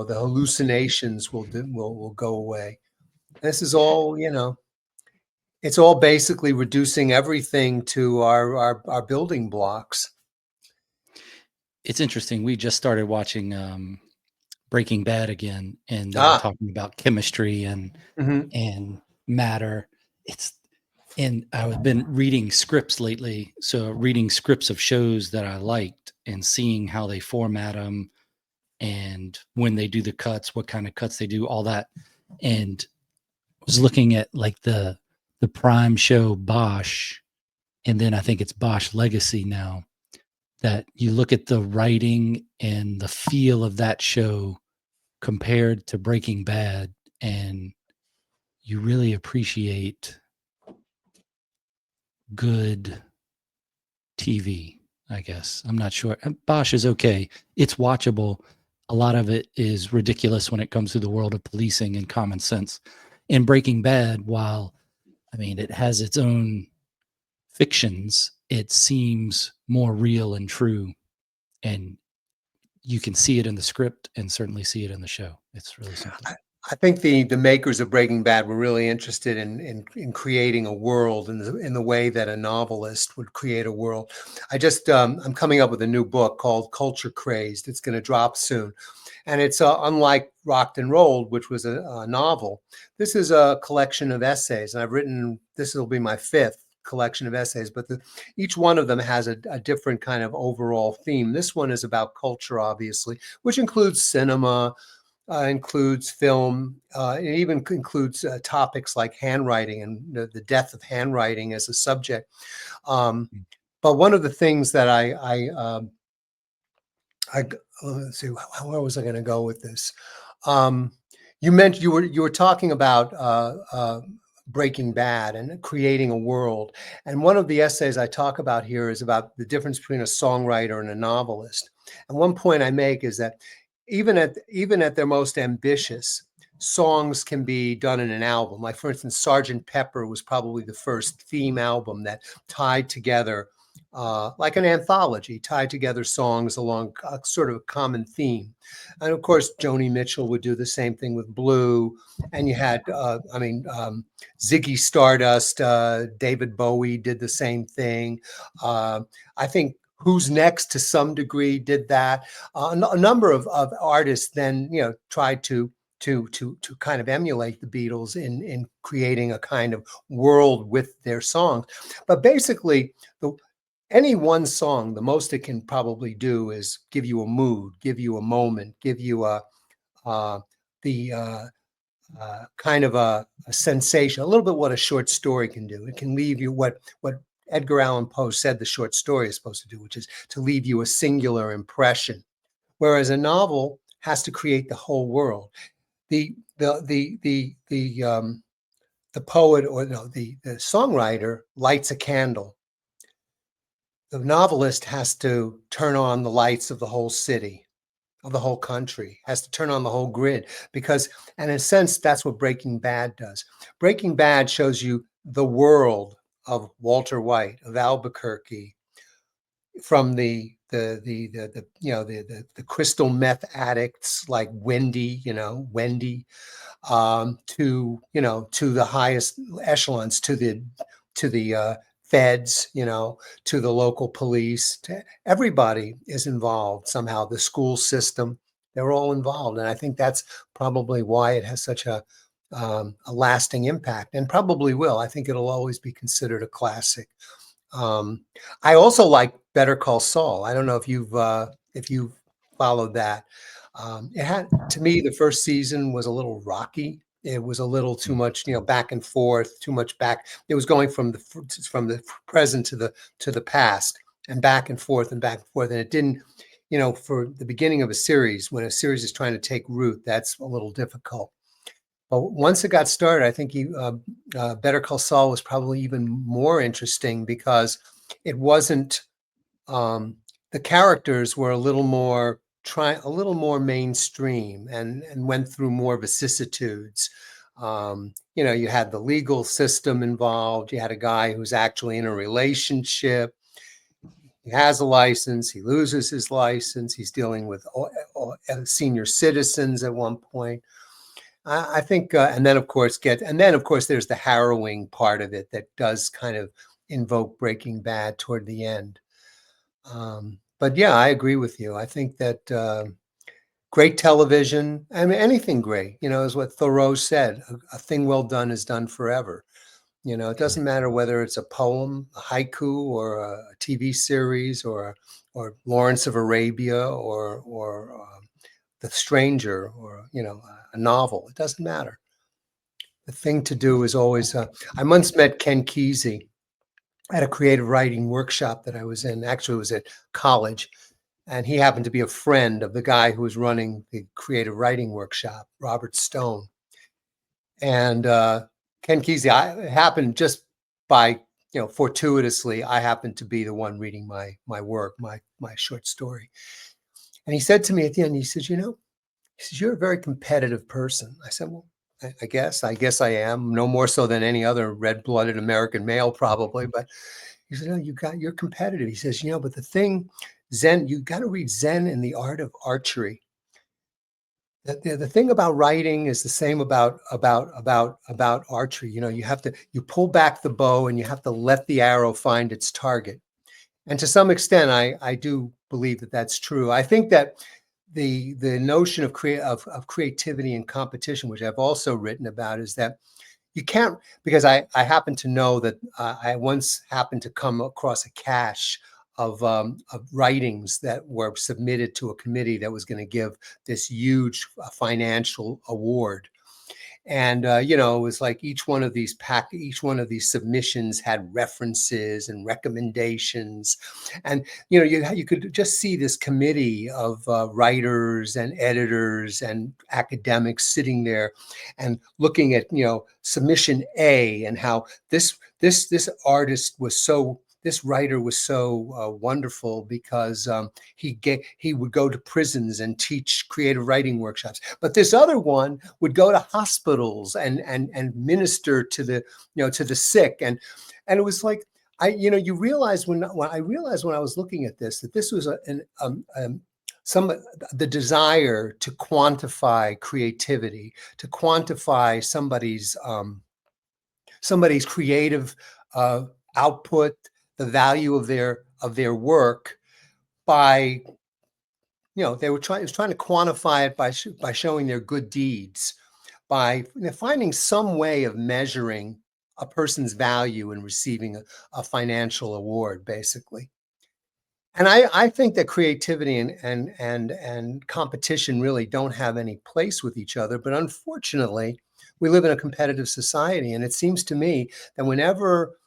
the hallucinations will go away. This is all, it's all basically reducing everything to our building blocks. It's interesting. We just started watching Breaking Bad again, and they were talking about chemistry and matter. And I've been reading scripts lately. So reading scripts of shows that I liked and seeing how they format them and when they do the cuts, what kind of cuts they do, all that. And was looking at like the Prime show Bosch, and then I think it's Bosch Legacy now, that you look at the writing and the feel of that show compared to Breaking Bad, and you really appreciate good TV, I guess. I'm not sure. Bosch is okay. It's watchable. A lot of it is ridiculous when it comes to the world of policing and common sense. In Breaking Bad, while, I mean, it has its own fictions, it seems more real and true. And you can see it in the script and certainly see it in the show. It's really something. I think the makers of Breaking Bad were really interested in creating a world in the way that a novelist would create a world. I'm coming up with a new book called Culture Crazed. It's going to drop soon. And it's unlike Rocked and Rolled, which was a novel. This is a collection of essays. And I've written, this will be my 5th collection of essays, but each one of them has a different kind of overall theme. This one is about culture, obviously, which includes cinema, includes film, it even includes topics like handwriting and the death of handwriting as a subject. But one of the things that let's see, where was I going to go with this? You were talking about Breaking Bad and creating a world. And one of the essays I talk about here is about the difference between a songwriter and a novelist. And one point I make is that even at their most ambitious, songs can be done in an album. Like, for instance, Sgt. Pepper was probably the first theme album that tied together, like an anthology, tied together songs along a sort of a common theme. And of course, Joni Mitchell would do the same thing with Blue. And you had, Ziggy Stardust, David Bowie did the same thing. I think Who's Next, to some degree, did that. A number of artists then, tried to kind of emulate the Beatles in creating a kind of world with their songs. But basically, any one song, the most it can probably do is give you a mood, give you a moment, give you kind of a sensation, a little bit what a short story can do. It can leave you what Edgar Allan Poe said the short story is supposed to do, which is to leave you a singular impression, whereas a novel has to create the whole world. The poet, or no, the songwriter lights a candle. The novelist has to turn on the lights of the whole city, of the whole country, has to turn on the whole grid, because, and in a sense, that's what Breaking Bad does. Breaking Bad shows you the world of Walter White, of Albuquerque, from the crystal meth addicts like Wendy, to the highest echelons, to the feds, to the local police. Everybody is involved somehow. The school system, they're all involved, and I think that's probably why it has such a lasting impact, and probably will. I think it'll always be considered a classic. I also like Better Call Saul. I don't know if you've followed that. It had, to me, the first season was a little rocky. It was a little too much, back and forth, too much back. It was going from the present to the past, and back and forth and back and forth. And it didn't, for the beginning of a series, when a series is trying to take root, that's a little difficult. But once it got started, I think Better Call Saul was probably even more interesting, because it wasn't, the characters were a little more mainstream, and went through more vicissitudes. You had the legal system involved. You had a guy who's actually in a relationship. He has a license. He loses his license. He's dealing with senior citizens at one point. I think, and then of course there's the harrowing part of it that does kind of invoke Breaking Bad toward the end. But yeah, I agree with you. I think that great television, I mean, anything great, is what Thoreau said. A thing well done is done forever. It doesn't matter whether it's a poem, a haiku, or a TV series, or Lawrence of Arabia, or The Stranger, or a novel. It doesn't matter. The thing to do is always. I once met Ken Kesey at a creative writing workshop that I was in. Actually, it was at college, and he happened to be a friend of the guy who was running the creative writing workshop, Robert Stone. And Ken Kesey, I happened just by, fortuitously, I happened to be the one reading my work, my short story. And he said to me at the end, he says, you're a very competitive person. I said, well, I guess I am, no more so than any other red-blooded American male probably. But he said, no, you're competitive. He says, but the thing, Zen, you got to read Zen in the Art of Archery. The thing about writing is the same about archery. You pull back the bow and you have to let the arrow find its target. And to some extent, I do believe that that's true. I think that the notion of creativity and competition, which I've also written about, is that you can't, because I happen to know that I once happened to come across a cache of writings that were submitted to a committee that was going to give this huge financial award. And, it was like each one of these submissions had references and recommendations. And, you could just see this committee of writers and editors and academics sitting there and looking at, submission A, and how this writer was so wonderful because he would go to prisons and teach creative writing workshops. But this other one would go to hospitals and minister to the sick. And it was like, you realize when I was looking at this, that this was the desire to quantify creativity, to quantify somebody's creative output, the value of their work, by it was trying to quantify it by showing their good deeds, by finding some way of measuring a person's value in receiving a financial award, basically. And I think that creativity and competition really don't have any place with each other. But unfortunately, we live in a competitive society, and it seems to me that whenever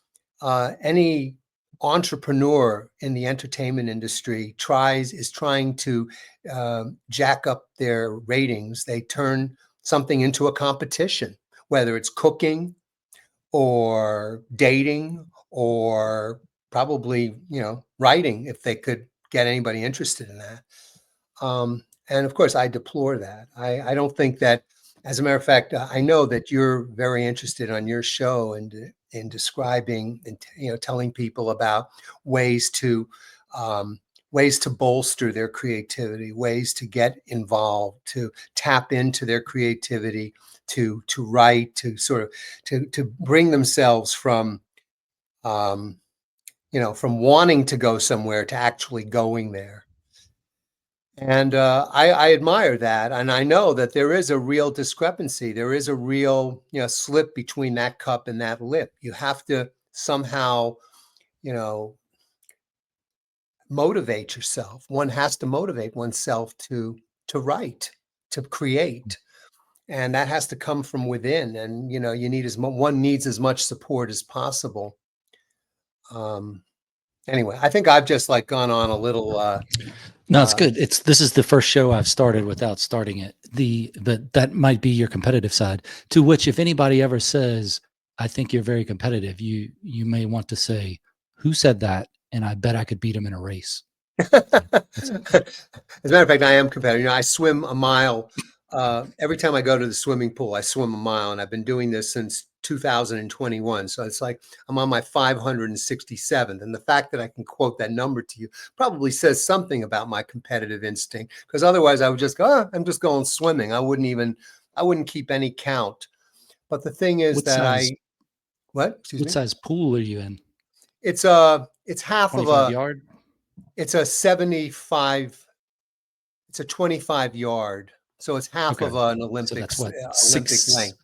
any entrepreneur in the entertainment industry is trying to jack up their ratings, they turn something into a competition, whether it's cooking or dating or probably, writing, if they could get anybody interested in that. And of course, I deplore that. I don't think that, as a matter of fact, I know that you're very interested on your show in describing and telling people about ways to bolster their creativity, ways to get involved, to tap into their creativity, to write, to sort of to bring themselves from from wanting to go somewhere to actually going there. And I admire that. And I know that there is a real discrepancy. There is a real, slip between that cup and that lip. You have to somehow, motivate yourself. One has to motivate oneself to write, to create. And that has to come from within. And, one needs as much support as possible. Anyway, I think I've just gone on a little. No, it's good. This is the first show I've started without starting it. That might be your competitive side. To which, if anybody ever says, "I think you're very competitive," you may want to say, "Who said that?" And I bet I could beat him in a race. As a matter of fact, I am competitive. I swim a mile every time I go to the swimming pool, I swim a mile, and I've been doing this since 2021. So it's like I'm on my 567th. And the fact that I can quote that number to you probably says something about my competitive instinct, because otherwise I would just go, oh, I'm just going swimming. I wouldn't keep any count. But the thing is What that size excuse what me? size pool are you in? It's half of 25 yard? it's a 75, it's a 25 yard. So it's half Okay. of an So that's Olympics, what, Olympic length.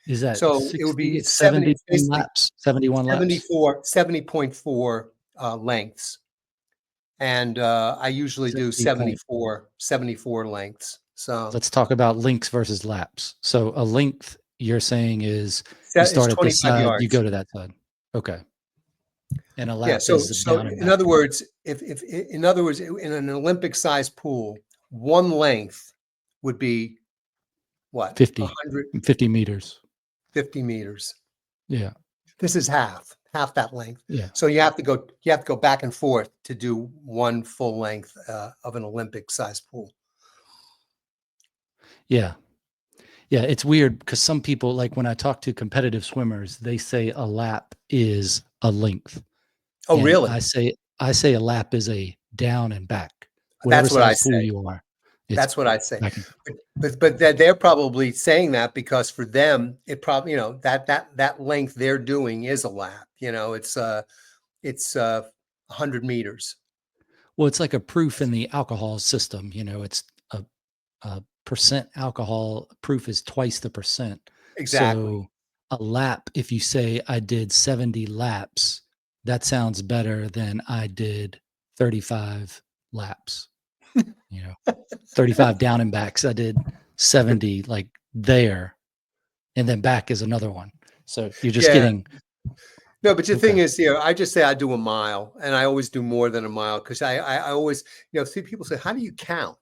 is that So it would 60? be It's 70, 71 it's basically laps, 71 laps? 70.4 lengths. And I usually So do 8 point. 74 lengths. So Let's talk about lengths versus laps. So a length you're saying is you it's start at this 25 side, you yards. go to that side. Okay. And a Yeah. lap So, is so down and in back. other words, if in other words, in an Olympic sized pool, one length would be what? 50, 150 50 meters. meters. Yeah. This is half that length. Yeah. So you have to go back and forth to do one full length of an Olympic sized pool. Yeah. Yeah. It's weird because some people, like when I talk to competitive swimmers, they say a lap is a length. Oh, And really? I say a lap is a down and back. Whatever That's what I size pool say. you are, it's That's what I say. back and But they're probably saying that because for them, it probably, that length they're doing is a lap. It's 100 meters. well, it's like a proof in the alcohol system. It's a percent alcohol proof is twice the percent. Exactly. So a lap, if you say I did 70 laps, that sounds better than I did 35 laps. 35 down and backs. I did 70 like there, and then back is another one. So you're just Yeah. getting No, but the thing okay. is, I just say I do a mile, and I always do more than a mile because I always, see people say, how do you count?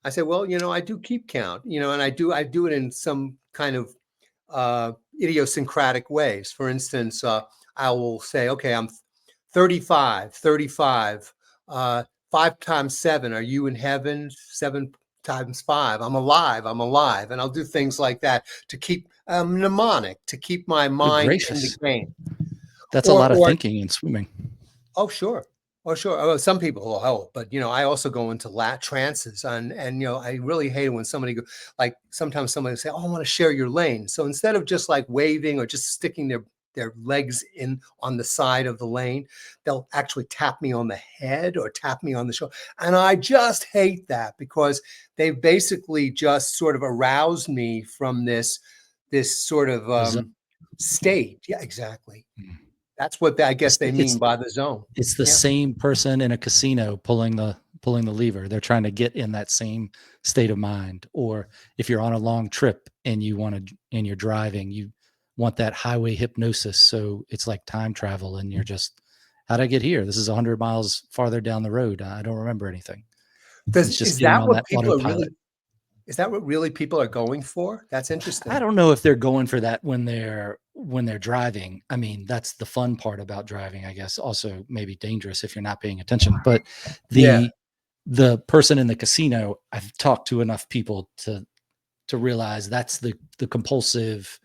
I say, well, I do keep count, and I do it in some kind of idiosyncratic ways. For instance, I will say, okay, I'm 35. 5 times 7, are you in heaven? 7 times 5, I'm alive. And I'll do things like that to keep mnemonic, to keep my Good mind in the gracious. game. That's a Or, lot of or thinking in swimming. oh, sure. Oh, sure. Oh, some people will help, but I also go into trances, and I really hate it when somebody like sometimes somebody will say, "Oh, I want to share your lane." So instead of just like waving or just sticking their legs in on the side of the lane, they'll actually tap me on the head or tap me on the shoulder, and I just hate that because they've basically just sort of aroused me from this sort of The zone. state. Yeah, exactly. Mm. That's what I guess they mean It's by the zone. it's the Yeah. same person in a casino pulling the lever. They're trying to get in that same state of mind. Or if you're on a long trip and you're driving, you want that highway hypnosis. So it's like time travel, and you're just, how'd I get here? This is 100 miles farther down the road. I don't remember anything. Does It's just is getting that on what that people are autopilot. really Is that what really people are going for? That's I interesting. don't know if they're going for that when they're driving. I mean, that's the fun part about driving, I guess. Also, maybe dangerous if you're not paying attention. But Yeah. the person in the casino, I've talked to enough people to realize that's the compulsive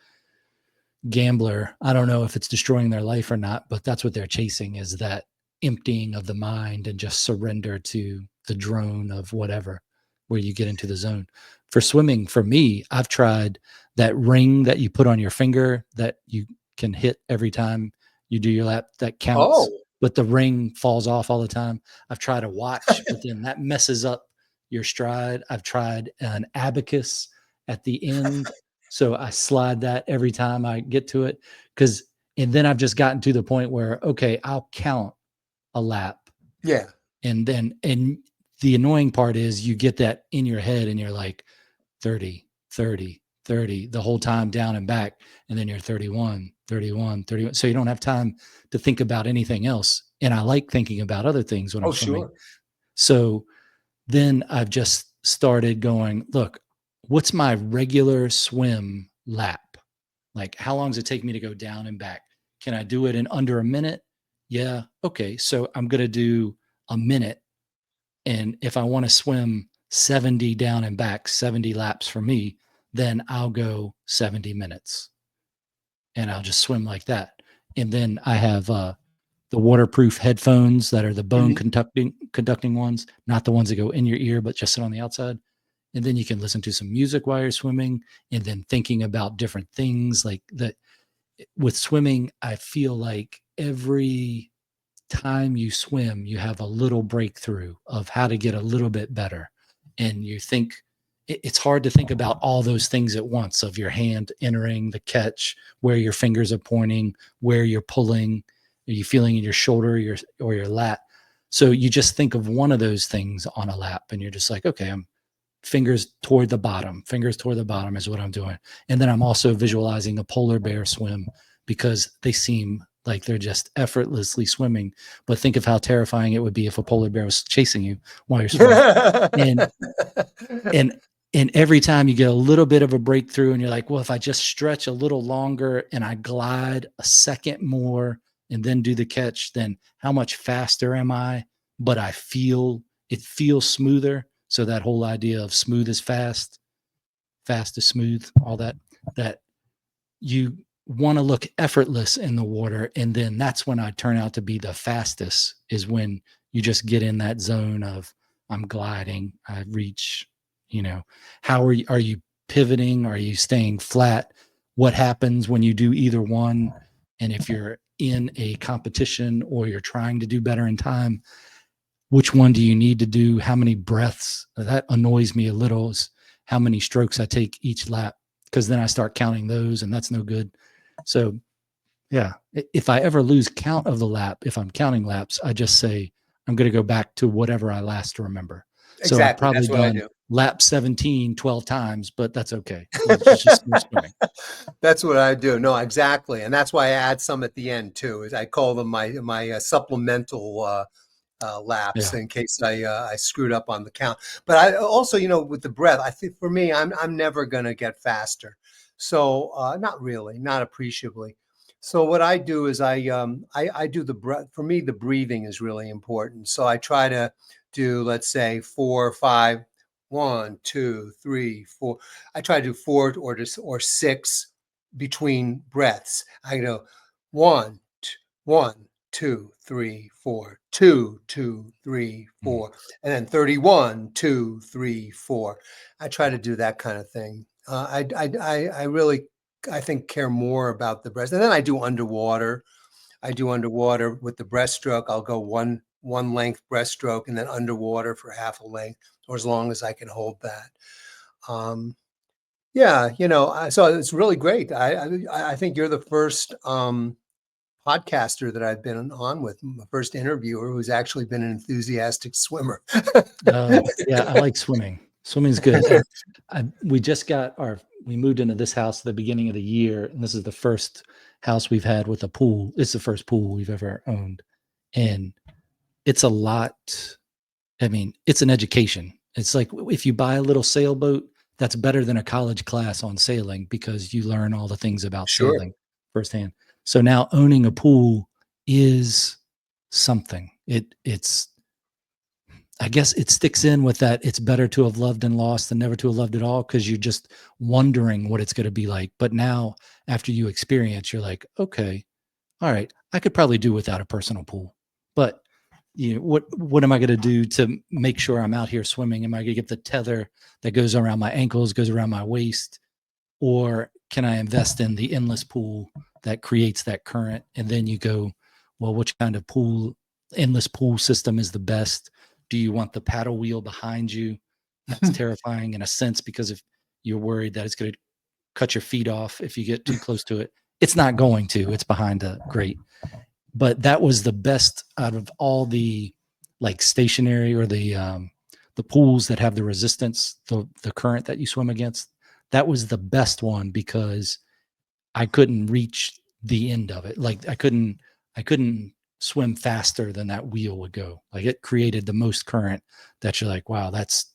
gambler. I don't know if it's destroying their life or not, but that's what they're chasing, is that emptying of the mind and just surrender to the drone of whatever, where you get into the zone. For swimming, for me, I've tried that ring that you put on your finger that you can hit every time you do your lap, that counts, Oh, but the ring falls off all the time. I've tried a watch, but then that messes up your stride. I've tried an abacus at the end, so I slide that every time I get to it. And then I've just gotten to the point where, okay, I'll count a lap. yeah. And the annoying part is you get that in your head and you're like 30, 30, 30 the whole time down and back. And then you're 31, 31, 31. So you don't have time to think about anything else. And I like thinking about other things when I'm Oh, swimming. sure. So then I've just started going, look, what's my regular swim lap? Like, how long does it take me to go down and back? Can I do it in under a minute? Yeah. Okay. So I'm going to do a minute. And if I want to swim 70 down and back, 70 laps for me, then I'll go 70 minutes and I'll just swim like that. And then I have the waterproof headphones that are the bone conducting ones, not the ones that go in your ear, but just sit on the outside. And then you can listen to some music while you're swimming, and then thinking about different things like that. With swimming, I feel like every time you swim, you have a little breakthrough of how to get a little bit better. And you think it's hard to think about all those things at once, of your hand entering the catch, where your fingers are pointing, where you're pulling, are you feeling in your shoulder, or your lat. So you just think of one of those things on a lap and you're just like, okay, I'm fingers toward the bottom is what I'm doing. And then I'm also visualizing a polar bear swim, because they seem like they're just effortlessly swimming. But think of how terrifying it would be if a polar bear was chasing you while you're swimming. And every time you get a little bit of a breakthrough and you're like, well, if I just stretch a little longer and I glide a second more and then do the catch, then how much faster am I? But it feels smoother. So that whole idea of smooth is fast, fast is smooth, all that you want to look effortless in the water. And then that's when I turn out to be the fastest, is when you just get in that zone of, I'm gliding, I reach, how are you pivoting? Are you staying flat? What happens when you do either one? And if you're in a competition or you're trying to do better in time, which one do you need to do? How many breaths? That annoys me a little, is how many strokes I take each lap, because then I start counting those and that's no good. So yeah, if I ever lose count of the lap, if I'm counting laps, I just say, I'm going to go back to whatever I last remember. Exactly. So I've probably done lap 17 12 times, but that's okay. Just swimming. That's what I do. No, exactly. And that's why I add some at the end too, is I call them my supplemental laps, in case I screwed up on the count. But I also, with the breath, I think for me, I'm never going to get faster. So not really, not appreciably. So what I do is I do the breath. For me, the breathing is really important. So I try to do, let's say, 4, 5, 1, 2, 3, 4. I try to do 4 or 6 between breaths. I go 1, 1, 2, 3, 4, 2, 2, 3, 4, and then 31, 2, 3, 4. I try to do that kind of thing. I really, I think, care more about the breast. And then I do underwater. I do underwater with the breaststroke. I'll go one length breaststroke and then underwater for half a length, or as long as I can hold that. So it's really great. I think you're the first podcaster that I've been on with, my first interviewer who's actually been an enthusiastic swimmer. Yeah, I like swimming. Swimming's good. We moved into this house at the beginning of the year, and this is the first house we've had with a pool. It's the first pool we've ever owned. And it's a lot. I mean, it's an education. It's like if you buy a little sailboat, that's better than a college class on sailing, because you learn all the things about sailing firsthand. So now owning a pool is something. I guess it sticks in with that. It's better to have loved and lost than never to have loved at all, because you're just wondering what it's going to be like. But now, after you experience, you're like, okay, all right, I could probably do without a personal pool. But what am I going to do to make sure I'm out here swimming? Am I going to get the tether that goes around my ankles, goes around my waist? Or can I invest in the endless pool that creates that current? And then you go, well, which kind of endless pool system is the best? Do you want the paddle wheel behind you? That's terrifying in a sense, because if you're worried that it's going to cut your feet off if you get too close to it, it's not going to. It's behind a grate. But that was the best out of all the stationary or the pools that have the resistance, the current that you swim against. That was the best one, because I couldn't reach the end of it. Like I couldn't swim faster than that wheel would go. Like it created the most current that you're like, wow, that's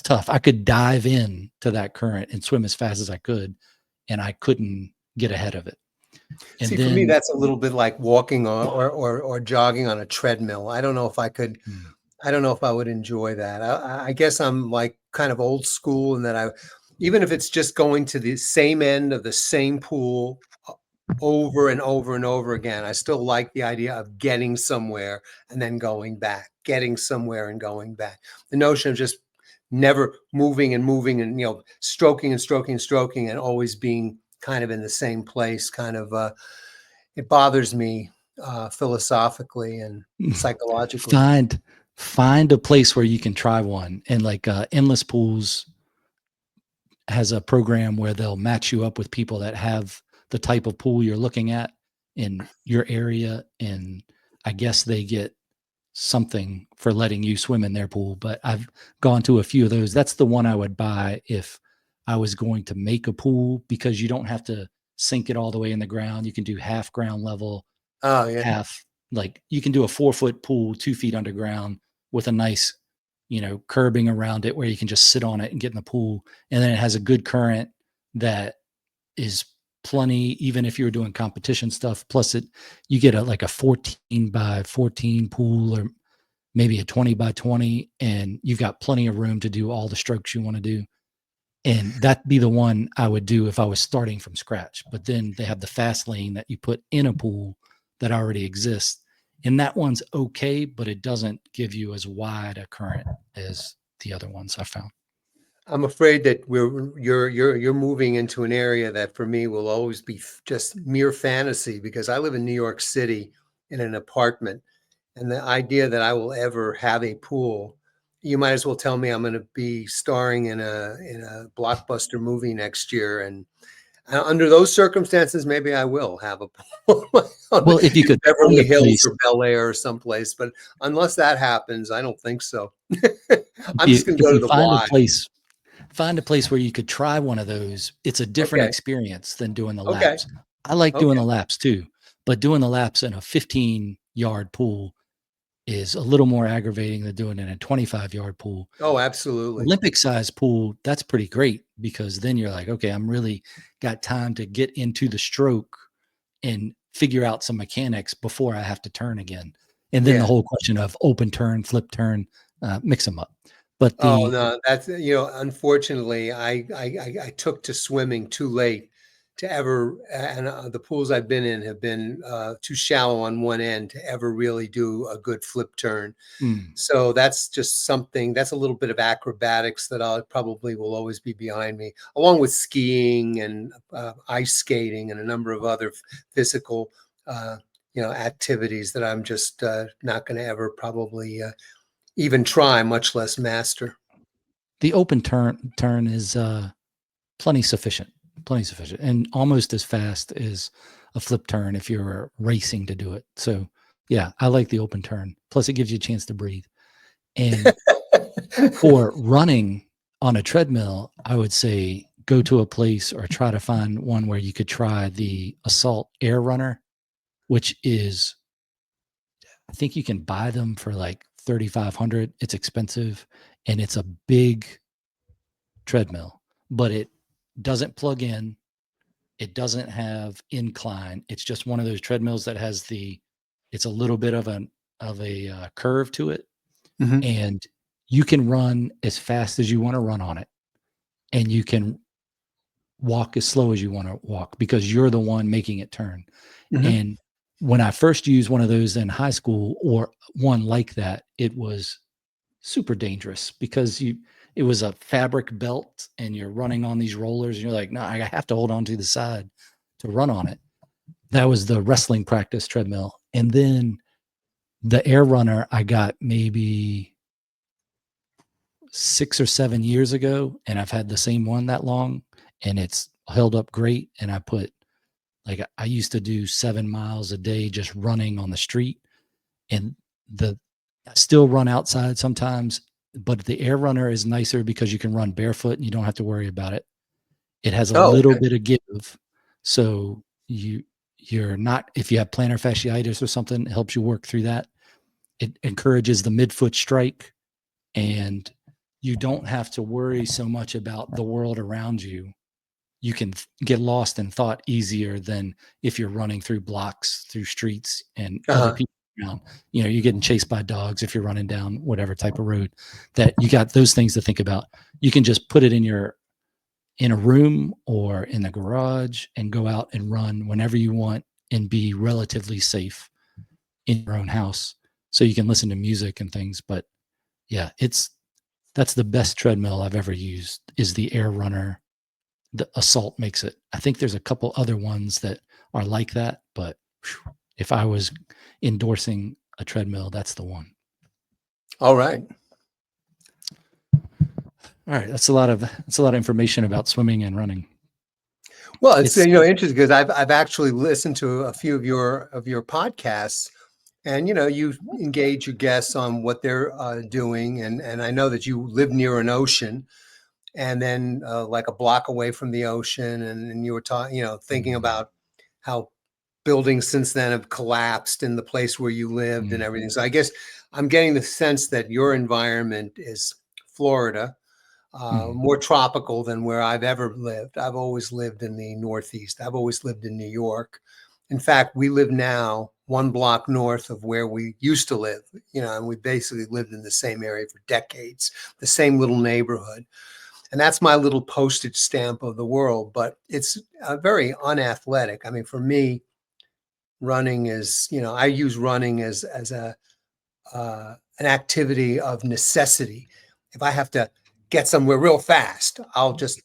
tough. I could dive in to that current and swim as fast as I could, and I couldn't get ahead of it. And See, for me, that's a little bit like walking or jogging on a treadmill. I don't know if I could. I don't know if I would enjoy that. I guess I'm like kind of old school, and that even if it's just going to the same end of the same pool over and over and over again, I still like the idea of getting somewhere and then going back, getting somewhere and going back. The notion of just never moving and moving and, stroking and stroking and stroking and always being kind of in the same place, kind of, it bothers me philosophically and psychologically. Find find a place where you can try one, and like Endless Pools has a program where they'll match you up with people that have the type of pool you're looking at in your area, and I guess they get something for letting you swim in their pool. But I've gone to a few of those. That's the one I would buy if I was going to make a pool, because you don't have to sink it all the way in the ground. You can do half ground level, Oh, yeah. half, like you can do a 4-foot pool 2 feet underground with a nice, curbing around it where you can just sit on it and get in the pool. And then it has a good current that is plenty, even if you're doing competition stuff. Plus you get like a 14 by 14 pool, or maybe a 20 by 20, and you've got plenty of room to do all the strokes you want to do. And that'd be the one I would do if I was starting from scratch. But then they have the fast lane that you put in a pool that already exists. And that one's okay, but it doesn't give you as wide a current as the other ones I found. I'm afraid that you're moving into an area that for me will always be just mere fantasy, because I live in New York City in an apartment, and the idea that I will ever have a pool, you might as well tell me I'm going to be starring in a blockbuster movie next year, and under those circumstances, maybe I will have a pool Well, if you in could find Beverly a Hills place, or Bel Air or someplace. But unless that happens, I don't think so. if I'm you just going to if go to you the find a Y. place find a place where you could try one of those. It's a different Okay. experience than doing the Okay. laps. I like doing Okay. the laps too, but doing the laps in a 15-yard pool is a little more aggravating than doing it in a 25-yard pool. Oh, absolutely. Olympic size pool, that's pretty great, because then you're like, okay, I'm really got time to get into the stroke and figure out some mechanics before I have to turn again. And then the Yeah. whole question of open turn, flip turn, mix them up. But Oh, the no, that's, unfortunately, I took to swimming too late to ever, and the pools I've been in have been too shallow on one end to ever really do a good flip turn. mm, So that's just something, that's a little bit of acrobatics that I probably will always be behind me, along with skiing and ice skating and a number of other physical, uh, activities that I'm just not going to ever probably even try, much less master. the open turn is plenty sufficient, and almost as fast as a flip turn if you're racing to do it. So yeah, I like the open turn. Plus, it gives you a chance to breathe. And for running on a treadmill, I would say go to a place or try to find one where you could try the Assault Air Runner, which is, I think you can buy them for like 3,500. It's expensive, and it's a big treadmill, but it doesn't plug in. It doesn't have incline. It's just one of those treadmills that has it's a little bit of a curve to it, Mhm, and you can run as fast as you want to run on it, and you can walk as slow as you want to walk, because you're the one making it turn. mhm. And when I first used one of those in high school, or one like that, it was super dangerous, because it was a fabric belt and you're running on these rollers, and you're like, no, I have to hold on to the side to run on it. That was the wrestling practice treadmill. And then the air runner I got maybe 6 or 7 years ago, and I've had the same one that long, and it's held up great. And I used to do 7 miles a day just running on the street, and the I still run outside sometimes, but the air runner is nicer because you can run barefoot and you don't have to worry about it. It has a Oh, little okay. bit of give, so you're not, if you have plantar fasciitis or something, it helps you work through that. It encourages the midfoot strike, and you don't have to worry so much about the world around you. You can get lost in thought easier than if you're running through blocks, through streets, and other Uh-huh. people around, you're getting chased by dogs if you're running down whatever type of road, that you got those things to think about. You can just put it in a room or in the garage and go out and run whenever you want and be relatively safe in your own house. So you can listen to music and things. But yeah, that's the best treadmill I've ever used, is the Air Runner. The Assault makes it. I think there's a couple other ones that are like that, but if I was endorsing a treadmill, that's the one. All right. All right, that's a lot of information about swimming and running. Well, it's interesting because I've actually listened to a few of your podcasts, and you engage your guests on what they're doing, and I know that you live near an ocean, and then like a block away from the ocean, and you were talking, thinking about how buildings since then have collapsed in the place where you lived and everything. So I guess I'm getting the sense that your environment is Florida. More tropical than where I've ever lived. I've always lived in the Northeast. I've always lived in New York. In fact, we live now 1 block north of where we used to live, and we basically lived in the same area for decades, the same little neighborhood. And that's my little postage stamp of the world, but it's very unathletic. I mean, for me, running is, I use running as an activity of necessity. If I have to get somewhere real fast, I'll just,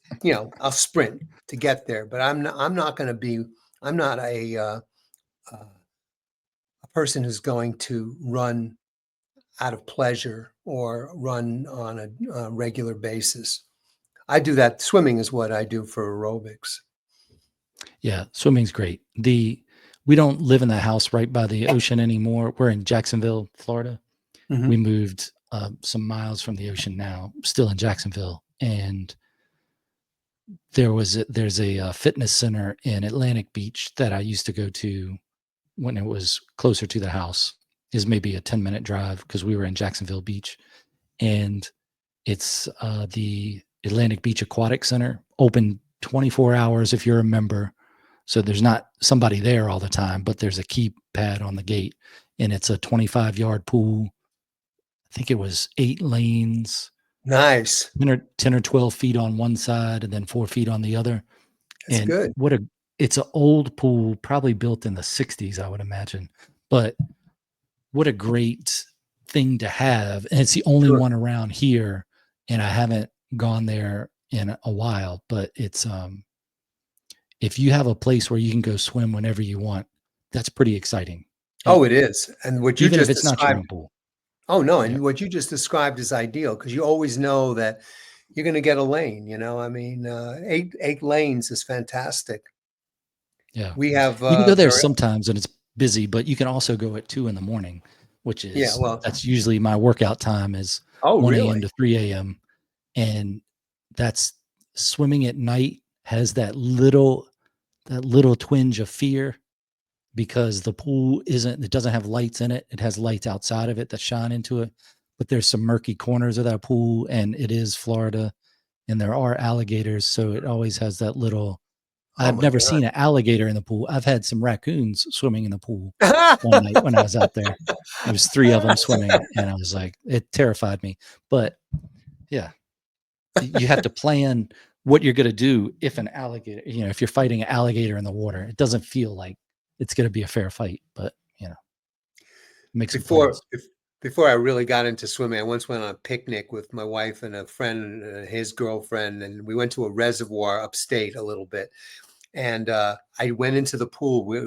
I'll sprint to get there. But I'm not a person who's going to run out of pleasure or run on a regular basis. I do that. Swimming is what I do for aerobics. Yeah, swimming's great. We don't live in the house right by the ocean anymore. We're in Jacksonville, Florida. We moved some miles from the ocean now, still in Jacksonville. And there's a fitness center in Atlantic Beach that I used to go to when it was closer to the house. Is maybe a 10-minute drive because we were in Jacksonville Beach. And it's the Atlantic Beach Aquatic Center, open 24 hours if you're a member. So there's not somebody there all the time, but there's a keypad on the gate, and it's a 25-yard pool. I think it was 8 lanes. Nice. 10 or 12 feet on one side and then 4 feet on the other. That's and good. It's an old pool, probably built in the 60s, I would imagine. But what a great thing to have. And it's the only one around here. And I haven't gone there in a while, but it's, if you have a place where you can go swim whenever you want, that's pretty exciting. Oh, it is. And what you even just if it's described, not your own pool. Oh, no. And what you just described is ideal because you always know that you're going to get a lane, I mean, 8 lanes is fantastic. Yeah. We have, you can go there sometimes and it's busy, but you can also go at 2 a.m, which is, that's usually my workout time is 1 a.m. to 3 a.m. And that's swimming at night has that little twinge of fear because the pool it doesn't have lights in it. It has lights outside of it that shine into it, but there's some murky corners of that pool, and it is Florida and there are alligators. So it always has that little, I've never seen an alligator in the pool. I've had some raccoons swimming in the pool one night when I was out there. There was 3 of them swimming, and I was like, it terrified me. But yeah, you have to plan what you're going to do if an alligator, if you're fighting an alligator in the water. It doesn't feel like it's going to be a fair fight, but make some plans. Before I really got into swimming, I once went on a picnic with my wife and a friend and his girlfriend, and we went to a reservoir upstate a little bit. And I went into the pool, we,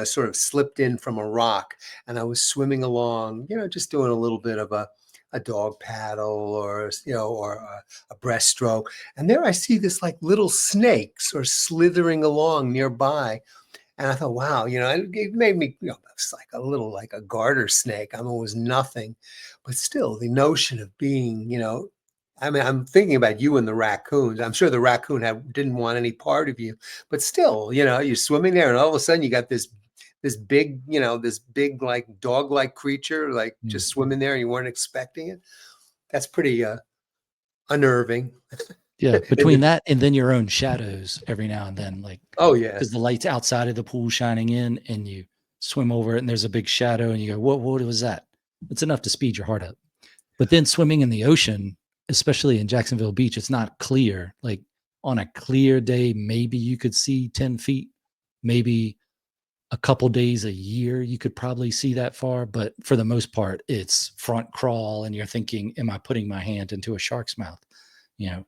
sort of slipped in from a rock, and I was swimming along, just doing a little bit of a dog paddle or a breaststroke. And there I see this like little snake sort of slithering along nearby. And I thought, wow, it made me, it's like a little, like a garter snake. I mean, it was nothing, but still the notion of being, I mean, I'm thinking about you and the raccoons. I'm sure the raccoon didn't want any part of you, but still, you're swimming there and all of a sudden you got this big, like dog-like creature, like just swimming there and you weren't expecting it. That's pretty unnerving. Yeah, between that and then your own shadows every now and then, like, oh yeah, because the light's outside of the pool shining in, and you swim over it and there's a big shadow and you go, what was that? It's enough to speed your heart up. But then swimming in the ocean, especially in Jacksonville Beach, it's not clear. Like on a clear day, maybe you could see 10 feet, maybe a couple days a year, you could probably see that far. But for the most part, it's front crawl. And you're thinking, am I putting my hand into a shark's mouth? You know,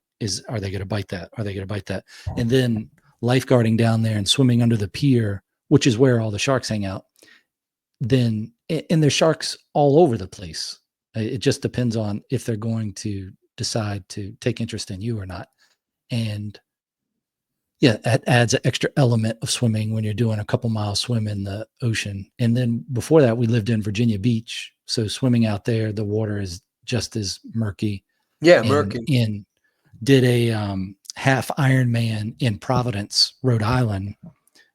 are they going to bite that? Are they going to bite that? And then lifeguarding down there and swimming under the pier, which is where all the sharks hang out. Then, and there's sharks all over the place. It just depends on if they're going to decide to take interest in you or not. And yeah, that adds an extra element of swimming when you're doing a couple mile swim in the ocean. And then before that, we lived in Virginia Beach. So swimming out there, the water is just as murky. Yeah, murky. And did a half Ironman in Providence, Rhode Island,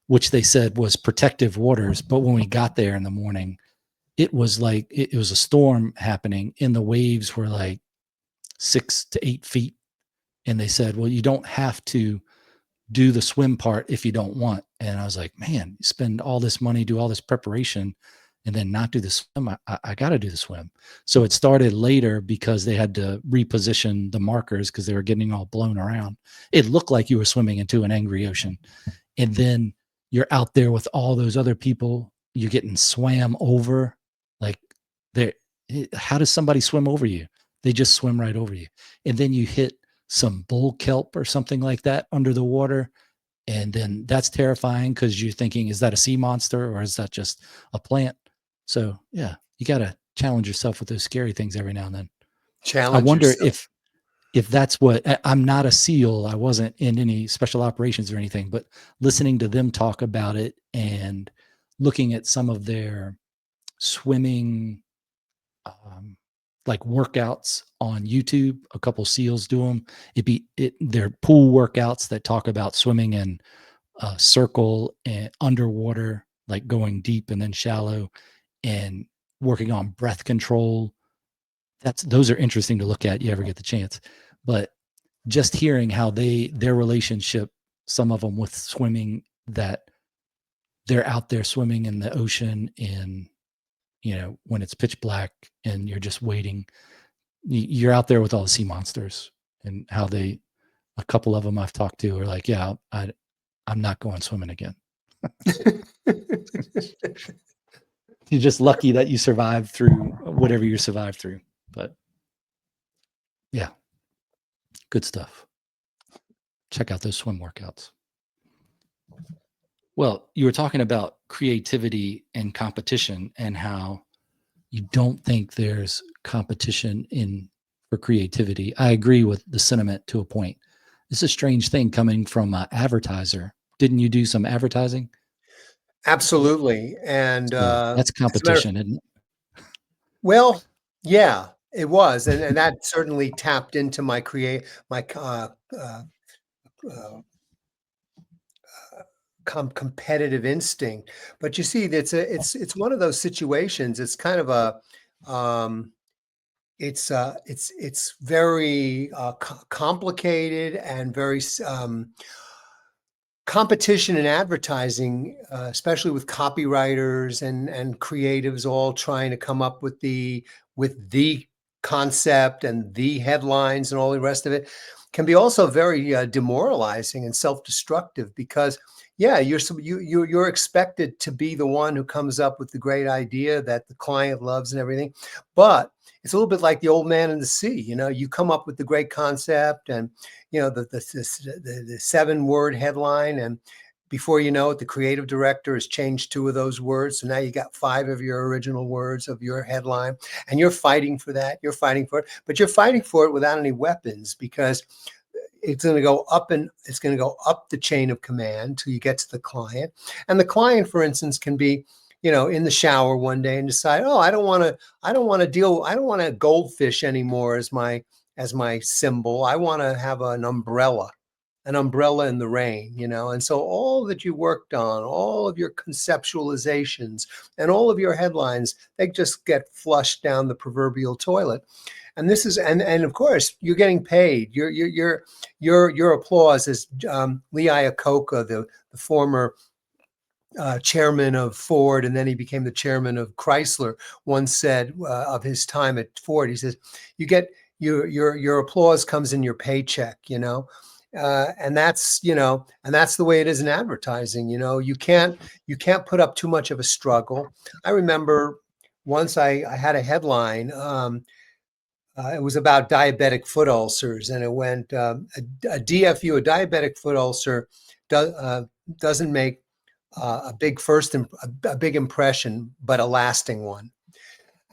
which they said was protective waters. But when we got there in the morning, it was like it was a storm happening and the waves were like 6 to 8 feet. And they said, well, you don't have to do the swim part if you don't want. And I was like, man, you spend all this money, do all this preparation, and then not do the swim. I got to do the swim. So it started later because they had to reposition the markers because they were getting all blown around. It looked like you were swimming into an angry ocean. And then you're out there with all those other people. You're getting swam over. Like, how does somebody swim over you? They just swim right over you. And then you hit some bull kelp or something like that under the water. And then that's terrifying because you're thinking, is that a sea monster or is that just a plant? So yeah, you got to challenge yourself with those scary things every now and then. I wonder if that's what, I'm not a SEAL. I wasn't in any special operations or anything, but listening to them talk about it and looking at some of their swimming, like workouts on YouTube, a couple SEALs do them. They're pool workouts that talk about swimming in a circle and underwater, like going deep and then shallow, and working on breath control. Those are interesting to look at. You ever get the chance, but just hearing how their relationship, some of them with swimming, that they're out there swimming in the ocean in, you know, when it's pitch black and you're just waiting, you're out there with all the sea monsters, and how a couple of them I've talked to are like, yeah, I'm not going swimming again. You're just lucky that you survived through whatever you survived through. But yeah, good stuff. Check out those swim workouts. Well, you were talking about creativity and competition and how you don't think there's competition for creativity. I agree with the sentiment to a point. It's a strange thing coming from an advertiser. Didn't you do some advertising? Absolutely. And that's competition, isn't it? Well, yeah, it was. And that certainly tapped into my competitive instinct. But you see, it's one of those situations. It's kind of it's very complicated and very competition in advertising, especially with copywriters and creatives all trying to come up with the concept and the headlines and all the rest of it, can be also very demoralizing and self-destructive because, yeah, you're expected to be the one who comes up with the great idea that the client loves and everything, but it's a little bit like the old man and the sea. You know, you come up with the great concept and, you know, the 7-word headline, and before you know it, the creative director has changed 2 of those words. So now you got 5 of your original words of your headline, and you're fighting for that. You're fighting for it, but you're fighting for it without any weapons because it's going to go up the chain of command till you get to the client. And the client, for instance, can be, you know, in the shower one day and decide, oh, I don't want a goldfish anymore as my symbol. I want to have an umbrella in the rain, you know. And so all that you worked on, all of your conceptualizations and all of your headlines, they just get flushed down the proverbial toilet. And this is, and of course, you're getting paid. Your applause is Lee Iacocca, the former chairman of Ford, and then he became the chairman of Chrysler, once said of his time at Ford, he says, "You get your applause comes in your paycheck, and that's and that's the way it is in advertising. You can't put up too much of a struggle." I remember once I had a headline. It was about diabetic foot ulcers, and it went a DFU, a diabetic foot ulcer, doesn't make a big impression, but a lasting one.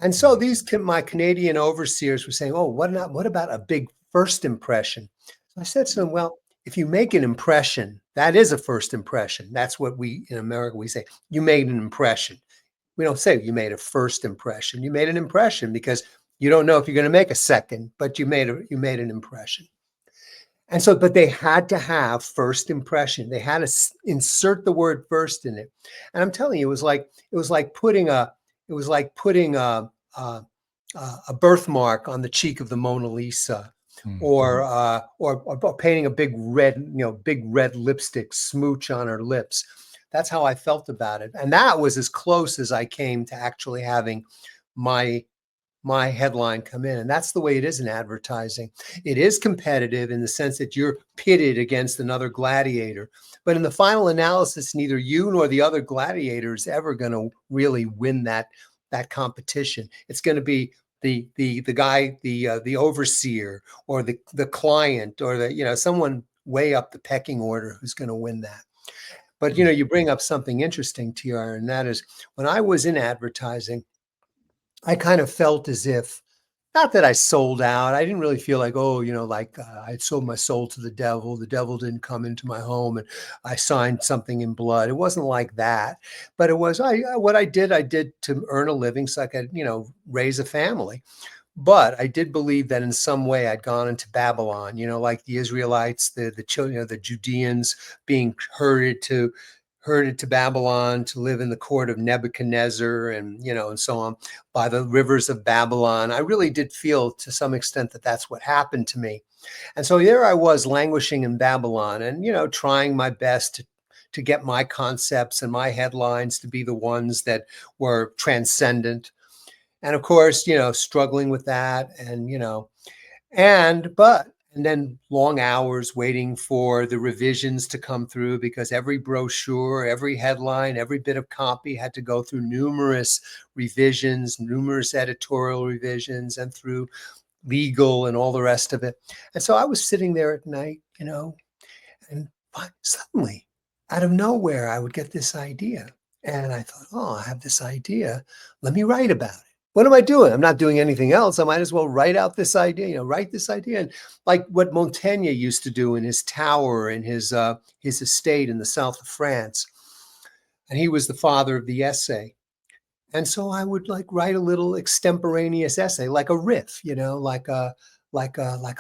And so my Canadian overseers were saying, "Oh, what about a big first impression?" So I said to them, "Well, if you make an impression, that is a first impression. That's what we in America we say. You made an impression. We don't say you made a first impression. You made an impression because you don't know if you're going to make a second, but you made an impression." And so, but they had to have first impression. They had to insert the word first in it. And I'm telling you, it was like putting a birthmark on the cheek of the Mona Lisa, or painting a big red lipstick smooch on her lips. That's how I felt about it. And that was as close as I came to actually having my headline come in. And that's the way it is in advertising. It is competitive in the sense that you're pitted against another gladiator. But in the final analysis, neither you nor the other gladiator is ever going to really win that competition. It's going to be the guy, the overseer, or the client, or someone way up the pecking order who's going to win that. But you bring up something interesting, TR, and that is when I was in advertising, I kind of felt as if, not that I sold out. I didn't really feel like, I sold my soul to the devil. The devil didn't come into my home and I signed something in blood. It wasn't like that. But it was, what I did to earn a living so I could, raise a family. But I did believe that in some way I'd gone into Babylon, like the Israelites, the children, the Judeans being herded to Babylon to live in the court of Nebuchadnezzar, and so on, by the rivers of Babylon. I really did feel to some extent that that's what happened to me. And so there I was languishing in Babylon and, trying my best to get my concepts and my headlines to be the ones that were transcendent. And of course, struggling with that and then long hours waiting for the revisions to come through, because every brochure, every headline, every bit of copy had to go through numerous revisions, numerous editorial revisions, and through legal and all the rest of it. And so I was sitting there at night, and suddenly out of nowhere, I would get this idea. And I thought, oh, I have this idea. Let me write about it. What am I doing? I'm not doing anything else. I might as well write out this idea, write this idea. And like what Montaigne used to do in his tower in his estate in the south of France. And he was the father of the essay. And so I would write a little extemporaneous essay, like a riff, like a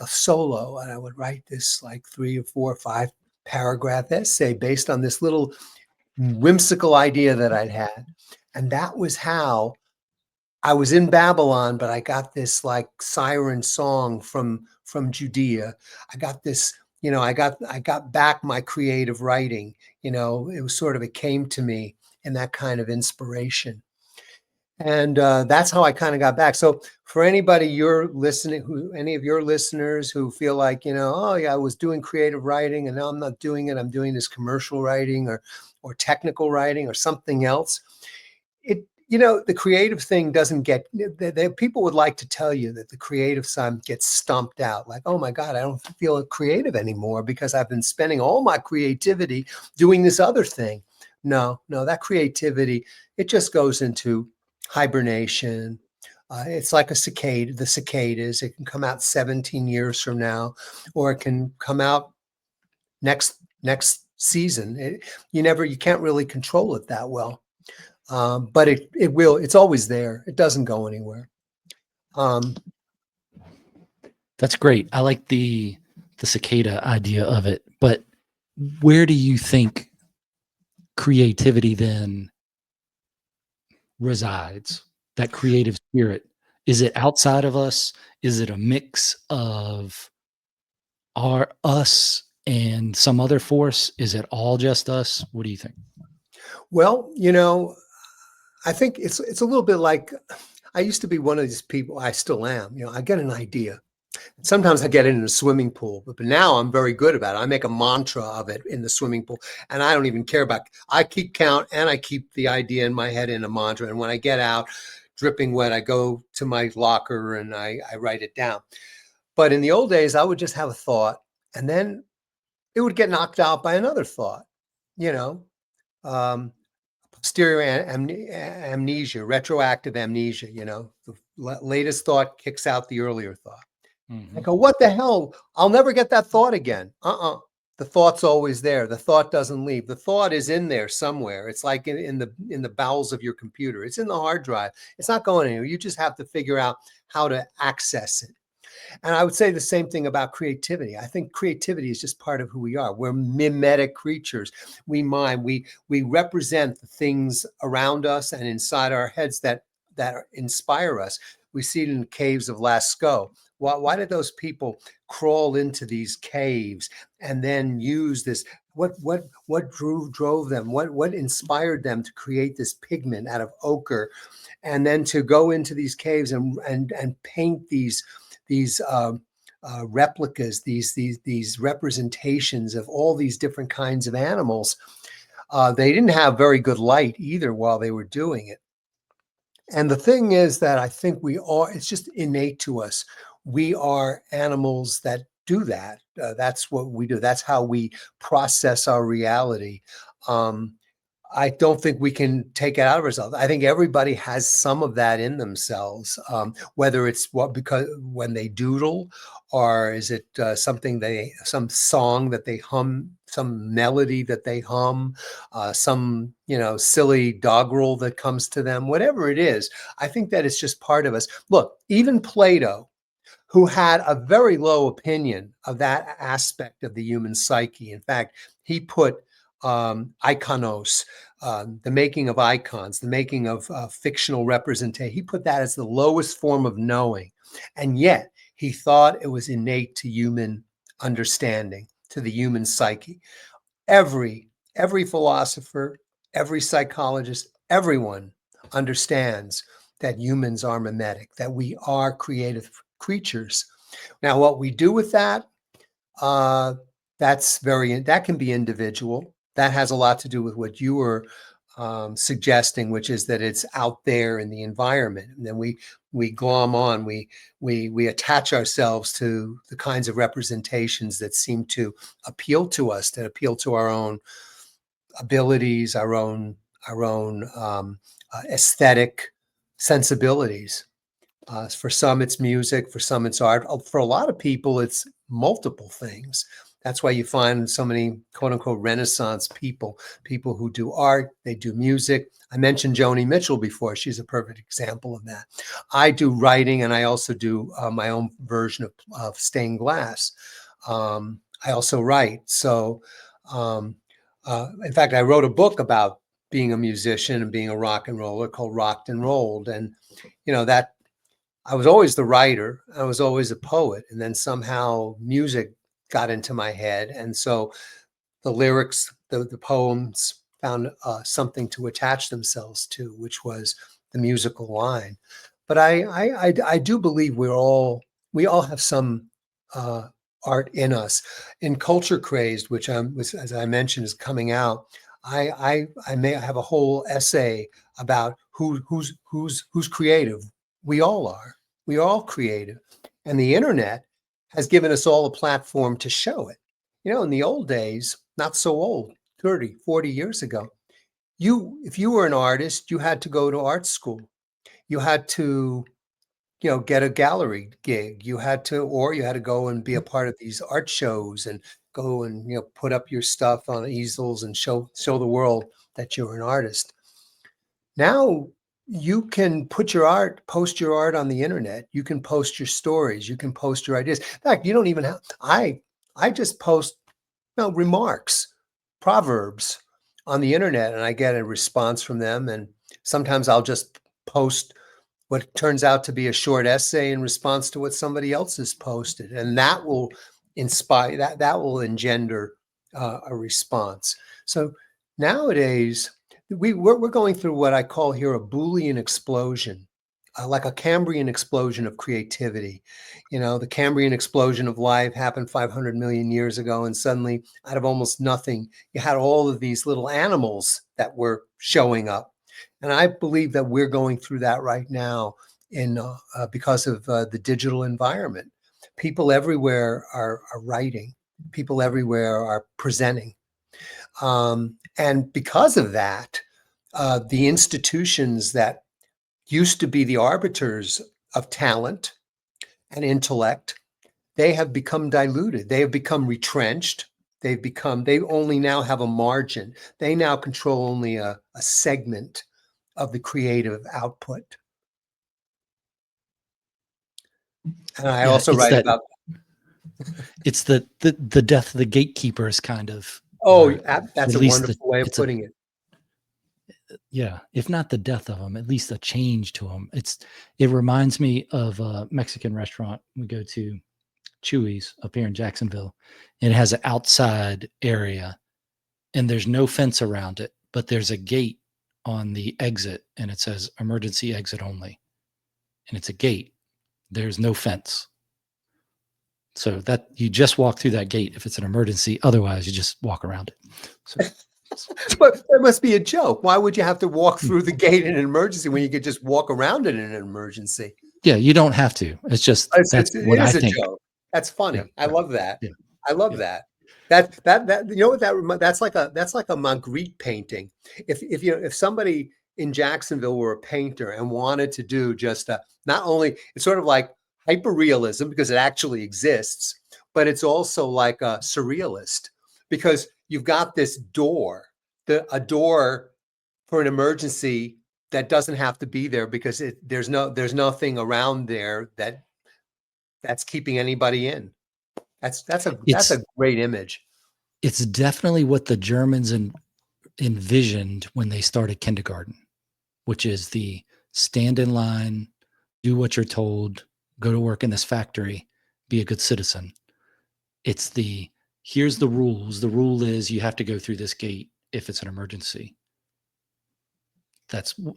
solo. And I would write this 3 or 4 or 5 paragraph essay based on this little whimsical idea that I'd had. And that was how I was in Babylon, but I got this siren song from Judea. I got this, I got back my creative writing. It was sort of, it came to me in that kind of inspiration. And that's how I kind of got back. So for anybody you're listening, any of your listeners who feel like, oh yeah, I was doing creative writing and now I'm not doing it. I'm doing this commercial writing or technical writing or something else. The creative thing doesn't get, people would like to tell you that the creative side gets stumped out. Like, oh my God, I don't feel creative anymore because I've been spending all my creativity doing this other thing. No, that creativity, it just goes into hibernation. It's like the cicadas. It can come out 17 years from now, or it can come out next season. You can't really control it that well. But it will, it's always there. It doesn't go anywhere. That's great. I like the cicada idea of it, but where do you think creativity then resides? That creative spirit, is it outside of us? Is it a mix of us and some other force? Is it all just us? What do you think? Well, I think it's a little bit like I used to be one of these people. I still am. I get an idea. Sometimes I get it in a swimming pool, but now I'm very good about it. I make a mantra of it in the swimming pool, and I don't even care about. I keep count, and I keep the idea in my head in a mantra. And when I get out, dripping wet, I go to my locker and I write it down. But in the old days, I would just have a thought, and then it would get knocked out by another thought. You know, um, posterior amnesia, retroactive amnesia. The latest thought kicks out the earlier thought. I Mhm. go, what the hell? I'll never get that thought again. The thought's always there. The thought doesn't leave. The thought is in there somewhere. It's like in the bowels of your computer. It's in the hard drive. It's not going anywhere. You just have to figure out how to access it. And I would say the same thing about creativity. I think creativity is just part of who we are. We're mimetic creatures. We mime. We represent the things around us and inside our heads that inspire us. We see it in the caves of Lascaux. Why did those people crawl into these caves and then use this? What drove them? What inspired them to create this pigment out of ochre, and then to go into these caves and paint these replicas, these representations of all these different kinds of animals. They didn't have very good light either while they were doing it. And the thing is that I think it's just innate to us. We are animals that do that. That's what we do. That's how we process our reality. Um, I don't think we can take it out of ourselves. I think everybody has some of that in themselves, whether it's because when they doodle, or is it some song that they hum, some melody that they hum, some silly doggerel that comes to them, whatever it is. I think that it's just part of us. Look, even Plato, who had a very low opinion of that aspect of the human psyche. In fact, he put iconos, the making of icons, the making of fictional representation. He put that as the lowest form of knowing. And yet he thought it was innate to human understanding, to the human psyche. Every philosopher, every psychologist, everyone understands that humans are mimetic, that we are creative creatures. Now, what we do with that, uh, that can be individual. That has a lot to do with what you were suggesting, which is that it's out there in the environment, and then we glom on, we attach ourselves to the kinds of representations that seem to appeal to us, that appeal to our own abilities, our own aesthetic sensibilities. For some, it's music. For some, it's art. For a lot of people, it's multiple things. That's why you find so many quote unquote Renaissance people who do art, they do music. I mentioned Joni Mitchell before. She's a perfect example of that. I do writing, and I also do my own version of stained glass. I also write. So, in fact, I wrote a book about being a musician and being a rock and roller called Rocked and Rolled. And, that I was always the writer. I was always a poet. And then somehow music got into my head. And so the lyrics, the poems found something to attach themselves to, which was the musical line. But I do believe we all have some art in us. In Culture Crazed, which as I mentioned is coming out, I may have a whole essay about who's creative. We all are. We are all creative, and the internet has given us all a platform to show it. In the old days, not so old, 30, 40 years ago, if you were an artist, you had to go to art school. You had to, get a gallery gig. Or you had to go and be a part of these art shows and go and, put up your stuff on easels and show the world that you're an artist. Now you can post your art on the internet. You can post your stories. You can post your ideas. In fact, you don't even have, I just post remarks, proverbs on the internet, and I get a response from them. And sometimes I'll just post what turns out to be a short essay in response to what somebody else has posted. And that will inspire, that will engender a response. So nowadays, we're going through what I call here a Boolean explosion, like a Cambrian explosion of creativity. You know, the Cambrian explosion of life happened 500 million years ago, and suddenly, out of almost nothing, you had all of these little animals that were showing up. And I believe that we're going through that right now because of the digital environment. People everywhere are writing. People everywhere are presenting. And because of that, the institutions that used to be the arbiters of talent and intellect, they have become diluted. They have become retrenched. They only now have a margin. They now control only a segment of the creative output. And I also write about. It's the death of the gatekeepers, kind of. Oh, that's a wonderful way of putting it. Yeah, if not the death of them, at least a change to them. It reminds me of a Mexican restaurant we go to, Chewy's, up here in Jacksonville. And it has an outside area, and there's no fence around it, but there's a gate on the exit, and it says emergency exit only. And it's a gate. There's no fence. So that you just walk through that gate if it's an emergency. Otherwise, you just walk around it. So. But that must be a joke. Why would you have to walk through the gate in an emergency when you could just walk around it in an emergency? Yeah, you don't have to. It's just that's what I think. Joke. That's funny. Yeah, I love that. Yeah. I love that. That you know what that's like a Magritte painting. If somebody in Jacksonville were a painter and wanted to do just not only it's sort of like hyperrealism because it actually exists, but it's also like a surrealist because you've got this door, a door for an emergency that doesn't have to be there because there's nothing around there that's keeping anybody in. That's a great image. It's definitely what the Germans envisioned when they started kindergarten, which is the stand in line, do what you're told, go to work in this factory, be a good citizen. It's here's the rules. The rule is you have to go through this gate if it's an emergency.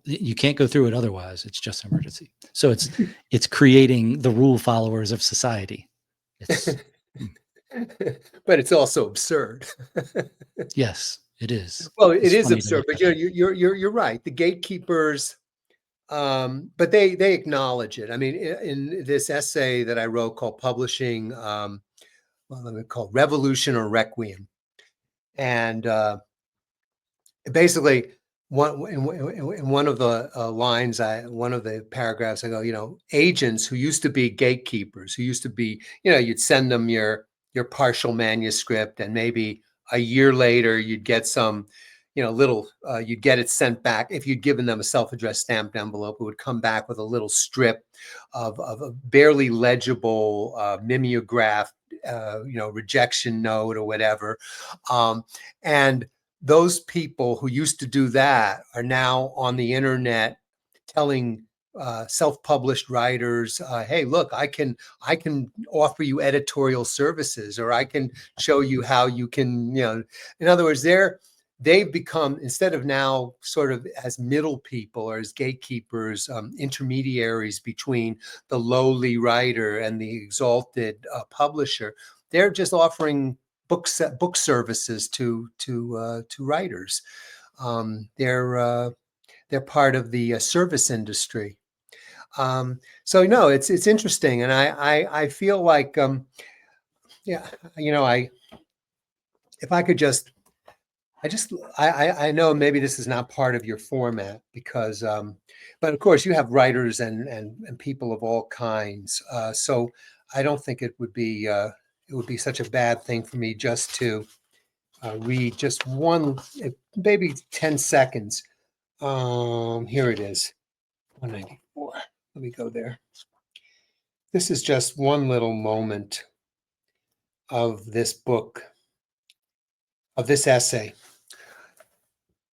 You can't go through it otherwise. It's just an emergency. So it's creating the rule followers of society. But it's also absurd. Yes, it is. Well, it is absurd, but you're right. The gatekeepers, but they acknowledge it. I mean, in this essay that I wrote called "Publishing," let me call it "Revolution or Requiem," and basically, in one of the lines, one of the paragraphs, I go, agents who used to be gatekeepers, who used to be, you'd send them your partial manuscript, and maybe a year later you'd get some, you'd get it sent back. If you'd given them a self-addressed stamped envelope, it would come back with a little strip of a barely legible mimeographed, rejection note or whatever, and those people who used to do that are now on the internet telling self-published writers, hey, look, I can offer you editorial services, or I can show you how you can, in other words, they've become, instead of now sort of as middle people or as gatekeepers, intermediaries between the lowly writer and the exalted publisher, they're just offering book services to writers. They're part of the service industry. So no, it's interesting, and I feel like if I could just I know maybe this is not part of your format because but of course you have writers and people of all kinds. So I don't think it would be such a bad thing for me just to read just one, maybe 10 seconds. Here it is, 194. Let me go there. This is just one little moment of this book, of this essay.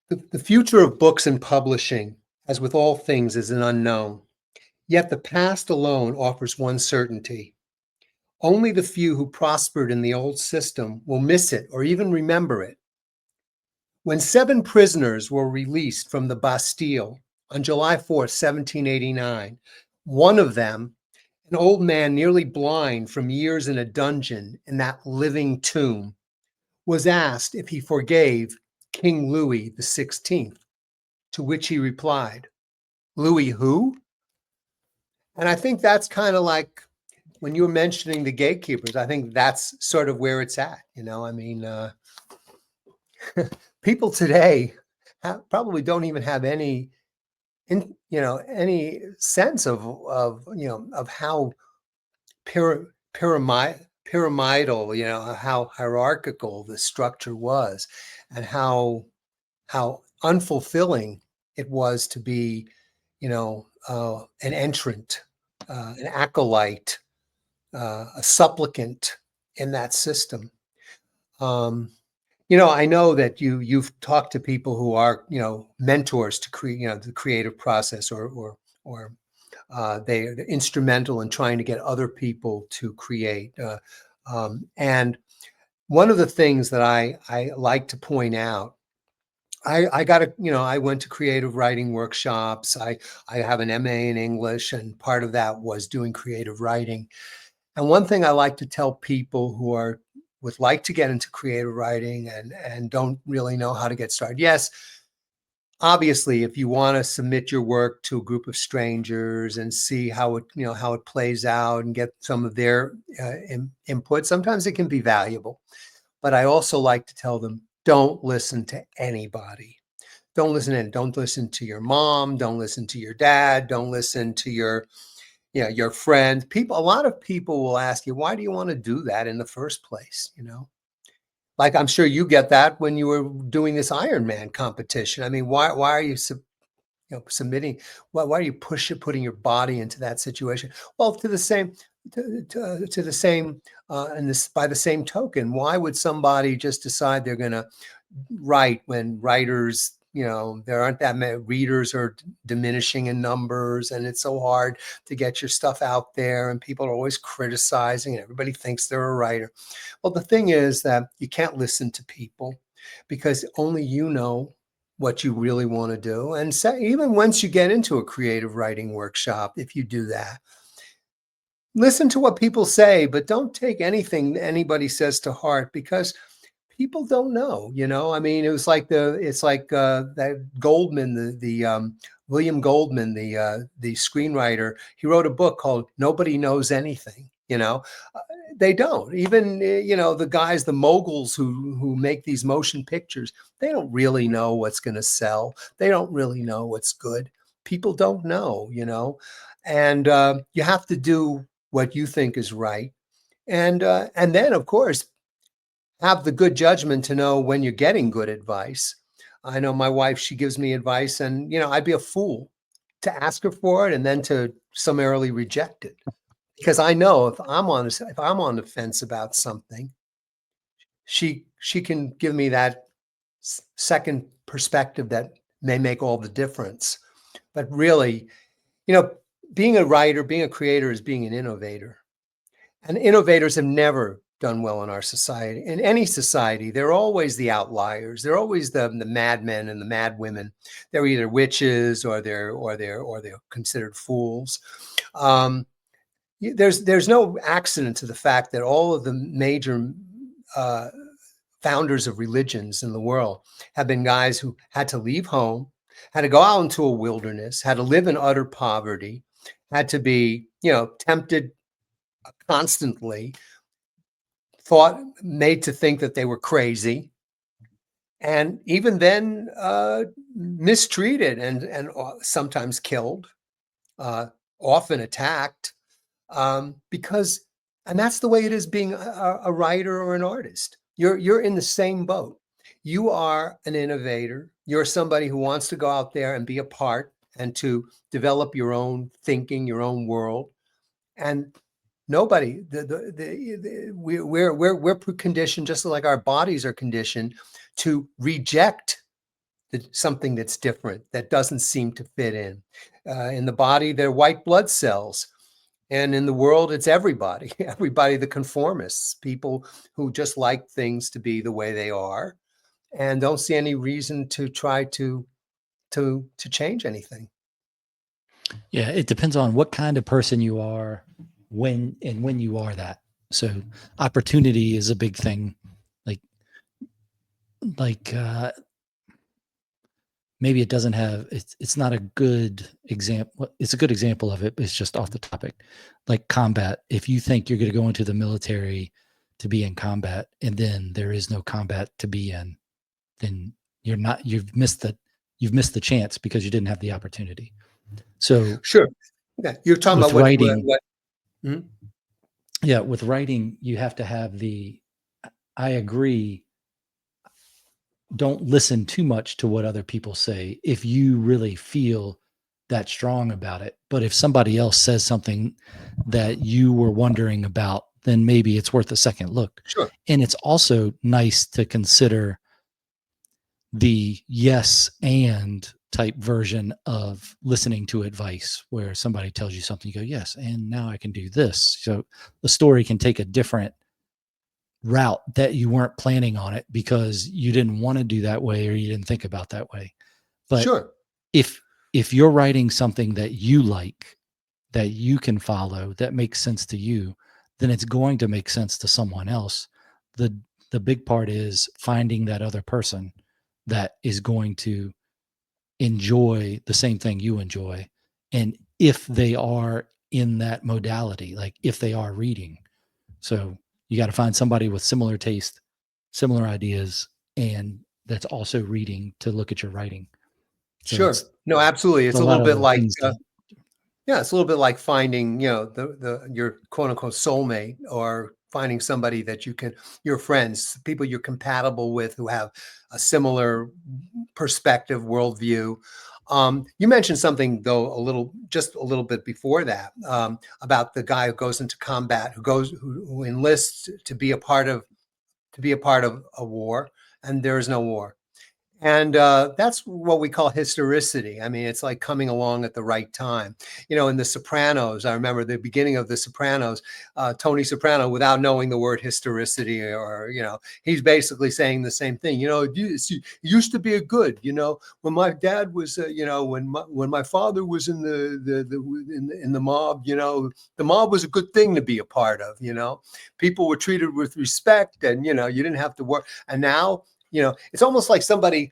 The future of books and publishing, as with all things, is an unknown. Yet the past alone offers one certainty. Only the few who prospered in the old system will miss it or even remember it. When 7 prisoners were released from the Bastille on July 4th, 1789, one of them, an old man nearly blind from years in a dungeon in that living tomb, was asked if he forgave King Louis XVI, to which he replied, "Louis who?" And I think that's kind of like when you were mentioning the gatekeepers, I think that's sort of where it's at. I mean, people today probably don't even have any, any sense of how pyramidal, how hierarchical the structure was, and how unfulfilling it was to be, an entrant, an acolyte, a supplicant in that system. I know that you've talked to people who are, mentors to create, the creative process, or they're instrumental in trying to get other people to create. And one of the things that I like to point out, I went to creative writing workshops. I have an MA in English, and part of that was doing creative writing. And one thing I like to tell people who would like to get into creative writing and don't really know how to get started. Yes, obviously, if you want to submit your work to a group of strangers and see how it plays out and get some of their input, sometimes it can be valuable. But I also like to tell them, don't listen to anybody. Don't listen to your mom. Don't listen to your dad. Don't listen to your friends. A lot of people will ask you, why do you want to do that in the first place? Like, I'm sure you get that when you were doing this Ironman competition. I mean, why are you submitting? Why are you putting your body into that situation? Well, to the same, to the same, and this by the same token, why would somebody just decide they're going to write when writers, there aren't that many readers, are diminishing in numbers, and it's so hard to get your stuff out there, and people are always criticizing, and everybody thinks they're a writer. Well, the thing is that you can't listen to people, because only you know what you really want to do. And even once you get into a creative writing workshop, if you do that, listen to what people say, but don't take anything anybody says to heart, because people don't know. I mean, it's like that Goldman, the William Goldman, the screenwriter. He wrote a book called "Nobody Knows Anything." They don't even, the guys, the moguls who make these motion pictures, they don't really know what's going to sell. They don't really know what's good. People don't know, and you have to do what you think is right. And then, of course, have the good judgment to know when you're getting good advice. I know my wife, she gives me advice, and, I'd be a fool to ask her for it and then to summarily reject it. Because I know if I'm on the fence about something, she can give me that second perspective that may make all the difference. But really, being a writer, being a creator, is being an innovator. And innovators have never done well in our society. In any society, they're always the outliers. They're always the madmen and the madwomen. They're either witches, or they're considered fools. There's no accident to the fact that all of the major founders of religions in the world have been guys who had to leave home, had to go out into a wilderness, had to live in utter poverty, had to be, tempted constantly, made to think that they were crazy, and even then mistreated and sometimes killed, often attacked, because, and that's the way it is being a writer or an artist. You're in the same boat. You are an innovator. You're somebody who wants to go out there and be a part and to develop your own thinking, your own world. And nobody, we're conditioned, just like our bodies are conditioned, to reject something that's different, that doesn't seem to fit in. In the body, they're white blood cells. And in the world, it's everybody, the conformists, people who just like things to be the way they are. and don't see any reason to try to change anything. Yeah, it depends on what kind of person you are when you are that. So opportunity is a big thing. Like like maybe it doesn't have it's not a good example. It's a good example of it, but it's just off the topic. Like combat. If you think you're going to go into the military to be in combat and then there is no combat to be in, then you've missed the chance because you didn't have the opportunity. So Sure. Yeah, you're talking with about what writing, mhm. yeah, with writing, you have to have I agree. Don't listen too much to what other people say if you really feel that strong about it. But if somebody else says something that you were wondering about, then maybe it's worth a second look. Sure. And it's also nice to consider the yes and type version of listening to advice where somebody tells you something, you go, yes, and now I can do this. So the story can take a different route that you weren't planning on it because you didn't want to do that way or you didn't think about that way. But Sure. if you're writing something that you like, that you can follow, that makes sense to you, then it's going to make sense to someone else. The big part is finding that other person that is going to enjoy the same thing you enjoy. And if they are in that modality, like if they are reading. So you got to find somebody with similar taste, similar ideas, and that's also reading to look at your writing. So Sure. No, absolutely. it's It's a a lot little of bit the like, things that yeah, it's a little bit like finding, your quote unquote soulmate, or finding somebody that your friends, people you're compatible with who have a similar perspective, worldview. You mentioned something though, just a little bit before that, about the guy who goes into combat, who enlists to be a part of a war, and there is no war. And that's what we call historicity. I mean, it's like coming along at the right time. In The Sopranos, I remember the beginning of The Sopranos, Tony Soprano, without knowing the word historicity, or, he's basically saying the same thing. It used to be a good, when my dad was, when my father was in the mob, the mob was a good thing to be a part of, people were treated with respect, and, you didn't have to work. And now, it's almost like somebody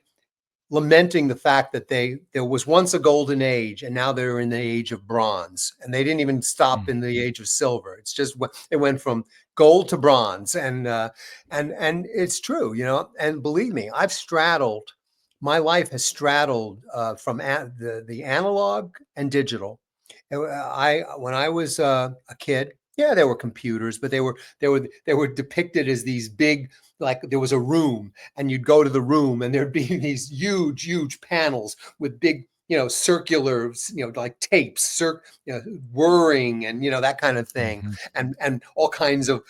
lamenting the fact that there was once a golden age and now they're in the age of bronze, and they didn't even stop in the age of silver. It's just it went from gold to bronze, and it's true, and believe me, my life has straddled from the analog and digital. When I was a kid, yeah, there were computers, but they were depicted as these big, like there was a room, and you'd go to the room, and there'd be these huge panels with big, circular, like tapes, whirring, and that kind of thing, Mhm. and all kinds of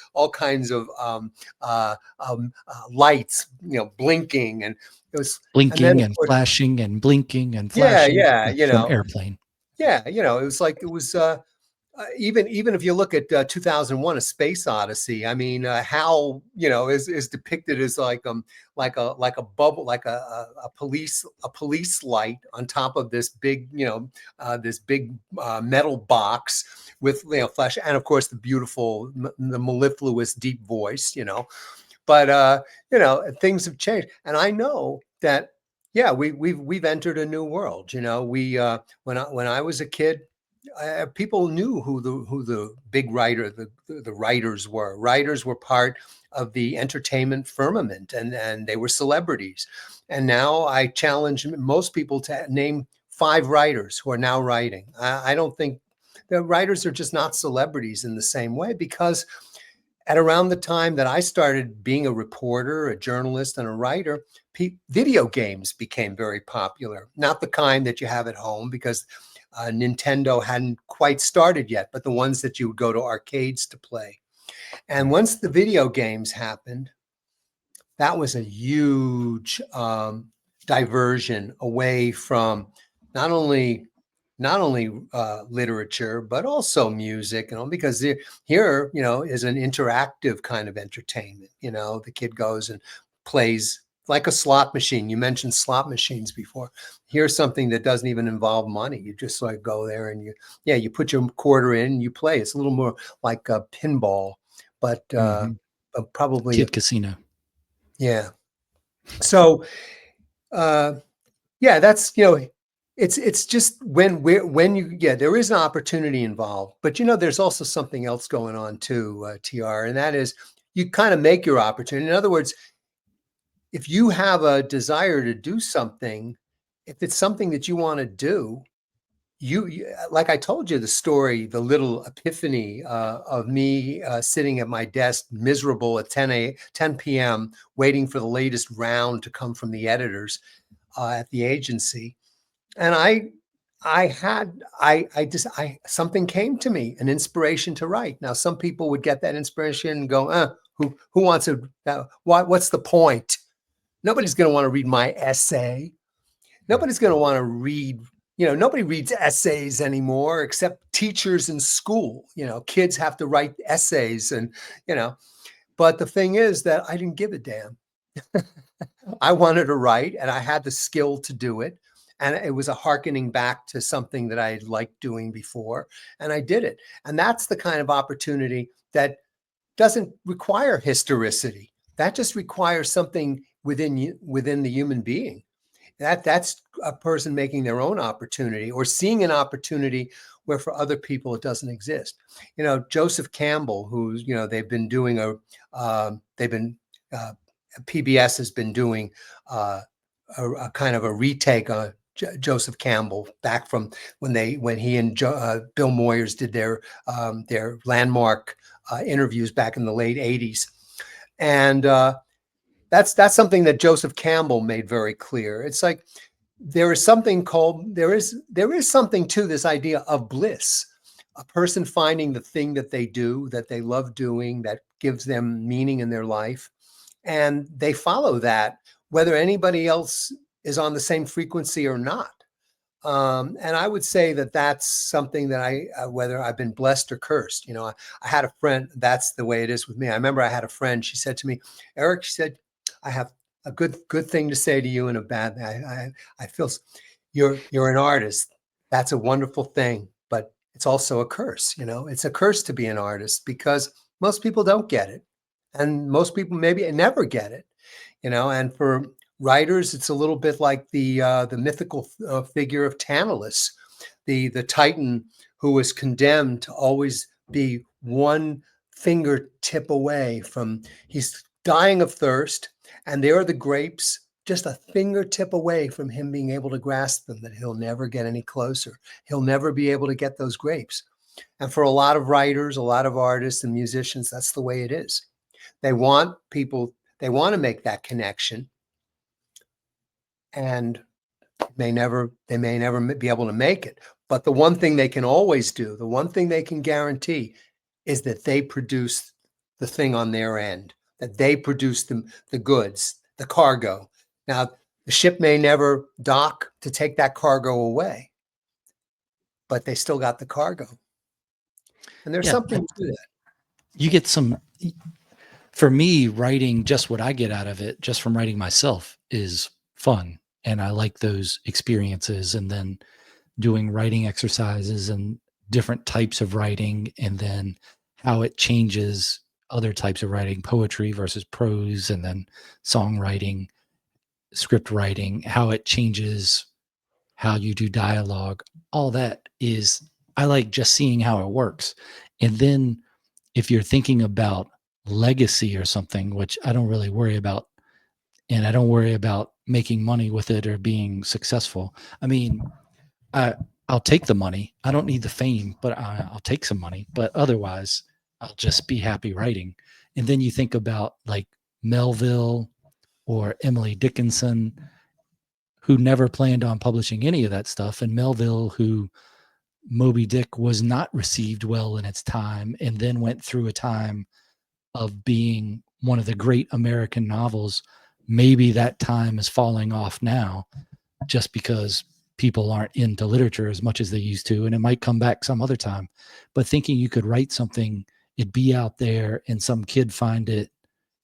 lights, blinking, and it was, and then blinking of and course, flashing and blinking and yeah, flashing yeah, from Airplane. yeah, it was like it was. Even if you look at 2001: A Space Odyssey, I mean, Hal, is depicted as like a bubble, like a police light on top of this big, metal box with, flash, and of course the mellifluous deep voice, But things have changed, and I know that. Yeah, we've entered a new world. When I was a kid, people knew who the big the writers were. Writers were part of the entertainment firmament, and they were celebrities. And now I challenge most people to name 5 writers who are now writing. I don't think the writers are just not celebrities in the same way, because at around the time that I started being a reporter, a journalist, and a writer, video games became very popular. Not the kind that you have at home, because Nintendo hadn't quite started yet, but the ones that you would go to arcades to play. And once the video games happened, that was a huge diversion away from not only literature, but also music, because here, is an interactive kind of entertainment. The kid goes and plays like a slot machine. You mentioned slot machines before. Here's something that doesn't even involve money. You just like go there and you put your quarter in and you play. It's a little more like a pinball, but probably, Kid casino. yeah. So, yeah, that's, it's just when you, there is an opportunity involved, but there's also something else going on too, TR, and that is you kind of make your opportunity. In other words, if you have a desire to do something, if it's something that you want to do, like I told you the story, the little epiphany of me sitting at my desk, miserable at 10 p.m., waiting for the latest round to come from the editors at the agency. And something came to me, an inspiration to write. Now, some people would get that inspiration and go, who wants to, what's the point? Nobody's going to want to read my essay. Nobody's going to want to read, nobody reads essays anymore except teachers in school. Kids have to write essays and, but the thing is that I didn't give a damn. I wanted to write and I had the skill to do it. And it was a hearkening back to something that I had liked doing before. And I did it. And that's the kind of opportunity that doesn't require historicity. That just requires something within the human being. That's a person making their own opportunity or seeing an opportunity where for other people it doesn't exist. Joseph Campbell, who's, they've been doing PBS has been doing a kind of a retake on Joseph Campbell back from when he and Bill Moyers did their landmark interviews back in the late 80s. And that's something that Joseph Campbell made very clear. It's like there is something to this idea of bliss, a person finding the thing that they do, that they love doing, that gives them meaning in their life. And they follow that, whether anybody else is on the same frequency or not. And I would say that that's something that whether I've been blessed or cursed. I had a friend, that's the way it is with me. I remember I had a friend, she said to me, Eric, she said, I have a good thing to say to you and a bad thing. I feel you're an artist. That's a wonderful thing, but it's also a curse. It's a curse to be an artist because most people don't get it. And most people maybe never get it, and for writers, it's a little bit like the mythical figure of Tantalus, the Titan who was condemned to always be one fingertip away from, he's dying of thirst, and there are the grapes just a fingertip away from him being able to grasp them, that he'll never get any closer. He'll never be able to get those grapes. And for a lot of writers, a lot of artists and musicians, that's the way it is. They want to make that connection, and they may never be able to make it. But the one thing they can always do, the one thing they can guarantee, is that they produce the thing on their end, that they produce the goods, the cargo. Now, the ship may never dock to take that cargo away, but they still got the cargo. And there's something to that. You get some, for me, writing, just what I get out of it, just from writing myself, is fun. And I like those experiences. And then doing writing exercises and different types of writing, and then how it changes other types of writing, poetry versus prose, and then songwriting, script writing, how it changes how you do dialogue. All that is, I like just seeing how it works. And then if you're thinking about legacy or something, which I don't really worry about, and I don't worry about making money with it or being successful. I mean, I'll take the money. I don't need the fame, but I'll take some money. But otherwise, I'll just be happy writing. And then you think about like Melville or Emily Dickinson, who never planned on publishing any of that stuff, and Melville, who Moby Dick was not received well in its time, and then went through a time of being one of the great American novels. Maybe that time is falling off now just because people aren't into literature as much as they used to, and it might come back some other time. But thinking you could write something, it'd be out there, and some kid find it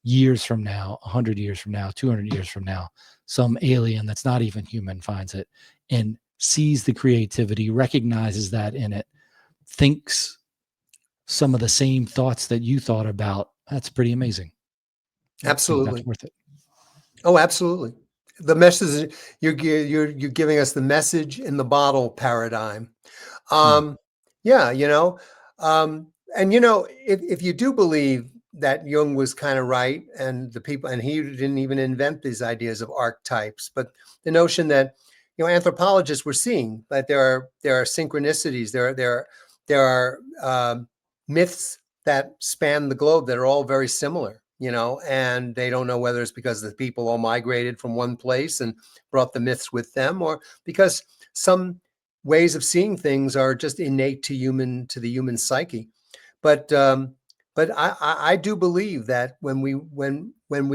years from now, 100 years from now, 200 years from now, some alien that's not even human finds it and sees the creativity, recognizes that in it, thinks some of the same thoughts that you thought about. That's pretty amazing. Absolutely. That's worth it. Oh, absolutely. The message you're giving us, the message in the bottle paradigm. Yeah, and if you do believe that Jung was kind of right, and the people, and he didn't even invent these ideas of archetypes, but the notion that anthropologists were seeing that there are synchronicities, there are myths that span the globe that are all very similar. And they don't know whether it's because the people all migrated from one place and brought the myths with them, or because some ways of seeing things are just innate to the human psyche. But I do believe that when we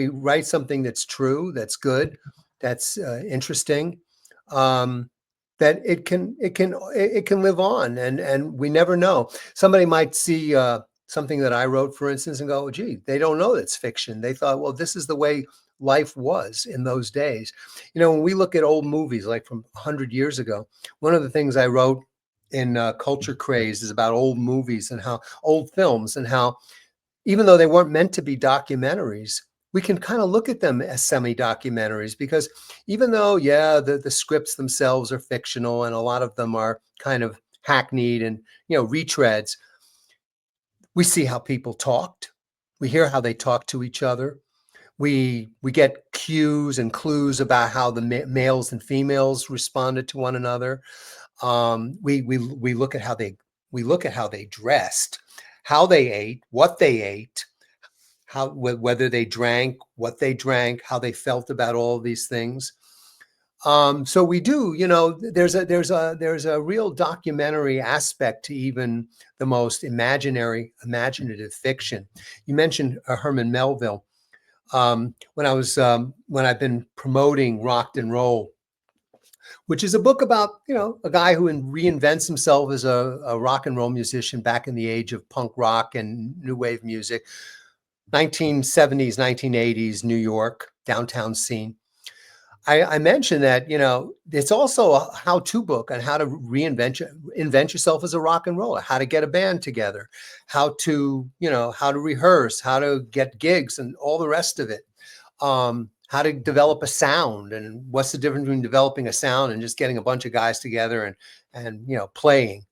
write something that's true, that's good, that's interesting, that it can live on, and we never know. Somebody might see something that I wrote, for instance, and go, "Gee, they don't know it's fiction. They thought, well, this is the way life was in those days." When we look at old movies, like from 100 years ago, one of the things I wrote in Culture Craze is about old movies and how old films, and how even though they weren't meant to be documentaries, we can kind of look at them as semi-documentaries, because even though, yeah, the scripts themselves are fictional and a lot of them are kind of hackneyed and retreads, we see how people talked. We hear how they talk to each other. We get cues and clues about how the males and females responded to one another. We look at how they dressed, how they ate, what they ate, whether they drank, what they drank, how they felt about all of these things. So we do, there's a real documentary aspect to even the most imaginative fiction. You mentioned Herman Melville. When I've been promoting Rocked and Roll, which is a book about, a guy who reinvents himself as a rock and roll musician back in the age of punk rock and new wave music, 1970s, 1980s, New York, downtown scene. I mentioned that, it's also a how-to book on how to invent yourself as a rock and roller, how to get a band together, how to rehearse, how to get gigs and all the rest of it. How to develop a sound, and what's the difference between developing a sound and just getting a bunch of guys together and playing.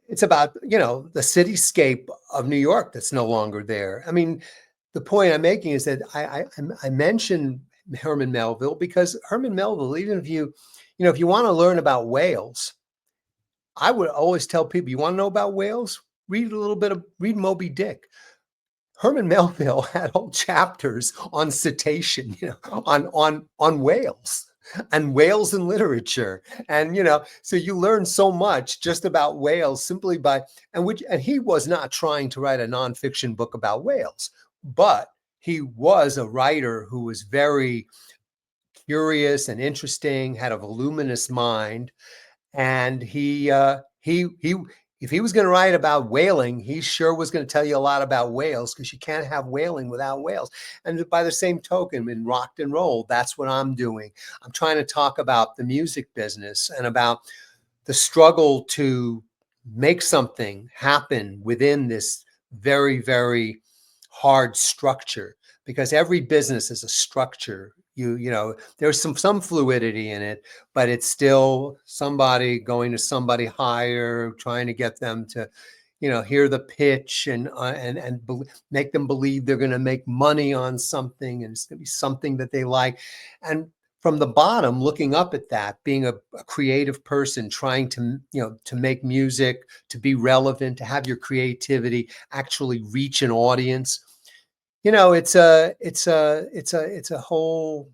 It's about, the cityscape of New York that's no longer there. I mean, the point I'm making is that I mentioned Herman Melville because Herman Melville, even if if you want to learn about whales, I would always tell people, you want to know about whales? Read Moby Dick. Herman Melville had whole chapters on cetacean, on whales and whales in literature. And, so you learn so much just about whales simply and he was not trying to write a nonfiction book about whales, but he was a writer who was very curious and interesting, had a voluminous mind. And if he was going to write about whaling, he sure was going to tell you a lot about whales, because you can't have whaling without whales. And by the same token, in Rocked and Roll, that's what I'm doing. I'm trying to talk about the music business and about the struggle to make something happen within this very, very hard structure, because every business is a structure. There's some fluidity in it, but it's still somebody going to somebody higher, trying to get them to, hear the pitch and make them believe they're going to make money on something, and it's going to be something that they like. And from the bottom, looking up at that, being a creative person, trying to, to make music, to be relevant, to have your creativity actually reach an audience. It's a whole,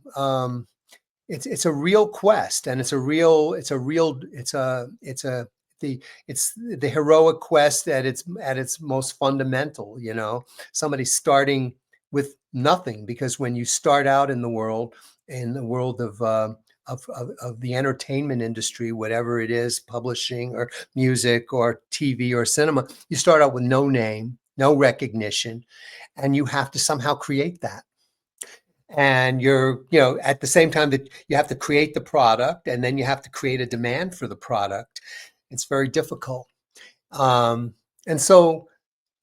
it's a real quest, and it's the heroic quest at its most fundamental. Somebody starting with nothing, because when you start out in the world of the entertainment industry, whatever it is, publishing or music or TV or cinema, you start out with no name. no recognition, and you have to somehow create that. And you're, at the same time that you have to create the product, and then you have to create a demand for the product. It's very difficult. And so,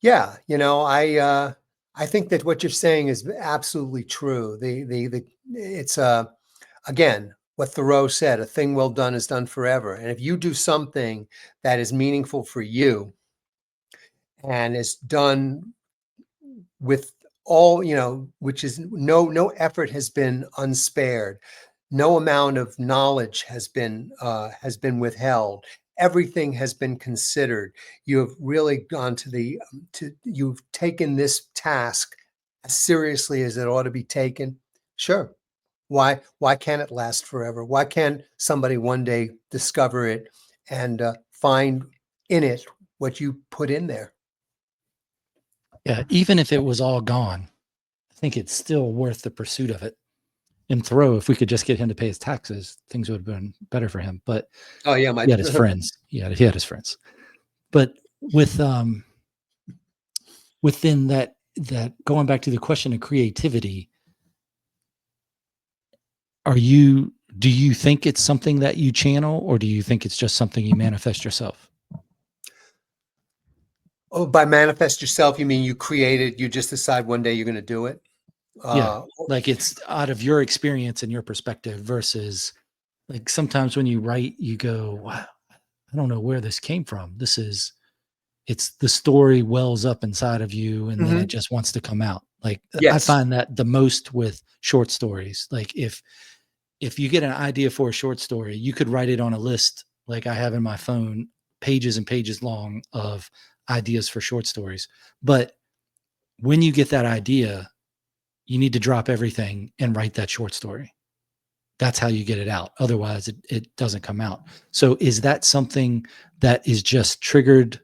yeah, I think that what you're saying is absolutely true. It's again, what Thoreau said, a thing well done is done forever. And if you do something that is meaningful for you and is done with all, which is no effort has been unspared, no amount of knowledge has been withheld, everything has been considered. You have really gone you've taken this task as seriously as it ought to be taken. Sure. Why can't it last forever? Why can't somebody one day discover it and find in it what you put in there? Yeah, even if it was all gone, I think it's still worth the pursuit of it. And Thoreau, if we could just get him to pay his taxes, things would have been better for him. But Oh yeah, he had his friends. He had his friends. But with within that going back to the question of creativity, do you think it's something that you channel, or do you think it's just something you manifest yourself? Oh, by manifest yourself, you mean you create it, you just decide one day you're going to do it? Yeah, like it's out of your experience and your perspective versus like sometimes when you write, you go, wow, I don't know where this came from. It's the story wells up inside of you and then it just wants to come out. Like I Yes. find that the most with short stories. Like if you get an idea for a short story, you could write it on a list like I have in my phone, pages and pages long of ideas for short stories. But when you get that idea, you need to drop everything and write that short story. That's how you get it out. Otherwise, it doesn't come out. So is that something that is just triggered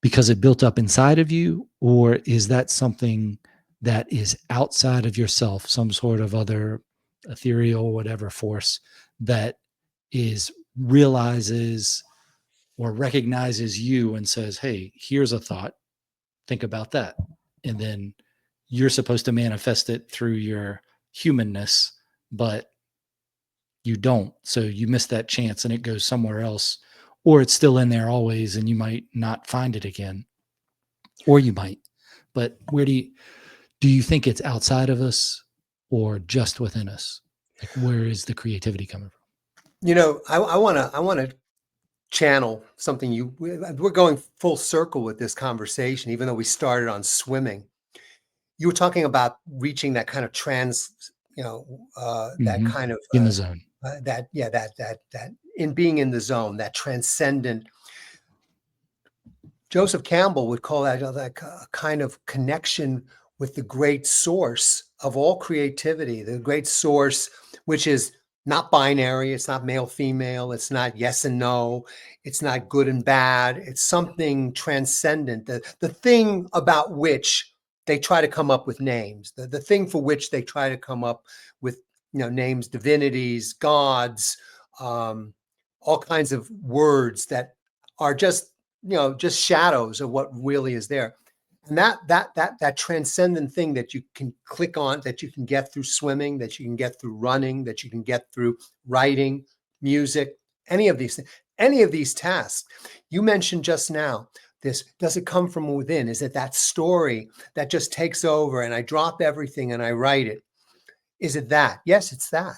because it built up inside of you? Or is that something that is outside of yourself, some sort of other ethereal, whatever force that realizes or recognizes you and says, hey, here's a thought, think about that. And then you're supposed to manifest it through your humanness, but you don't. So you miss that chance and it goes somewhere else, or it's still in there always and you might not find it again, or you might. But do you think it's outside of us or just within us? Like, where is the creativity coming from? I want to channel something we're going full circle with this conversation, even though we started on swimming. You were talking about reaching that kind of that kind of In the zone. that in being in the zone, that transcendent. Joseph Campbell would call that kind of connection with the great source of all creativity, the great source, which is not binary. It's not male, female. It's not yes and no. It's not good and bad. It's something transcendent. The thing about which they try to come up with names, the thing for which they try to come up with, names, divinities, gods, all kinds of words that are just shadows of what really is there. And that transcendent thing that you can click on, that you can get through swimming, that you can get through running, that you can get through writing, music, any of these tasks. You mentioned just now, does it come from within? Is it that story that just takes over and I drop everything and I write it? Is it that? Yes, it's that.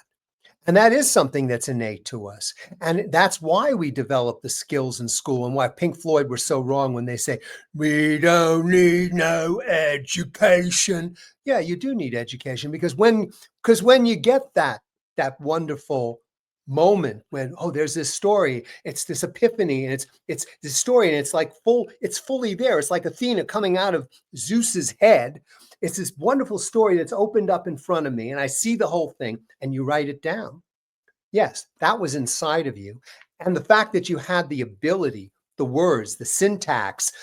And that is something that's innate to us. And that's why we develop the skills in school, and why Pink Floyd were so wrong when they say, we don't need no education. Yeah, you do need education, because when you get that wonderful moment when, oh, there's this story, it's this epiphany, and it's this story, and it's like it's fully there. It's like Athena coming out of Zeus's head. It's this wonderful story that's opened up in front of me, and I see the whole thing, and you write it down. Yes, that was inside of you. And the fact that you had the ability, the words, the syntax,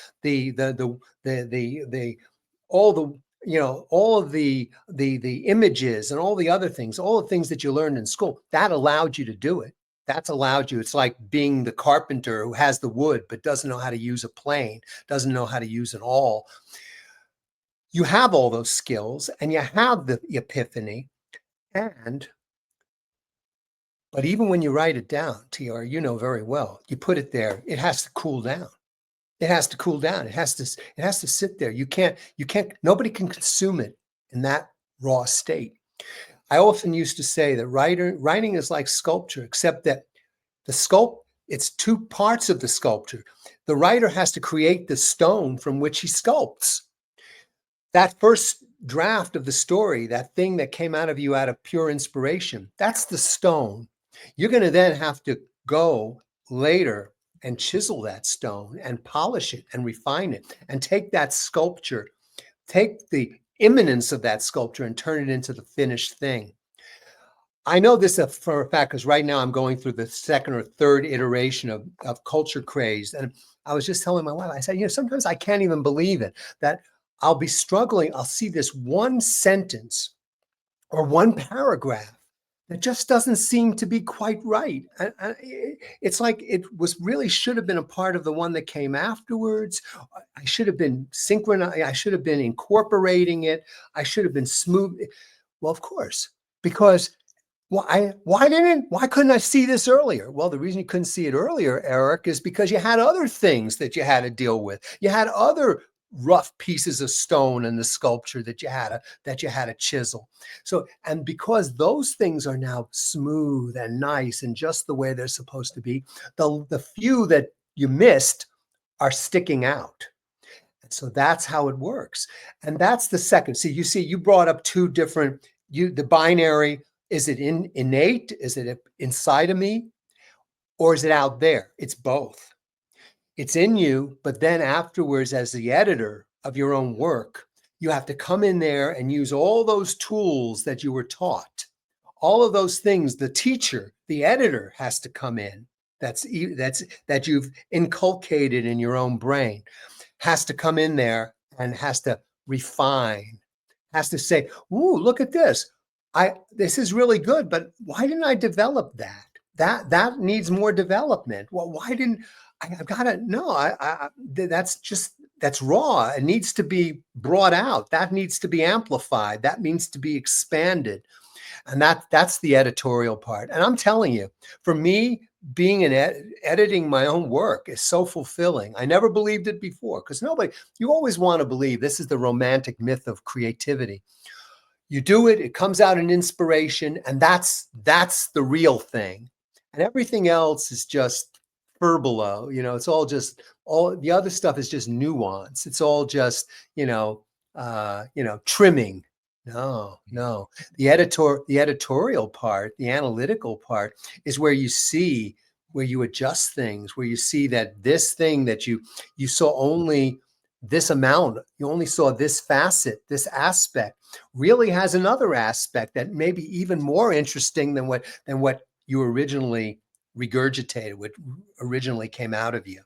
all the all of the images and all the other things, all the things that you learned in school, that allowed you to do it. That's allowed you. It's like being the carpenter who has the wood but doesn't know how to use a plane, doesn't know how to use an awl. You have all those skills and you have the epiphany. But even when you write it down, TR, you know very well, you put it there, it has to cool down. It has to cool down. It has to sit there. Nobody can consume it in that raw state. I often used to say that writing is like sculpture, except that it's two parts of the sculpture. The writer has to create the stone from which he sculpts. That first draft of the story, that thing that came out of you out of pure inspiration, that's the stone. You're going to then have to go later and chisel that stone and polish it and refine it and take that sculpture, take the imminence of that sculpture and turn it into the finished thing. I know this for a fact because right now I'm going through the second or third iteration of Culture Crazed. And I was just telling my wife, I said, sometimes I can't even believe it, that I'll be struggling. I'll see this one sentence or one paragraph that just doesn't seem to be quite right. It's like it should have been a part of the one that came afterwards. I should have been synchronized. I should have been incorporating it. I should have been smooth. Well, of course, because why couldn't I see this earlier? Well, the reason you couldn't see it earlier, Eric, is because you had other things that you had to deal with. You had other rough pieces of stone in the sculpture that you had to chisel. So, and because those things are now smooth and nice and just the way they're supposed to be, the few that you missed are sticking out. And so that's how it works. And that's the second. See, you brought up two different, the binary. Is it innate? Is it inside of me? Or is it out there? It's both. It's in you, but then afterwards, as the editor of your own work, you have to come in there and use all those tools that you were taught. All of those things, the teacher, the editor has to come in. That you've inculcated in your own brain, has to come in there and has to refine, has to say, "Ooh, look at this. This is really good, but why didn't I develop that? That needs more development. Well, why didn't I've got to no, that's raw. It needs to be brought out. That needs to be amplified. That needs to be expanded." And that's the editorial part. And I'm telling you, for me, being editing my own work is so fulfilling. I never believed it before because you always want to believe this is the romantic myth of creativity. You do it, it comes out in inspiration, and that's the real thing. And everything else is just furbelow. It's all the other stuff is just nuance. It's all just, trimming. No. The editorial part, the analytical part is where you adjust things, where you see that this thing that you saw only this amount, you only saw this facet, this aspect, really has another aspect that may be even more interesting than what you originally regurgitated, what originally came out of you.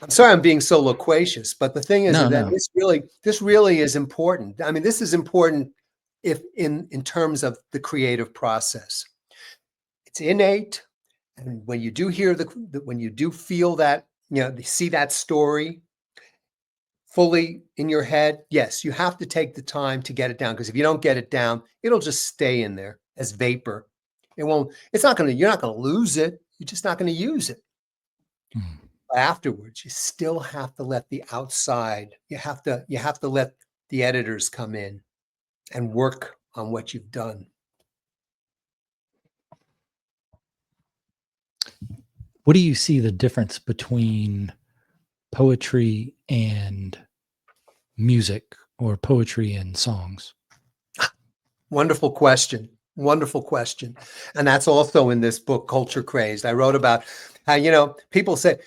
I'm sorry I'm being so loquacious, but the thing is this really is important. I mean, this is important if in terms of the creative process. It's innate, and when you do hear when you do feel that, see that story fully in your head, yes, you have to take the time to get it down, because if you don't get it down, it'll just stay in there as vapor. You're not going to lose it. You're just not going to use it. Afterwards, you still have to let the outside, you have to let the editors come in and work on what you've done. What do you see the difference between poetry and music, or poetry and songs? Wonderful question. And that's also in this book, Culture Crazed. I wrote about how, people say,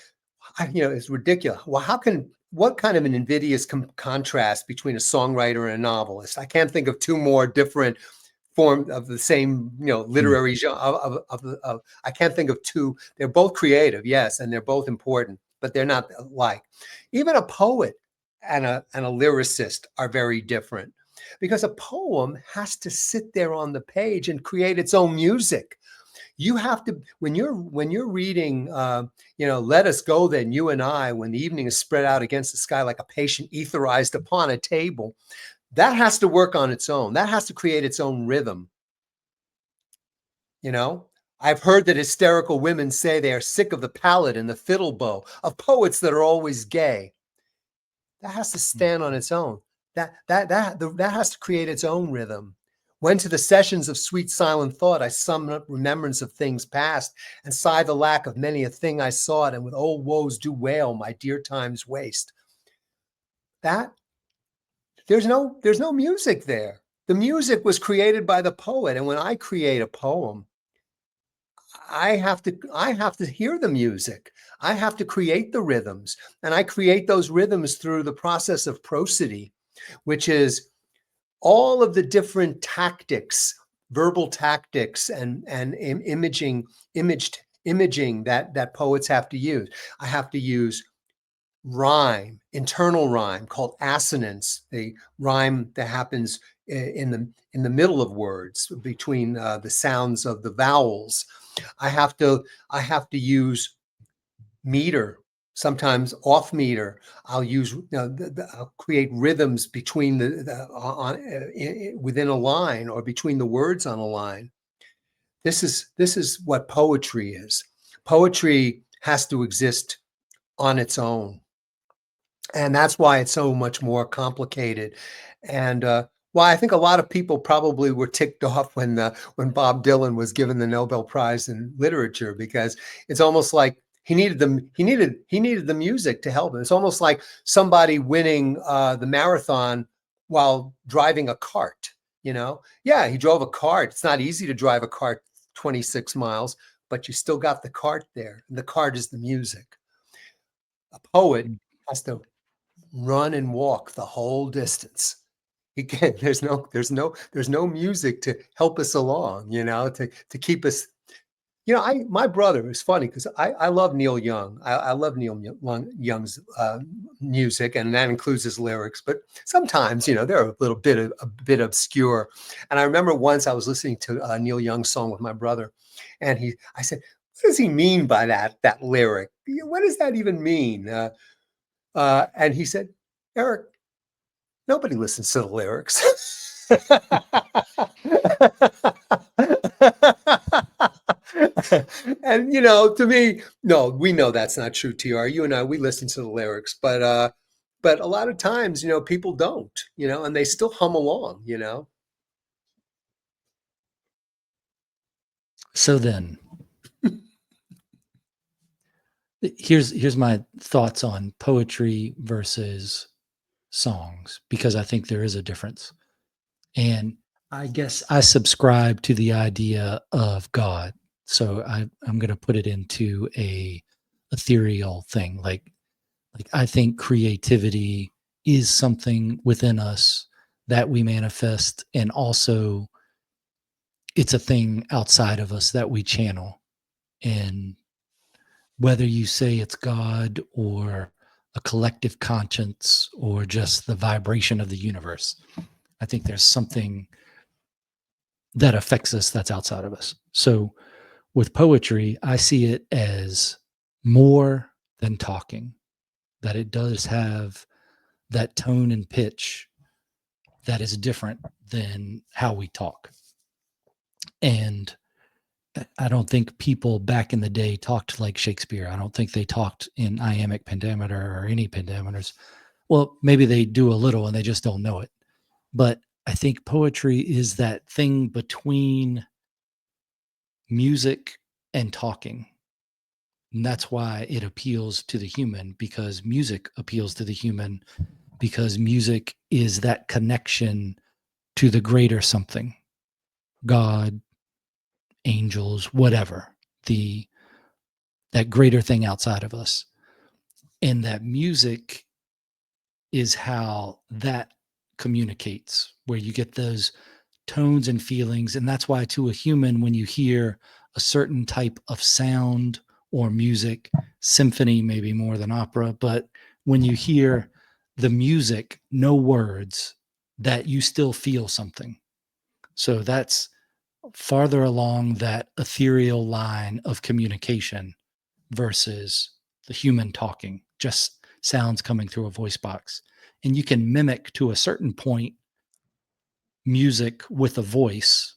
it's ridiculous. Well, what kind of an invidious contrast between a songwriter and a novelist? I can't think of two more different form of the same, literary genre. I can't think of two. They're both creative, yes, and they're both important, but they're not alike. Even a poet and a lyricist are very different, because a poem has to sit there on the page and create its own music. You have to, when you're reading, let us go then, you and I, when the evening is spread out against the sky like a patient etherized upon a table, that has to work on its own. That has to create its own rhythm. I've heard that hysterical women say they are sick of the palette and the fiddle bow, of poets that are always gay. That has to stand on its own. That has to create its own rhythm. When to the sessions of sweet silent thought I sum up remembrance of things past, and sigh the lack of many a thing I sought, and with old woes do wail my dear time's waste. There's no music there. The music was created by the poet, and when I create a poem, I have to hear the music. I have to create the rhythms, and I create those rhythms through the process of prosody, which is all of the different tactics, verbal tactics, and imaging that poets have to use. I have to use rhyme, internal rhyme called assonance, the rhyme that happens in the middle of words between the sounds of the vowels. I have to use meter, sometimes off meter. I'll use I'll create rhythms between within a line or between the words on a line. This is what poetry is. Poetry has to exist on its own. And that's why it's so much more complicated. And why I think a lot of people probably were ticked off when Bob Dylan was given the Nobel Prize in Literature, because it's almost like he needed the music to help him. It's almost like somebody winning the marathon while driving a cart. Yeah, he drove a cart. It's not easy to drive a cart 26 miles, but you still got the cart there, and the cart is the music. A poet has to run and walk the whole distance. He can't, there's no music to help us along, to keep us. My brother is funny because I love Neil Young. I love Neil Young's music, and that includes his lyrics. But sometimes, they're a bit obscure. And I remember once I was listening to a Neil Young song with my brother, and I said, "What does he mean by that lyric? What does that even mean?" And he said, "Eric, nobody listens to the lyrics." And to me, no, we know that's not true, TR. You and I, we listen to the lyrics, but a lot of times, people don't, and they still hum along, So then, here's my thoughts on poetry versus songs, because I think there is a difference. And I guess I subscribe to the idea of God. So I'm going to put it into a ethereal thing. Like I think creativity is something within us that we manifest, and also it's a thing outside of us that we channel. And whether you say it's God or a collective conscience or just the vibration of the universe, I think there's something that affects us that's outside of us. So with poetry, I see it as more than talking, that it does have that tone and pitch that is different than how we talk. And I don't think people back in the day talked like Shakespeare. I don't think they talked in iambic pentameter or any pentameters. Well, maybe they do a little and they just don't know it. But I think poetry is that thing between music and talking. And that's why it appeals to the human, because music appeals to the human, because music is that connection to the greater something, God, angels, whatever, that greater thing outside of us. And that music is how that communicates, where you get those tones and feelings. And that's why to a human, when you hear a certain type of sound or music, symphony maybe more than opera, but when you hear the music, no words, that you still feel something. So that's farther along that ethereal line of communication versus the human talking, just sounds coming through a voice box. And you can mimic to a certain point music with a voice,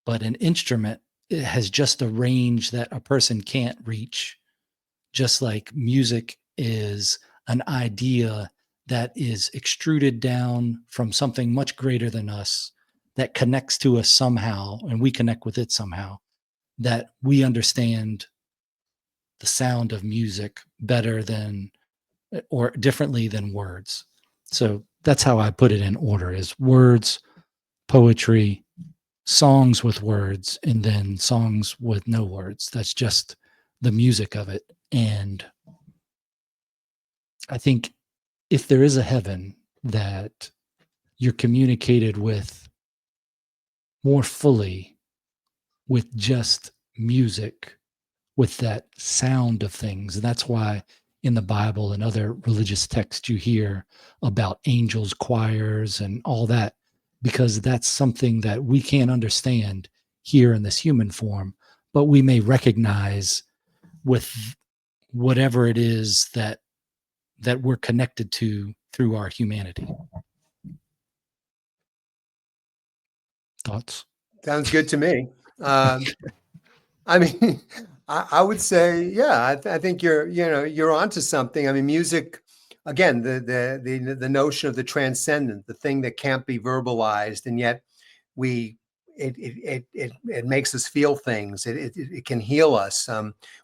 but an instrument, it has just a range that a person can't reach, just like music is an idea that is extruded down from something much greater than us, that connects to us somehow and we connect with it somehow, that we understand the sound of music better than or differently than words. So that's how I put it in order: is words, poetry, songs with words, and then songs with no words. That's just the music of it. And I think if there is a heaven that you're communicated with more fully with just music, with that sound of things. And that's why in the Bible and other religious texts you hear about angels, choirs, and all that, because that's something that we can't understand here in this human form, but we may recognize with whatever it is that we're connected to through our humanity. Thoughts? Sounds good to me. I mean, I would say, yeah, I think you're onto something. I mean, music, again, the notion of the transcendent, the thing that can't be verbalized, and yet we it makes us feel things. It can heal us.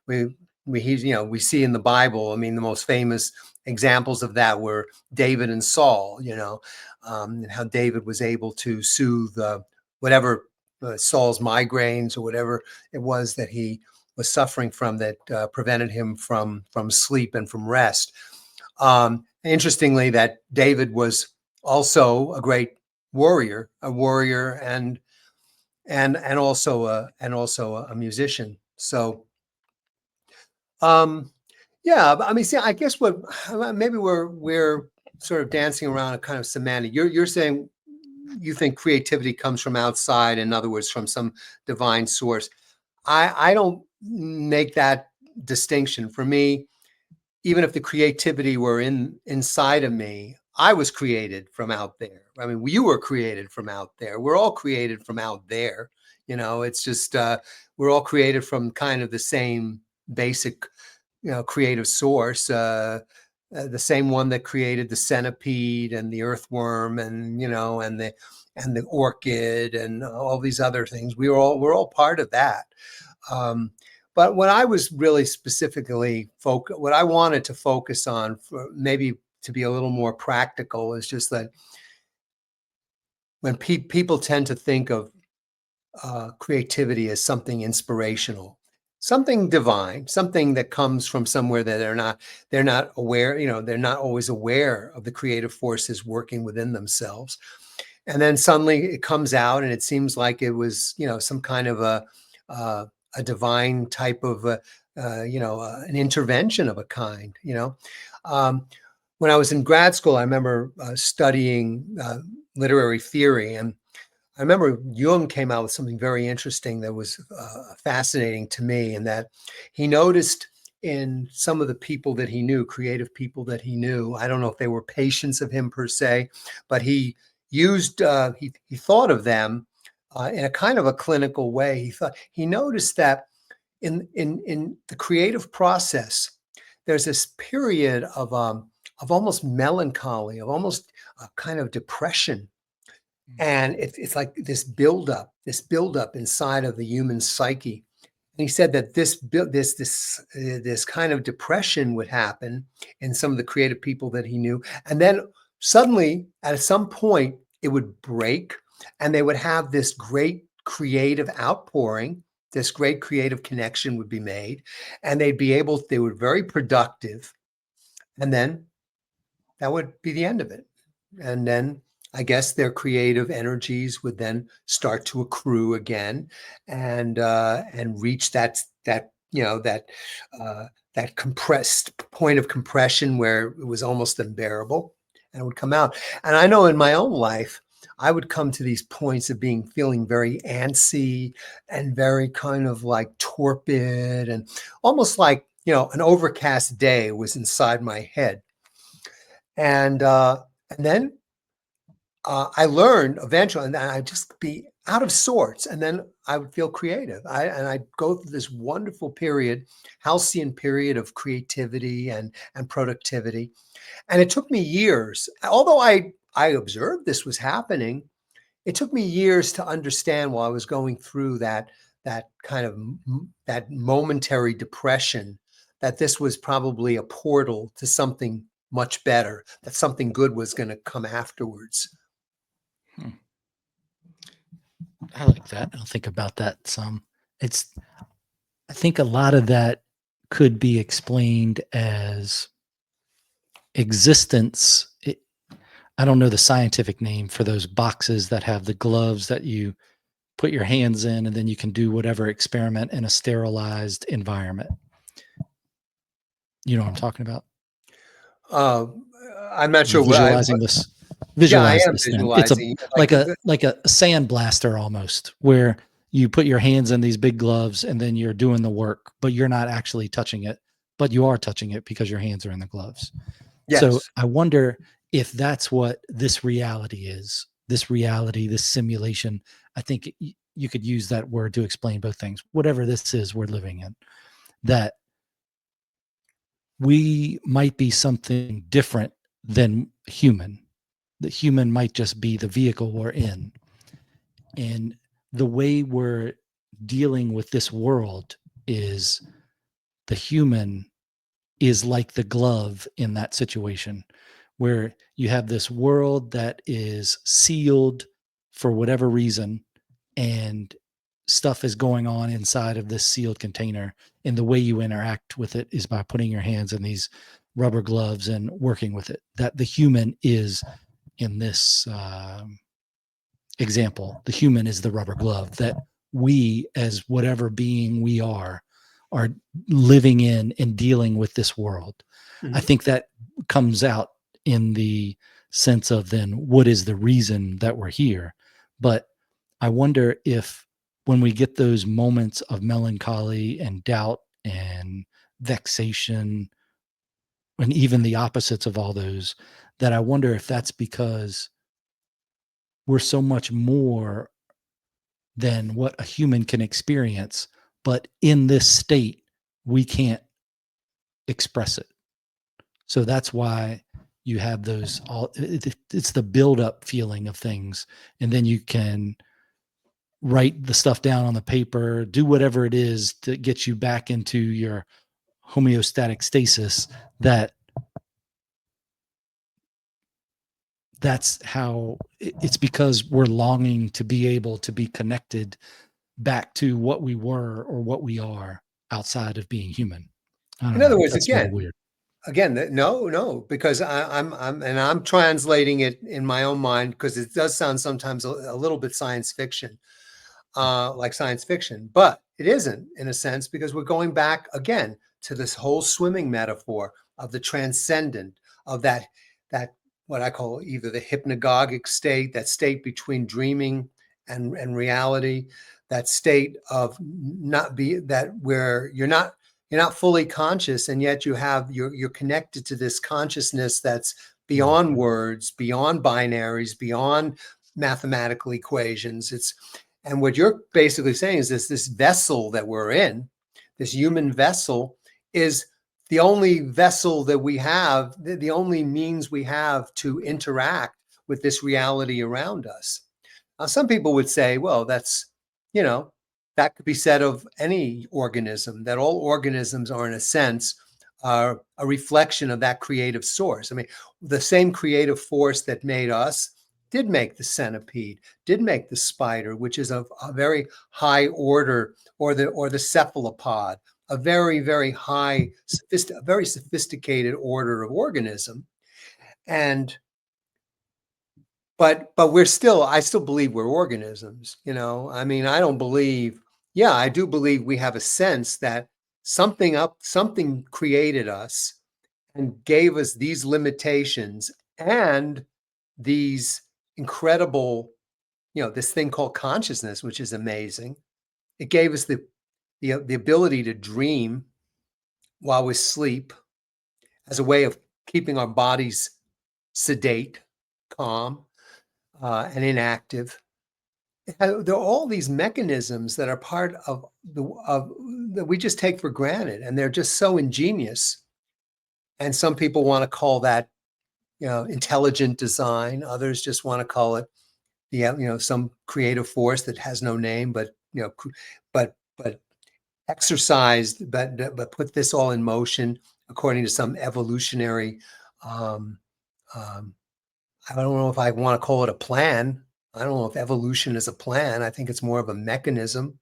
We see in the Bible. I mean, the most famous examples of that were David and Saul. And how David was able to soothe whatever Saul's migraines or whatever it was that he was suffering from that prevented him from sleep and from rest. Interestingly, that David was also a great warrior, and also a musician. So, yeah, I mean, see, I guess maybe we're sort of dancing around a kind of semantic. You're saying you think creativity comes from outside, in other words, from some divine source. I don't make that distinction. For me, even if the creativity were inside of me, I was created from out there. I mean, you were created from out there. We're all created from out there. It's just we're all created from kind of the same basic, creative source. The same one that created the centipede and the earthworm and the orchid and all these other things. We're all part of that. But what I was really specifically what I wanted to focus on, for maybe to be a little more practical, is just that when people tend to think of creativity as something inspirational, something divine, something that comes from somewhere that they're not aware, they're not always aware of the creative forces working within themselves. And then suddenly it comes out and it seems like it was, some kind of a divine type of, an intervention of a kind. When I was in grad school, I remember studying literary theory, and I remember Jung came out with something very interesting that was fascinating to me, in that he noticed in some of the people that he knew, creative people that he knew, I don't know if they were patients of him per se, but he used, he thought of them in a kind of a clinical way. He noticed that in the creative process, there's this period of almost melancholy, of almost a kind of depression. And it's like this buildup inside of the human psyche. And he said that this kind of depression would happen in some of the creative people that he knew, and then suddenly, at some point, it would break, and they would have this great creative outpouring. This great creative connection would be made, and they were very productive, and then that would be the end of it. And then I guess their creative energies would then start to accrue again, and reach that compressed point of compression where it was almost unbearable, and it would come out. And I know in my own life, I would come to these points of feeling very antsy and very kind of like torpid and almost like, an overcast day was inside my head. And then I learned eventually, and then I'd just be out of sorts, and then I would feel creative. I'd go through this wonderful period, halcyon period of creativity and productivity. And it took me years, although I observed this was happening. It took me years to understand while I was going through that kind of that momentary depression, that this was probably a portal to something much better, that something good was going to come afterwards. I like that. I'll think about that some. I think a lot of that could be explained as existence. I don't know the scientific name for those boxes that have the gloves that you put your hands in, and then you can do whatever experiment in a sterilized environment. You know what I'm talking about? Uh, I'm not You sure what visualizing this. yeah, I Visualize am this. Then it's visualizing like a sand blaster almost, where you put your hands in these big gloves and then you're doing the work, but you're not actually touching it, but you are touching it because your hands are in the gloves. So yes. I wonder if that's what this reality is. This reality, this simulation. I think you could use that word to explain both things. Whatever this is we're living in, that we might be something different than human. The human might just be the vehicle we're in. And the way we're dealing with this world is the human is like the glove in that situation, where you have this world that is sealed for whatever reason, and stuff is going on inside of this sealed container. And the way you interact with it is by putting your hands in these rubber gloves and working with it. That the human is in this example, the human is the rubber glove, that we, as whatever being we are living in and dealing with this world. I think that comes out in the sense of then what is the reason that we're here. But I wonder if when we get those moments of melancholy and doubt and vexation, and even the opposites of all those, that I wonder if that's because we're so much more than what a human can experience, but in this state, we can't express it. So that's why you have those it's the buildup feeling of things. And then you can write the stuff down on the paper, do whatever it is that gets you back into your homeostatic stasis. That's how it's, because we're longing to be able to be connected back to what we were or what we are outside of being human. I don't In know. other words, That's a little weird. no, because I'm translating it in my own mind, because it does sound sometimes a little bit science fiction, like science fiction, but it isn't, in a sense, because we're going back again to this whole swimming metaphor of the transcendent, of that what I call either the hypnagogic state, that state between dreaming and reality, that state of not be that where you're not fully conscious, and yet you're connected to this consciousness that's beyond words, beyond binaries, beyond mathematical equations. And what you're basically saying is this vessel that we're in, this human vessel, is the only vessel that we have, the only means we have to interact with this reality around us. Now, some people would say, well, that could be said of any organism, that all organisms are, in a sense, a reflection of that creative source. I mean, the same creative force that made us did make the centipede, did make the spider, which is a very high order, or the cephalopod, a very, very high, very sophisticated order of organism. But I still believe we're organisms. I mean, I don't believe, yeah, I do believe we have a sense that something created us and gave us these limitations and these incredible, this thing called consciousness, which is amazing. It gave us the ability to dream while we sleep as a way of keeping our bodies sedate, calm, and inactive. There are all these mechanisms that are part of that we just take for granted, and they're just so ingenious. And some people want to call that, intelligent design. Others just want to call it, some creative force that has no name, but but exercised, but put this all in motion according to some evolutionary. Um, um, I don't know if I want to call it a plan. I don't know if evolution is a plan. I think it's more of a mechanism.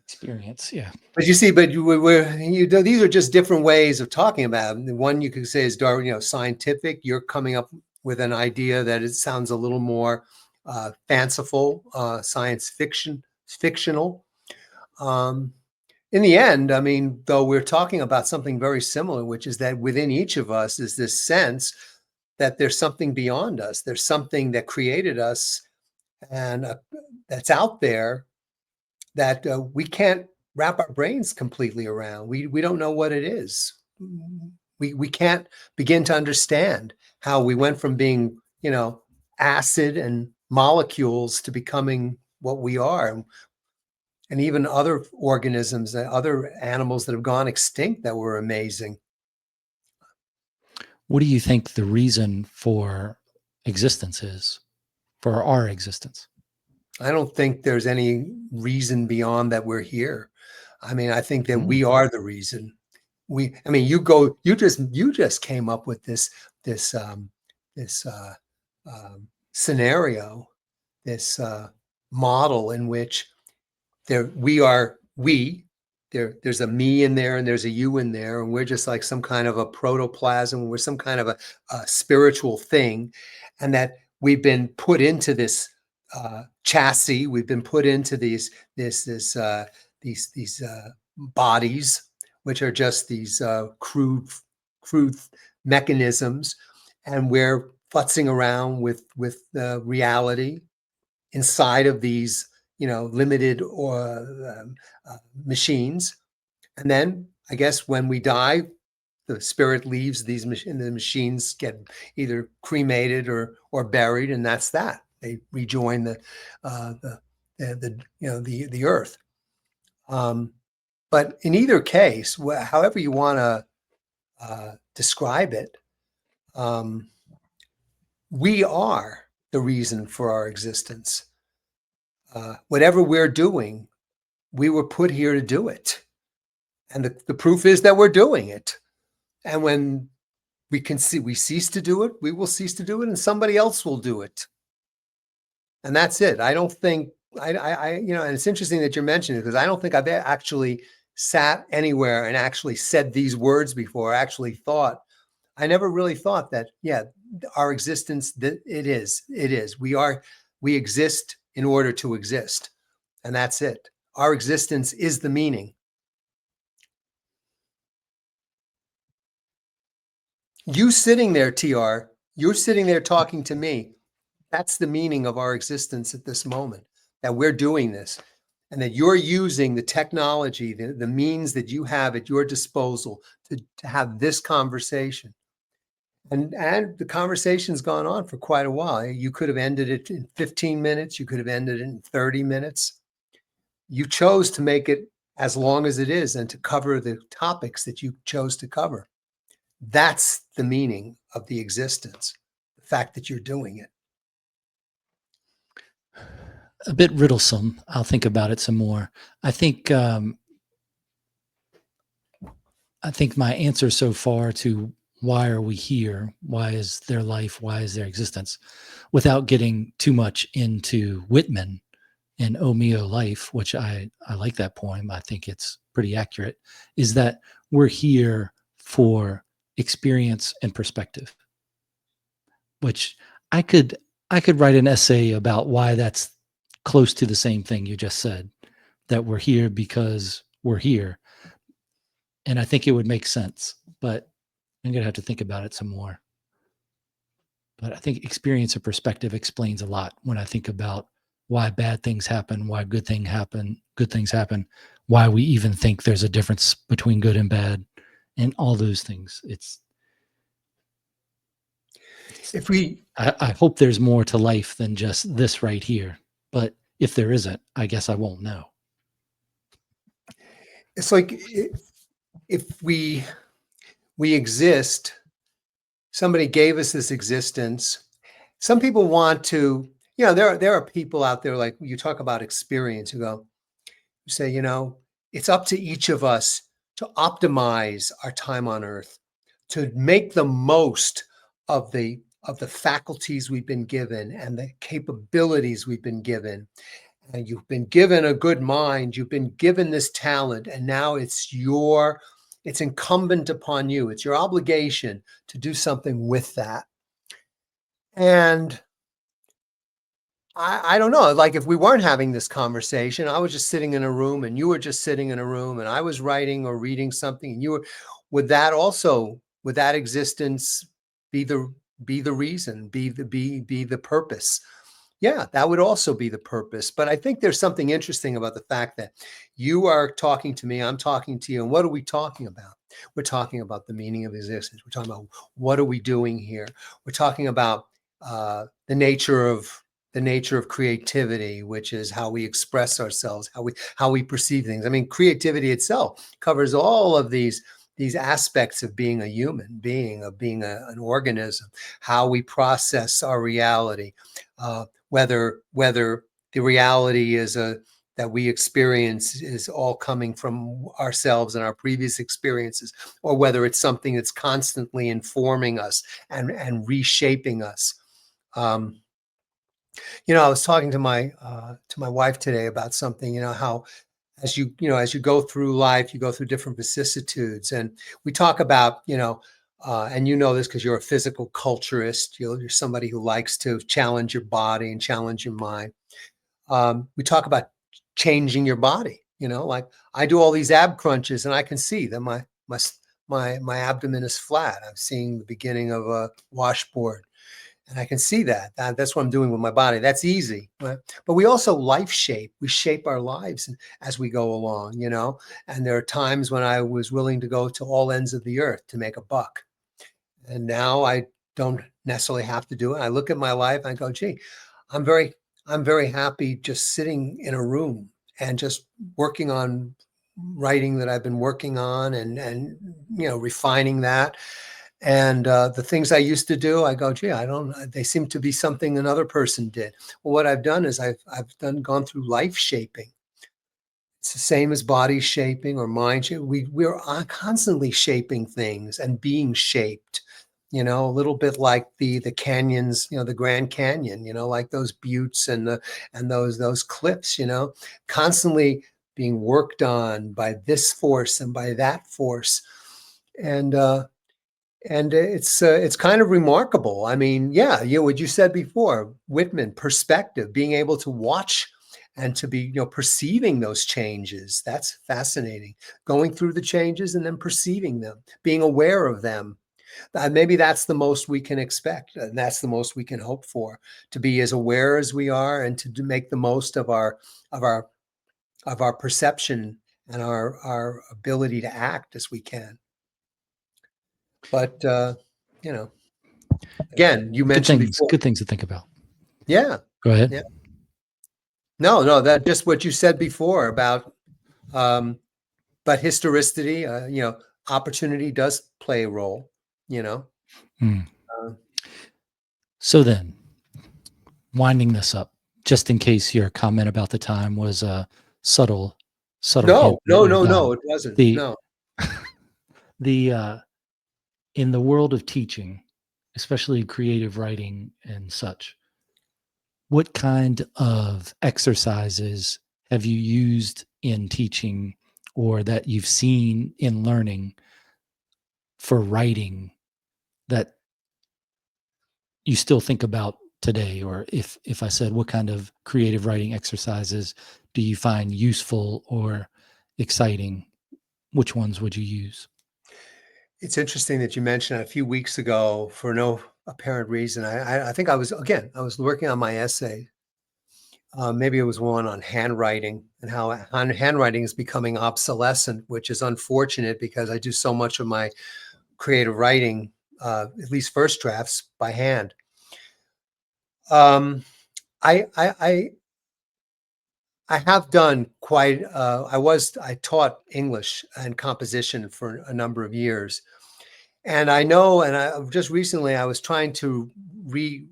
Experience, yeah. But you see, these are just different ways of talking about it. One you could say is Darwin, scientific. You're coming up with an idea that it sounds a little more fanciful, science fictional. In the end, I mean, though we're talking about something very similar, which is that within each of us is this sense that there's something beyond us. There's something that created us and that's out there that we can't wrap our brains completely around. We don't know what it is. We can't begin to understand how we went from being, acid and molecules to becoming what we are. And even other organisms, other animals that have gone extinct that were amazing. What do you think the reason for existence is, for our existence? I don't think there's any reason beyond that we're here. I mean, I think that we are the reason. You just came up with this scenario, this model in which there's a me in there and there's a you in there, and we're just like some kind of a protoplasm. We're some kind of a spiritual thing, and that we've been put into this chassis. We've been put into these bodies, which are just these crude mechanisms, and we're futzing around with reality inside of these limited or machines. And then I guess when we die, the spirit leaves these machines. The machines get either cremated or buried, and that's that. They rejoin the earth. But in either case, however you want to describe it, we are the reason for our existence. Whatever we're doing, we were put here to do it. And the proof is that we're doing it. And when we cease to do it, we will cease to do it, and somebody else will do it. And that's it. I don't think and it's interesting that you're mentioning it, because I don't think I've actually sat anywhere and actually said these words before. I never really thought that, our existence, it is. We exist in order to exist. And that's it. Our existence is the meaning. You sitting there, TR, you're sitting there talking to me. That's the meaning of our existence at this moment, that we're doing this, and that you're using the technology, the means that you have at your disposal to have this conversation. And the conversation's gone on for quite a while. You could have ended it in 15 minutes. You could have ended it in 30 minutes. You chose to make it as long as it is and to cover the topics that you chose to cover. That's the meaning of the existence, the fact that you're doing it. A bit riddlesome. I'll think about it some more. I think my answer so far to why are we here, why is there life, why is there existence, without getting too much into Whitman and O Mio Life, which I like that poem. I think it's pretty accurate, is that we're here for experience and perspective, which I could write an essay about why that's close to the same thing you just said, that we're here because we're here. And I think it would make sense, but I'm going to have to think about it some more. But I think experience and perspective explains a lot when I think about why bad things happen, why good things happen, why we even think there's a difference between good and bad, and all those things. If we, I hope there's more to life than just this right here. But if there isn't, I guess I won't know. it's like if we exist, somebody gave us this existence. Some people want to, there are people out there, like you talk about experience, who say, it's up to each of us to optimize our time on earth, to make the most of the faculties we've been given and the capabilities we've been given. And you've been given a good mind, you've been given this talent, and now it's incumbent upon you. It's your obligation to do something with that. And I don't know, like if we weren't having this conversation, I was just sitting in a room and you were just sitting in a room and I was writing or reading something and would that existence be the reason, be the purpose? Yeah, that would also be the purpose. But I think there's something interesting about the fact that you are talking to me, I'm talking to you, and what are we talking about? We're talking about the meaning of existence. We're talking about what are we doing here? We're talking about the nature of creativity, which is how we express ourselves, how we perceive things. I mean, creativity itself covers all of these aspects of being a human being, of being an organism, how we process our reality, whether the reality is that we experience is all coming from ourselves and our previous experiences, or whether it's something that's constantly informing us and reshaping us. I was talking to my wife today about something, how as you go through life, you go through different vicissitudes, and we talk about, and this because you're a physical culturist, you're somebody who likes to challenge your body and challenge your mind. We talk about changing your body, like I do all these ab crunches and I can see that my abdomen is flat. I'm seeing the beginning of a washboard. And I can see that's what I'm doing with my body. That's easy. Right? But we also we shape our lives as we go along, and there are times when I was willing to go to all ends of the earth to make a buck. And now I don't necessarily have to do it. I look at my life and I go, gee, I'm very happy just sitting in a room and just working on writing that I've been working on and refining that. And the things I used to do, I go, gee, they seem to be something another person did. Well, what I've done is I've gone through life shaping. It's the same as body shaping or mind shaping. We're constantly shaping things and being shaped, a little bit like the canyons, the Grand Canyon, like those buttes and those cliffs, constantly being worked on by this force and by that force. And it's kind of remarkable. I mean, yeah, what you said before, Whitman, perspective, being able to watch and to be, perceiving those changes. That's fascinating. Going through the changes and then perceiving them, being aware of them. Maybe that's the most we can expect, and that's the most we can hope for, to be as aware as we are and to make the most of our perception and our ability to act as we can. But again, you mentioned before. Good things to think about. Yeah. Go ahead. Yeah. No, that just what you said before about, but historicity, opportunity does play a role, So then, winding this up, just in case your comment about the time was a subtle hint. No, it wasn't. No. In the world of teaching, especially creative writing and such, what kind of exercises have you used in teaching or that you've seen in learning for writing that you still think about today? Or if I said, what kind of creative writing exercises do you find useful or exciting? Which ones would you use? It's interesting that you mentioned a few weeks ago, for no apparent reason. I think I was working on my essay. Maybe it was one on handwriting and how handwriting is becoming obsolescent, which is unfortunate because I do so much of my creative writing, at least first drafts, by hand. Um, I have done quite. I taught English and composition for a number of years, and I know. And just recently, I was trying to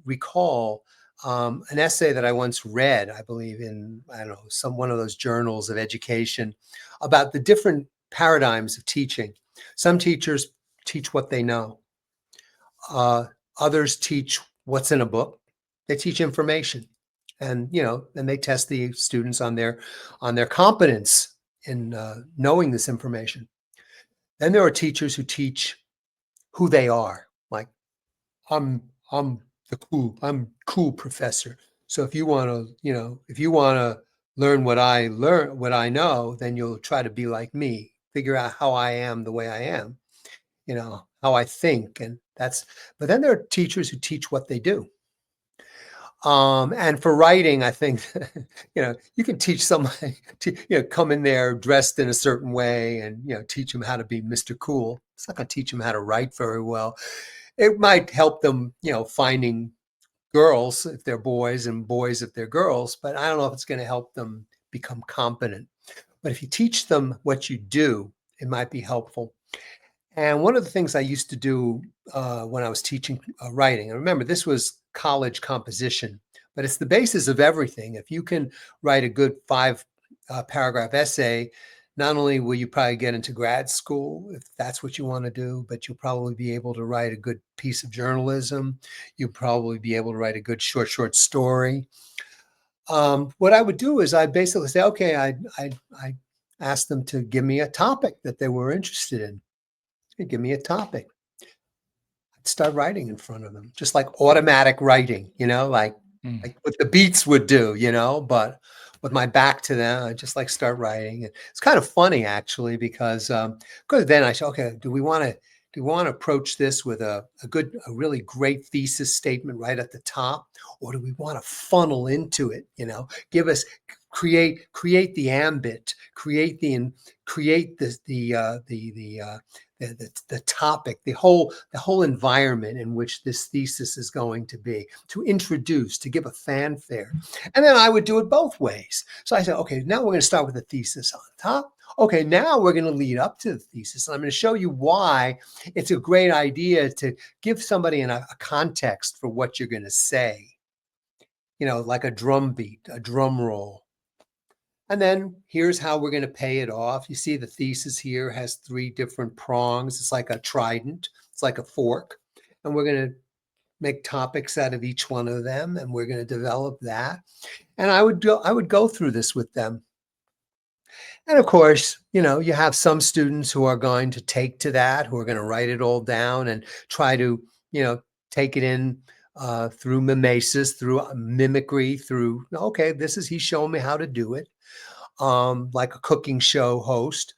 recall an essay that I once read. I believe in, I don't know, one of those journals of education about the different paradigms of teaching. Some teachers teach what they know. Others teach what's in a book. They teach information, and then they test the students on their competence in knowing this information. Then there are teachers who teach who they are. Like, I'm I'm cool professor. So if you want to, if you want to learn what I know, then you'll try to be like me, figure out how I am the way I am, how I think. But then there are teachers who teach what they do. And for writing, I think, you can teach somebody to, come in there dressed in a certain way and, teach them how to be Mr. Cool. It's not going to teach them how to write very well. It might help them, finding girls if they're boys and boys if they're girls, but I don't know if it's going to help them become competent. But if you teach them what you do, it might be helpful. And one of the things I used to do when I was teaching writing, and remember, this was college composition, but it's the basis of everything. If you can write a good 5-paragraph essay, not only will you probably get into grad school, if that's what you want to do, but you'll probably be able to write a good piece of journalism. You'll probably be able to write a good short story. What I would do is I basically say, okay, I asked them to give me a topic that they were interested in. Give me a topic. I'd start writing in front of them, just like automatic writing, like what the beats would do, but with my back to them, I just like start writing. And it's kind of funny actually, because then I say, okay, do we want to approach this with a really great thesis statement right at the top, or do we want to funnel into it? Create the ambit, create the topic, the whole environment in which this thesis is going to be, to introduce, to give a fanfare. And then I would do it both ways. So I said, okay, now we're going to start with the thesis on top. Okay, now we're going to lead up to the thesis. And I'm going to show you why it's a great idea to give somebody a context for what you're going to say, like a drum beat, a drum roll. And then here's how we're going to pay it off. You see the thesis here has 3 different prongs. It's like a trident. It's like a fork. And we're going to make topics out of each one of them, and we're going to develop that. And I would go through this with them. And of course, you have some students who are going to take to that, who are going to write it all down and try to, take it in through mimesis, through mimicry, through, okay, he's showing me how to do it. Like a cooking show host.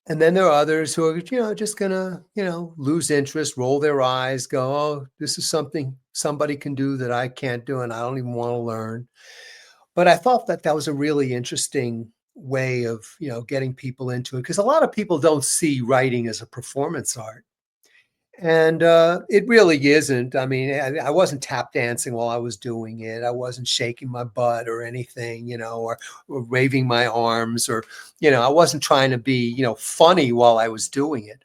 And then there are others who are, just gonna, lose interest, roll their eyes, go, oh, this is something somebody can do that I can't do, and I don't even want to learn. But I thought that was a really interesting way of, getting people into it, because a lot of people don't see writing as a performance art. And it really isn't. I mean, I wasn't tap dancing while I was doing it. I wasn't shaking my butt or anything, or waving my arms, or, I wasn't trying to be, funny while I was doing it.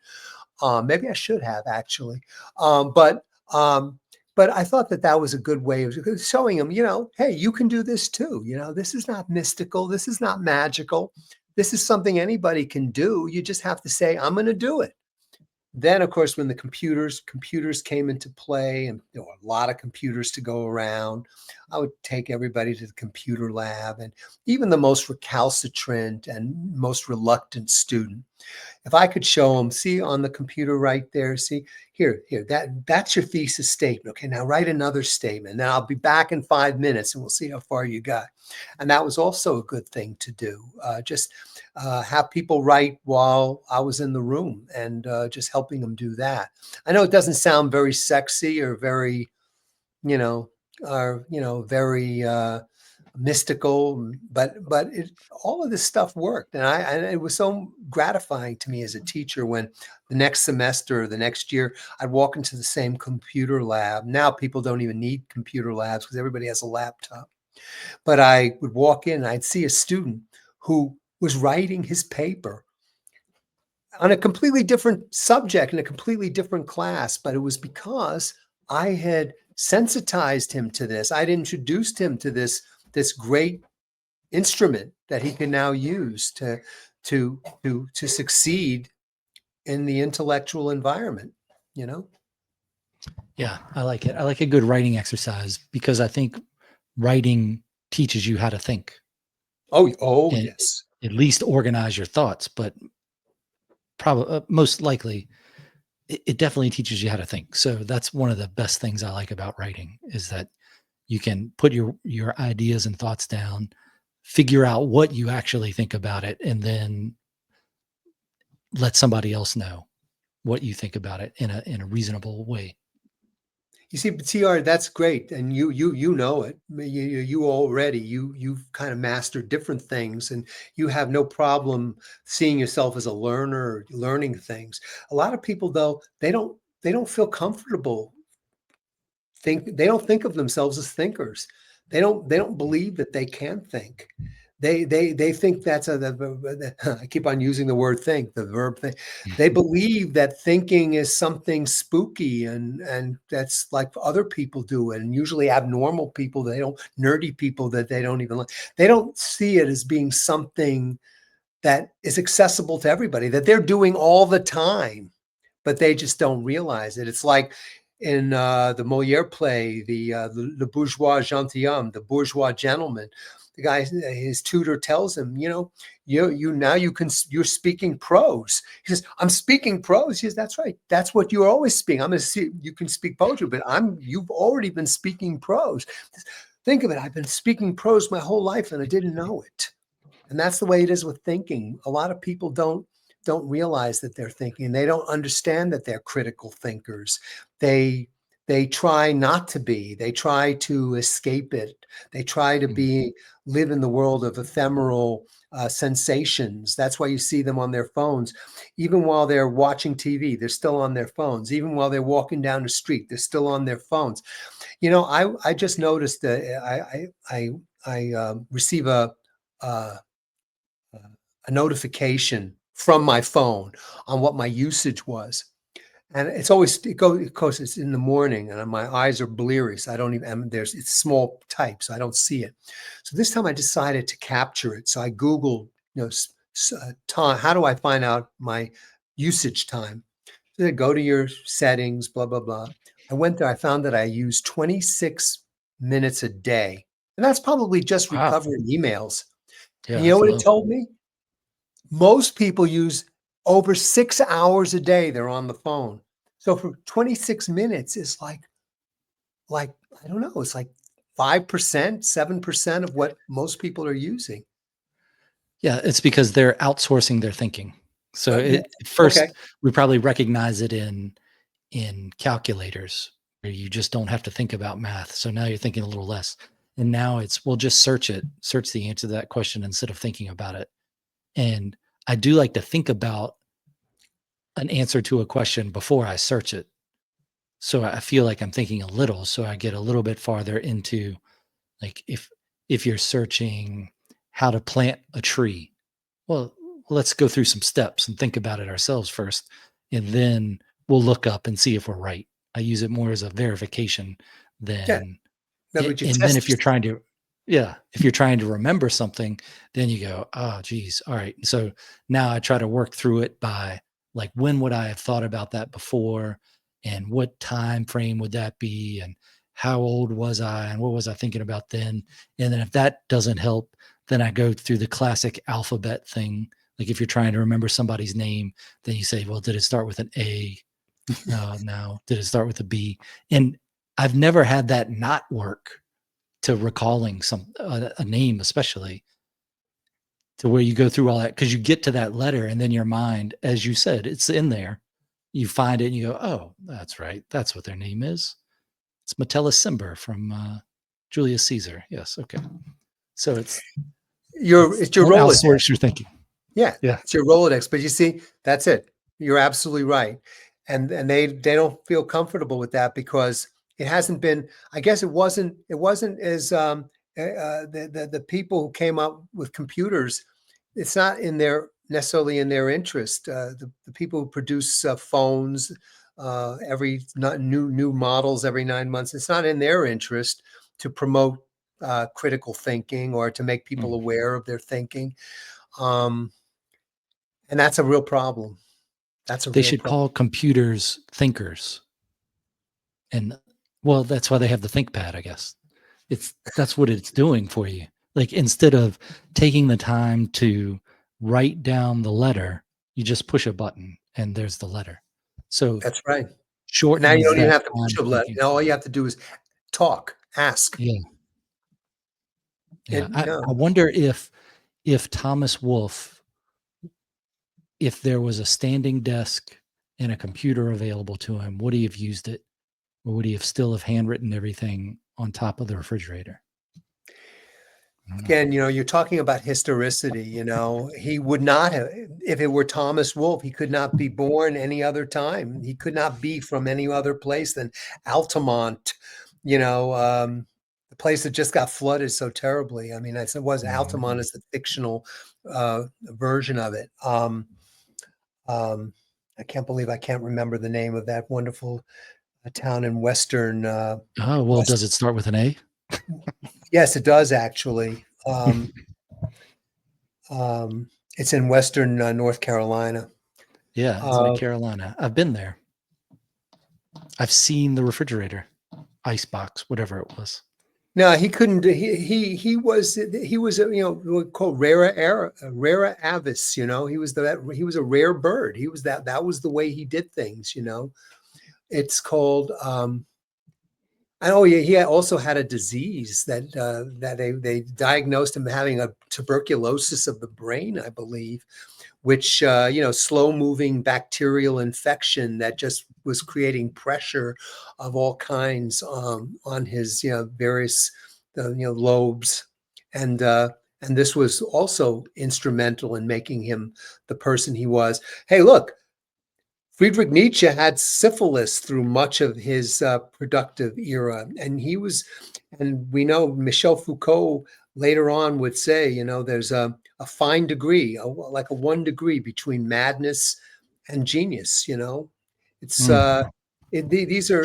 Maybe I should have actually. But I thought that was a good way of showing them, hey, you can do this too. This is not mystical. This is not magical. This is something anybody can do. You just have to say, I'm going to do it. Then, of course, when the computers came into play, and there were a lot of computers to go around, I would take everybody to the computer lab, and even the most recalcitrant and most reluctant student, if I could show them, see on the computer right there, see here, that's your thesis statement. Okay, now write another statement. Then I'll be back in 5 minutes and we'll see how far you got. And that was also a good thing to do. Just have people write while I was in the room, and just helping them do that. I know it doesn't sound very sexy or very, you know, very mystical, but all of this stuff worked, and it was so gratifying to me as a teacher when the next semester or the next year I'd walk into the same computer lab. Now people don't even need computer labs because everybody has a laptop. But I would walk in and I'd see a student who was writing his paper on a completely different subject in a completely different class, but it was because I had sensitized him to this. I'd introduced him to this great instrument that he can now use to succeed in the intellectual environment, you know? Yeah, I like it. I like a good writing exercise because I think writing teaches you how to think Oh, and yes. at least organize your thoughts, but probably most likely it definitely teaches you how to think. So that's one of the best things I like about writing is that you can put your ideas and thoughts down, figure out what you actually think about it, and then let somebody else know what you think about it in a reasonable way. You see, TR, that's great, and you know it. You already you've kind of mastered different things, and you have no problem seeing yourself as a learner, learning things. A lot of people, though, they don't feel comfortable. They don't think of themselves as thinkers. They don't believe that they can think. They think that's I keep on using the word think, the verb think. They believe that thinking is something spooky, and that's like other people do it, and usually abnormal people, nerdy people that they don't even like. They don't see it as being something that is accessible to everybody, that they're doing all the time, but they just don't realize it. It's like in the Moliere play, the bourgeois gentilhomme, the bourgeois gentleman. The guy, his tutor tells him, you now you're speaking prose. He says, I'm speaking prose. He says, that's right. That's what you're always speaking. I'm going to see you can speak poetry, but you've already been speaking prose. Think of it. I've been speaking prose my whole life and I didn't know it. And that's the way it is with thinking. A lot of people don't realize that they're thinking. They don't understand that they're critical thinkers. They try not to be. They try to escape it. They try to live in the world of ephemeral sensations. That's why you see them on their phones. Even while they're watching TV, they're still on their phones. Even while they're walking down the street, they're still on their phones. I just noticed that I receive uh, a notification from my phone on what my usage was. And of course, it's in the morning and my eyes are bleary. So I don't even, it's small type, so I don't see it. So this time I decided to capture it. So I Googled, time, how do I find out my usage time? So I go to your settings, blah, blah, blah. I went there, I found that I use 26 minutes a day. And that's probably just Wow. recovering emails. Yeah, And you know that's what it low. told me? Most people use over 6 hours a day they're on the phone. So for 26 minutes is like I don't know, it's like 5%, 7% of what most people are using. Yeah, it's because they're outsourcing their thinking. So Yeah. at Okay. first we probably recognize it in calculators where you just don't have to think about math. So now you're thinking a little less. And now it's we'll just search the answer to that question instead of thinking about it. And I do like to think about an answer to a question before I search it. So I feel like I'm thinking a little, so I get a little bit farther into like if you're searching how to plant a tree, well, let's go through some steps and think about it ourselves first, and then we'll look up and see if we're right. I use it more as a verification Yeah. than In other words, you and then test if you're yourself. trying to yeah, if you're trying to remember something, then you go, "Oh, geez, all right." So now I try to work through it by like, when would I have thought about that before, and what time frame would that be, and how old was I and what was I thinking about then? And then if that doesn't help, then I go through the classic alphabet thing. Like if you're trying to remember somebody's name, then you say, well, did it start with an A? No. Did it start with a B? And I've never had that not work to recalling a name, especially to where you go through all that, because you get to that letter and then your mind, as you said, it's in there. You find it and you go, oh, that's right. That's what their name is. It's Metellus Cimber from Julius Caesar. Yes. Okay. So it's It's your don't Rolodex. outsource your thinking. Yeah, Yeah. it's your Rolodex. But you see, that's it. You're absolutely right. And they don't feel comfortable with that because it hasn't been. I guess it wasn't as the people who came up with computers. It's not in their necessarily in their interest. The people who produce phones every new models every 9 months. It's not in their interest to promote critical thinking or to make people aware of their thinking. And that's a real problem. They should call computers thinkers. And well, that's why they have the ThinkPad, I guess. That's what it's doing for you. Like instead of taking the time to write down the letter, you just push a button and there's the letter. So That's right. shortens Now you don't even that have to time push a button. thinking. Now all you have to do is talk, ask. Yeah. Yeah. And, I wonder if Thomas Wolfe, if there was a standing desk and a computer available to him, would he have used it? Or would he have still have handwritten everything on top of the refrigerator? again, you're talking about historicity. He would not have, if it were Thomas Wolfe, he could not be born any other time. He could not be from any other place than Altamont, the place that just got flooded so terribly. I mean, I said was Altamont is the fictional version of it. I can't believe I can't remember the name of that wonderful town in Western. Does it start with an A? Yes, it does actually. It's in Western North Carolina. Yeah, it's in Carolina. I've been there. I've seen the refrigerator, icebox, whatever it was. No, he couldn't. He was called rara avis. He was a rare bird. He was that was the way he did things. It's called. He also had a disease that they diagnosed him having a tuberculosis of the brain, I believe, which slow-moving bacterial infection that just was creating pressure of all kinds on his various lobes, and this was also instrumental in making him the person he was. Hey, look. Friedrich Nietzsche had syphilis through much of his productive era, and we know Michel Foucault later on would say, there's a fine degree, like a 1 degree between madness and genius. It's these are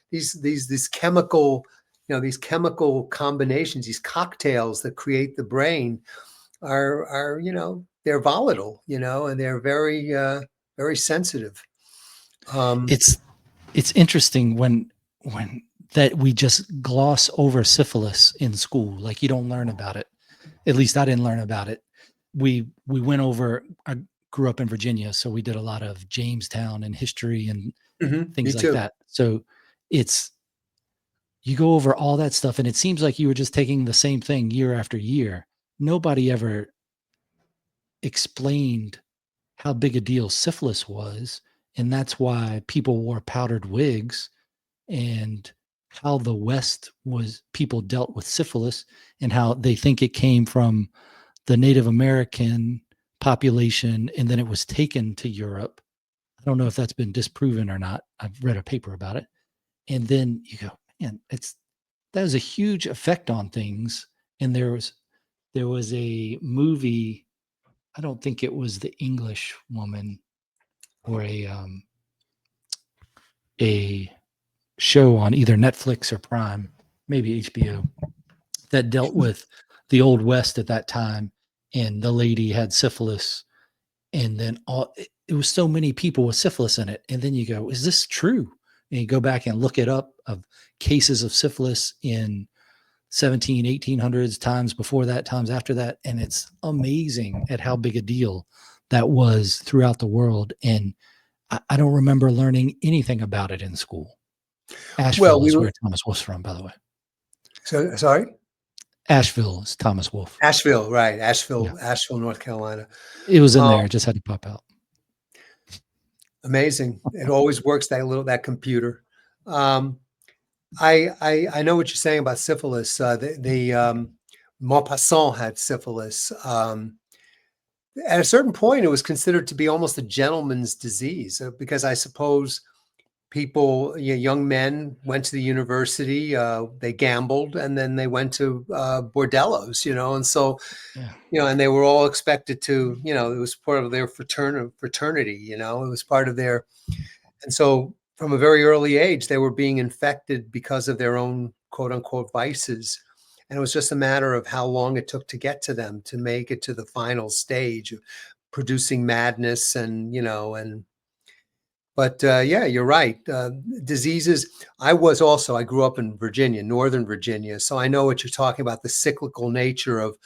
these chemical these chemical combinations, these cocktails that create the brain are they're volatile, and they're very sensitive. It's interesting when that we just gloss over syphilis in school. Like you don't learn about it. At least I didn't learn about it. We went over. I grew up in Virginia, so we did a lot of Jamestown and history and things like that. So you go over all that stuff, and it seems like you were just taking the same thing year after year. Nobody ever explained how big a deal syphilis was, and that's why people wore powdered wigs, and how the West people dealt with syphilis, and how they think it came from the Native American population, and then it was taken to Europe. I don't know if that's been disproven or not. I've read a paper about it. And then you go, man, that was a huge effect on things. And there was a movie, I don't think it was The English Woman, or a show on either Netflix or Prime, maybe HBO, that dealt with the Old West at that time, and the lady had syphilis, and then it was so many people with syphilis in it, and then you go, is this true? and you go back and look it up of cases of syphilis in 1800s, times before that, times after that. And it's amazing at how big a deal that was throughout the world. And I don't remember learning anything about it in school. Asheville is where Thomas Wolfe's from, by the way. So sorry? Asheville is Thomas Wolfe. Asheville, right. Asheville, North Carolina. It was in there. It just had to pop out. Amazing. It always works, that computer. I know what you're saying about syphilis. The Maupassant had syphilis. At a certain point, it was considered to be almost a gentleman's disease because I suppose people, young men, went to the university, they gambled, and then they went to bordellos, and so, and they were all expected to, it was part of their fraternity, it was part of their, and so from a very early age, they were being infected because of their own quote unquote vices. And it was just a matter of how long it took to get to them, to make it to the final stage of producing madness but yeah, you're right. Diseases. I grew up in Virginia, Northern Virginia. So I know what you're talking about, the cyclical nature of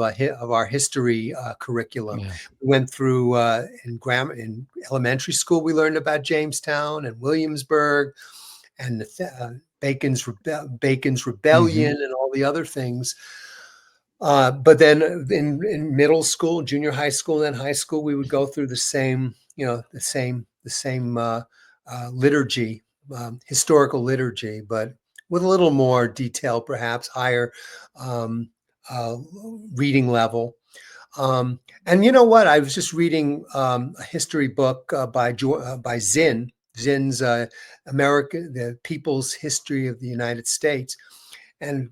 our history curriculum. Yeah. We went through in elementary school, we learned about Jamestown and Williamsburg and Bacon's Rebellion and all the other things. But then in middle school, junior high school, and then high school, we would go through the same, the same liturgy, historical liturgy, but with a little more detail, perhaps higher reading level. And you know what? I was just reading a history book by Zinn. Zinn's the People's History of the United States. And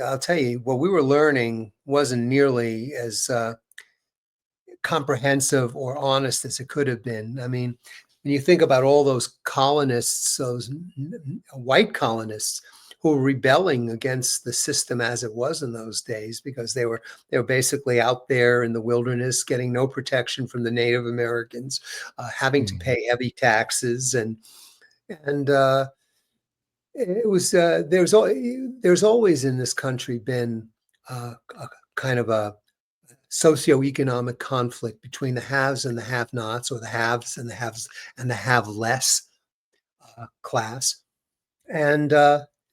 I'll tell you, what we were learning wasn't nearly as comprehensive or honest as it could have been. I mean, when you think about all those colonists, those white colonists who were rebelling against the system as it was in those days, because they were basically out there in the wilderness, getting no protection from the Native Americans, having to pay heavy taxes, and it was there's always in this country been a kind of a socioeconomic conflict between the haves and the have-nots, or the haves and the have-less class, and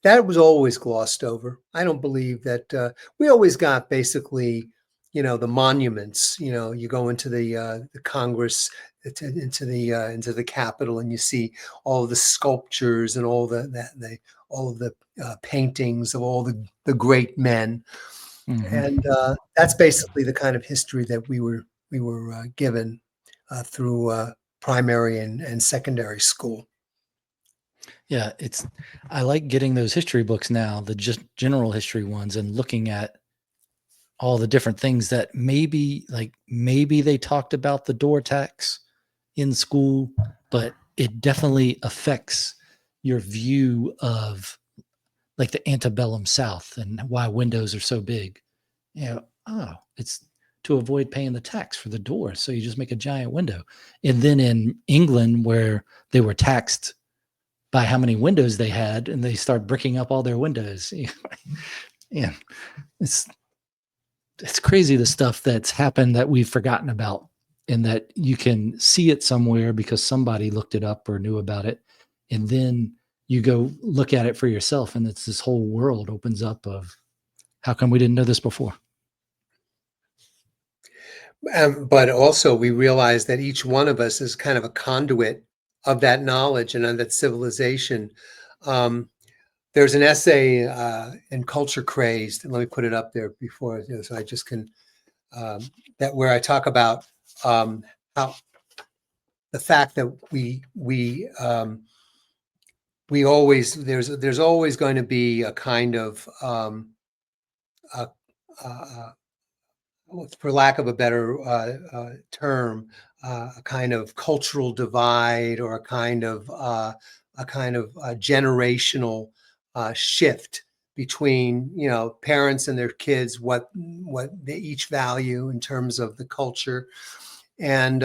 that was always glossed over. I don't believe that we always got basically, the monuments. You go into the Congress, into the Capitol, and you see all of the sculptures and all of the paintings of all the great men. And that's basically the kind of history that we were given through primary and secondary school. Yeah, I like getting those history books now, the just general history ones, and looking at all the different things that maybe they talked about the door tax in school, but it definitely affects your view of like the antebellum South and why windows are so big. It's to avoid paying the tax for the door. So you just make a giant window. And then in England, where they were taxed by how many windows they had, and they start bricking up all their windows. Yeah. It's crazy, the stuff that's happened that we've forgotten about, and that you can see it somewhere because somebody looked it up or knew about it. And then you go look at it for yourself, and it's this whole world opens up of how come we didn't know this before? But also we realize that each one of us is kind of a conduit of that knowledge and of that civilization. There's an essay in Culture Crazed, and let me put it up there before, so I just can, that where I talk about how the fact that we always, there's always going to be a kind of for lack of a better term, a kind of cultural divide, or a kind of generational shift between parents and their kids, what they each value in terms of the culture, and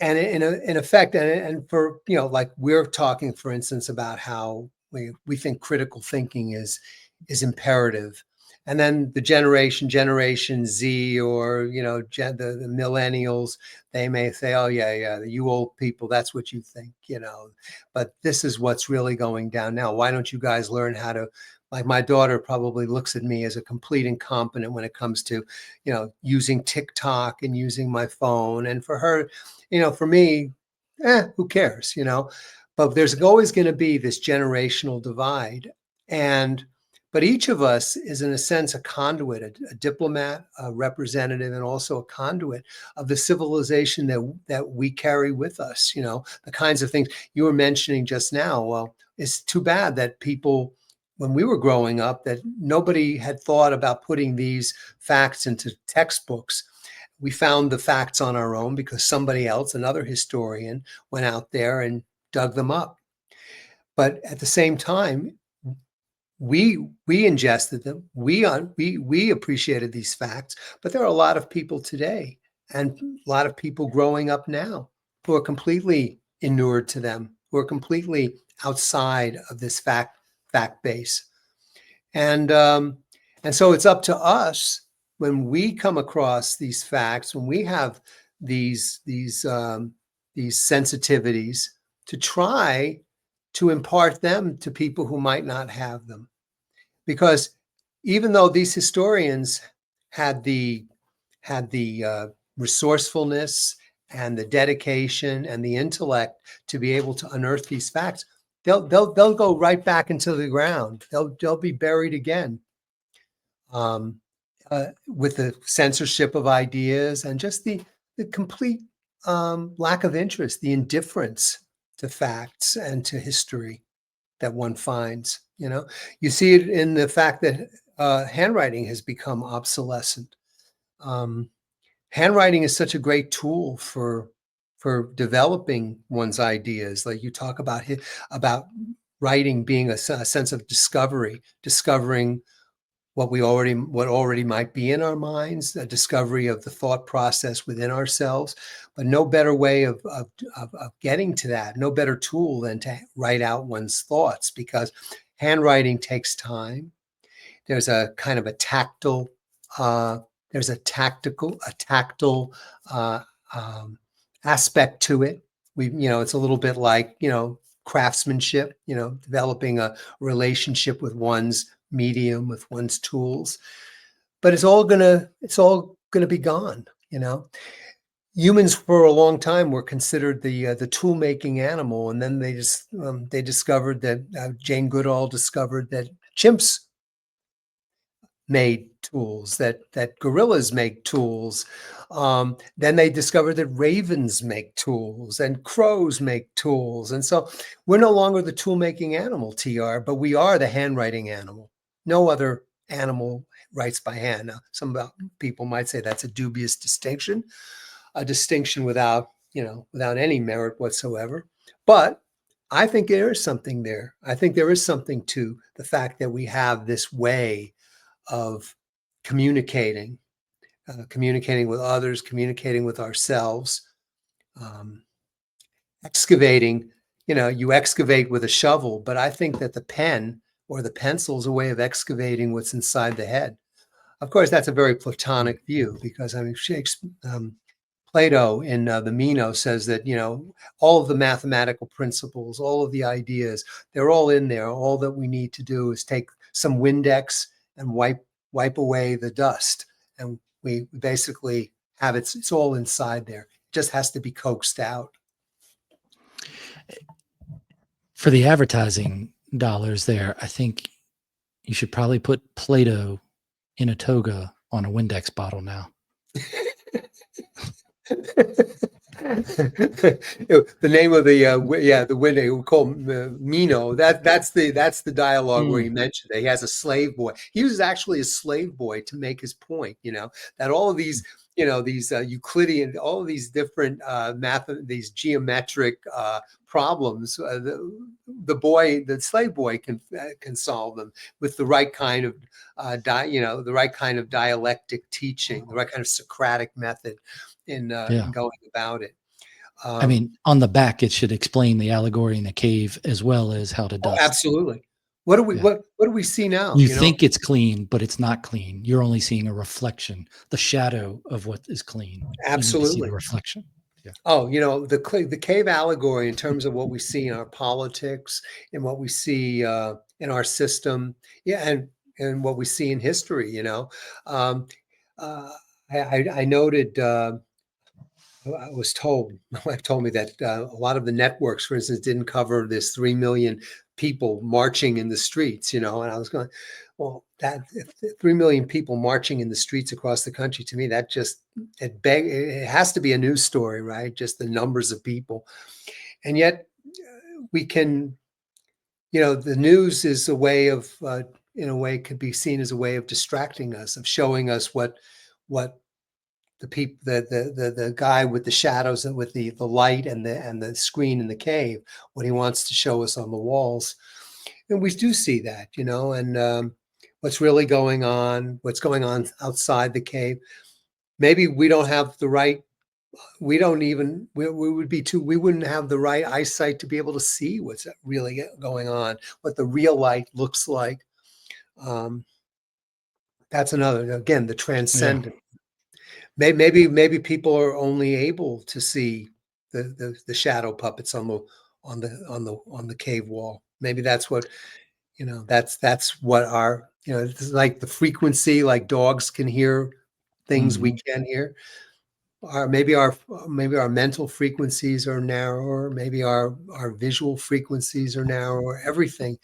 And in effect, and for, like we're talking, for instance, about how we think critical thinking is imperative. And then the Generation Z, or, the millennials, they may say, oh, yeah, you old people, that's what you think, but this is what's really going down now. Why don't you guys learn how to, like my daughter probably looks at me as a complete incompetent when it comes to, using TikTok and using my phone. And for her, for me, who cares, but there's always going to be this generational divide. But each of us is, in a sense, a conduit, a diplomat, a representative, and also a conduit of the civilization that we carry with us. The kinds of things you were mentioning just now. Well, it's too bad that people, when we were growing up, that nobody had thought about putting these facts into textbooks. We found the facts on our own because somebody else, another historian, went out there and dug them up. But at the same time, we ingested them. We appreciated these facts, but there are a lot of people today and a lot of people growing up now who are completely inured to them, who are completely outside of this fact base. And so it's up to us, when we come across these facts, when we have these sensitivities, to try to impart them to people who might not have them. Because even though these historians had the resourcefulness and the dedication and the intellect to be able to unearth these facts, they'll go right back into the ground. They'll be buried again, with the censorship of ideas and just the complete lack of interest, the indifference to facts and to history that one finds. You see it in the fact that handwriting has become obsolescent. Handwriting is such a great tool for developing one's ideas. Like you talk about writing being a sense of discovering what already might be in our minds, a discovery of the thought process within ourselves. But no better way of getting to that, no better tool than to write out one's thoughts, because handwriting takes time. There's a kind of a tactile aspect to it. It's a little bit like, craftsmanship, developing a relationship with one's medium, with one's tools. But it's all gonna be gone. Humans for a long time were considered the tool making animal, and then they discovered that Jane Goodall discovered that chimps made tools, that gorillas make tools. Then they discovered that ravens make tools and crows make tools. And so we're no longer the tool making animal, TR, but we are the handwriting animal. No other animal writes by hand. Now, some people might say that's a dubious distinction, a distinction without any merit whatsoever. But I think there is something there. I think there is something to the fact that we have this way of communicating with others, communicating with ourselves, excavating. You excavate with a shovel, but I think that the pen or the pencil is a way of excavating what's inside the head. Of course, that's a very Platonic view, because Plato in the Meno says that, all of the mathematical principles, all of the ideas, they're all in there. All that we need to do is take some Windex and wipe away the dust, and we basically have it's all inside there. It just has to be coaxed out. For the advertising dollars there, I think you should probably put Plato in a toga on a Windex bottle now. The name of the window we call Meno. That's the dialogue where he mentioned that he has a slave boy. He was actually a slave boy to make his point. That all of these these Euclidean, all of these different these geometric problems, the slave boy can solve them with the right kind of the right kind of dialectic teaching, the right kind of Socratic method in going about it. I mean, on the back, it should explain the allegory in the cave as well as how to Oh, dust. absolutely. What do we Yeah. what do we see now? You think it's clean, but it's not clean. You're only seeing a reflection, the shadow of what is clean. You need to see the Absolutely. reflection. Yeah. Oh, the cave allegory in terms of what we see in our politics and what we see in our system, yeah, and what we see in history. Um, uh, I noted. I was told, my wife told me that a lot of the networks, for instance, didn't cover this 3 million people marching in the streets. And I was going, well, that 3 million people marching in the streets across the country, to me, that just it has to be a news story, right? Just the numbers of people, and yet we can, the news is a way of, in a way, could be seen as a way of distracting us, of showing us what the people, the guy with the shadows and with the light and the screen in the cave, what he wants to show us on the walls. And we do see that, and what's really going on, what's going on outside the cave. Maybe we don't have the right, we don't even, we would be too, we wouldn't have the right eyesight to be able to see what's really going on, what the real light looks like. Um, that's another, again, the Yeah. transcendent. Maybe people are only able to see the shadow puppets on the cave wall. Maybe that's what, that's what our, it's like the frequency, like dogs can hear things we Mhm. can't hear. Maybe our mental frequencies are narrower. Maybe our visual frequencies are narrower. Everything.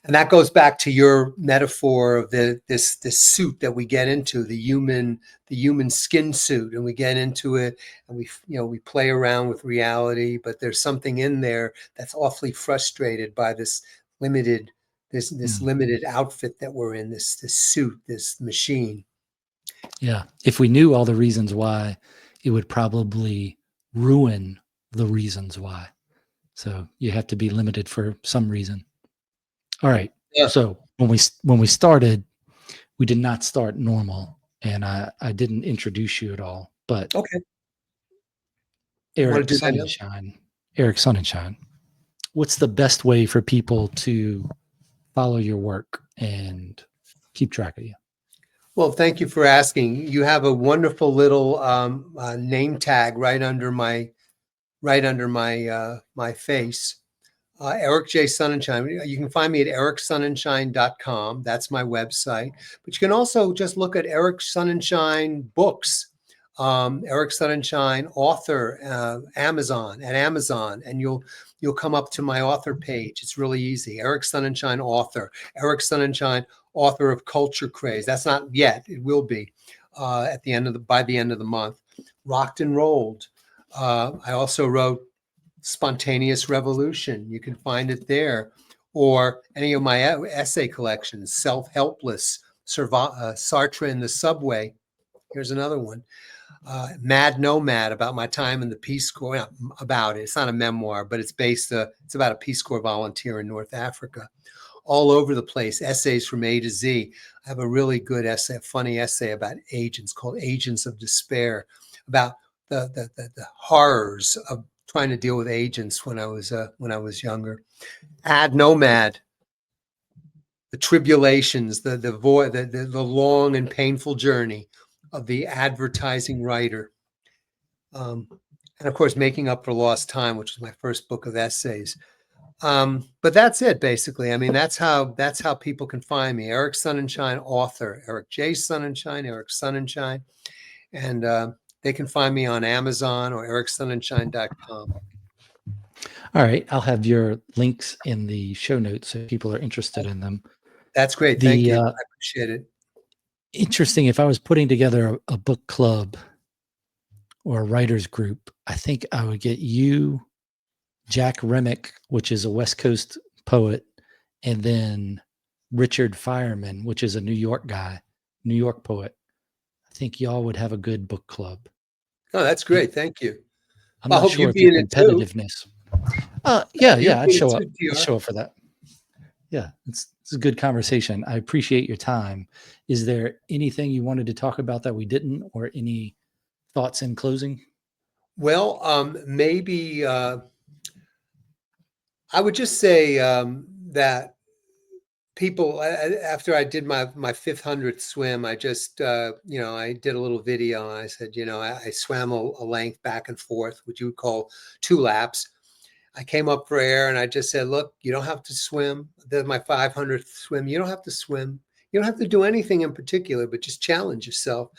And that goes back to your metaphor of this suit that we get into, the human skin suit, and we get into it, and we play around with reality, but there's something in there that's awfully frustrated by this Mm. limited outfit that we're in, this suit, this machine. Yeah. If we knew all the reasons why, it would probably ruin the reasons why. So you have to be limited for some reason. All right. Yeah. So when we started, we did not start normal, and I didn't introduce you at all. But Okay. You want Eric to do that now? Sonnenschein, Eric Sonnenschein, what's the best way for people to follow your work and keep track of you? Well, thank you for asking. You have a wonderful little name tag right under my face. Eric J. Sonnenschein. You can find me at ericsonnenschein.com. That's my website. But you can also just look at Eric Sonnenschein books. Eric Sonnenschein author, Amazon, and you'll come up to my author page. It's really easy. Eric Sonnenschein author. Eric Sonnenschein author of Culture Craze. That's not yet. It will be by the end of the month. Rocked and Rolled. I also wrote Spontaneous Revolution. You can find it there, or any of my essay collections. Self-Helpless, Sartre in the Subway. Here's another one. Mad Nomad, about my time in the Peace Corps. About it. It's not a memoir, but it's about a Peace Corps volunteer in North Africa. All over the place, essays from A to Z. I have a really good essay, a funny essay about agents called Agents of Despair, about the horrors of trying to deal with agents when I was younger. Ad Nomad, the tribulations, the long and painful journey of the advertising writer. And of course, Making Up for Lost Time, which was my first book of essays. But that's it, basically. I mean, that's how people can find me. Eric Sonnenschein, author. Eric J. Sonnenschein, Eric Sonnenschein. And they can find me on Amazon or ericsonnenschein.com. All right. I'll have your links in the show notes if people are interested in them. That's great. Thank The you. I appreciate it. interesting, if I was putting together a book club or a writers group, I think I would get you, Jack Remick, which is a West Coast poet, and then Richard Fireman, which is a New York guy, New York poet. I think y'all would have a good book club. Oh, that's great. Thank you. I'm I not hope sure you of be your in it too. competitiveness. Yeah, You I'd be in it show up. too, I'd TR. show up for that. Yeah, it's a good conversation. I appreciate your time. Is there anything you wanted to talk about that we didn't, or any thoughts in closing? Well, maybe I would just say that people, after I did my 500th swim, I just I did a little video and I said, I swam a length back and forth, which you would call 2 laps. I came up for air and I just said, look, you don't have to swim. That's my 500th swim. You don't have to swim. You don't have to do anything in particular, but just challenge yourself.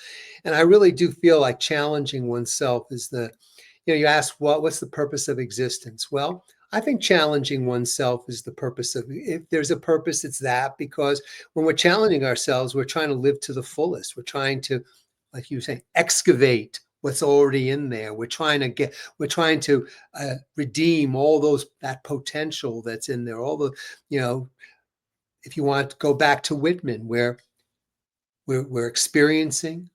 And I really do feel like challenging oneself is you ask what's the purpose of existence? Well, I think challenging oneself is the purpose of, if there's a purpose, it's that, because when we're challenging ourselves, we're trying to live to the fullest. We're trying to, like you say, excavate what's already in there. We're trying to redeem all that potential that's in there. All the, if you want to go back to Whitman, where we're experiencing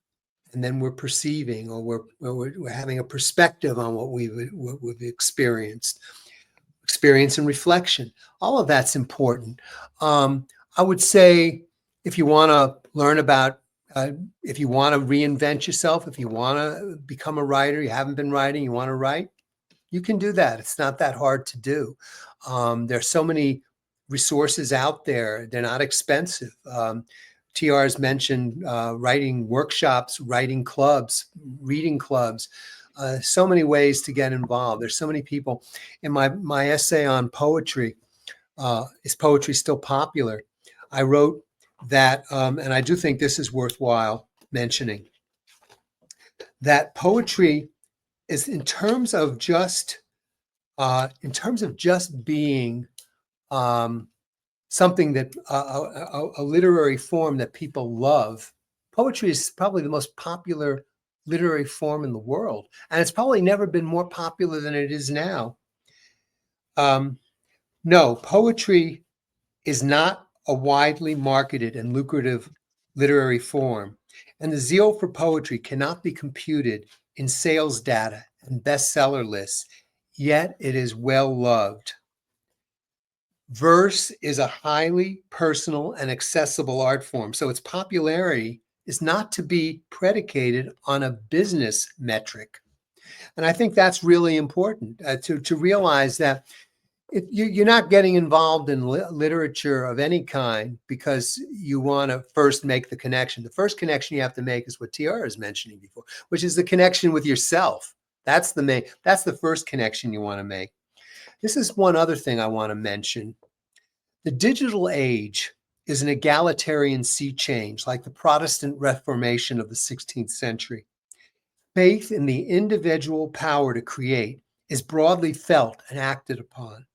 and then we're perceiving, or we're having a perspective on what we've experienced. Experience and reflection. All of that's important. I would say if you want to learn about, if you want to reinvent yourself, if you want to become a writer, you haven't been writing, you want to write, you can do that. It's not that hard to do. There's so many resources out there. They're not expensive. TR has mentioned writing workshops, writing clubs, reading clubs. So many ways to get involved. There's so many people. In my essay on poetry, is poetry still popular? I wrote that, and I do think this is worthwhile mentioning, that poetry is in terms of just being something that a literary form that people love. Poetry is probably the most popular literary form in the world, and it's probably never been more popular than it is now. No, poetry is not a widely marketed and lucrative literary form, and the zeal for poetry cannot be computed in sales data and bestseller lists, yet it is well loved. Verse is a highly personal and accessible art form, so its popularity is not to be predicated on a business metric. And I think that's really important to realize that you're not getting involved in literature of any kind because you want to first make the connection. The first connection you have to make is what TR is mentioning before, which is the connection with yourself. That's the first connection you want to make. This is one other thing I want to mention. The digital age is an egalitarian sea change, like the Protestant Reformation of the 16th century. Faith in the individual power to create is broadly felt and acted upon.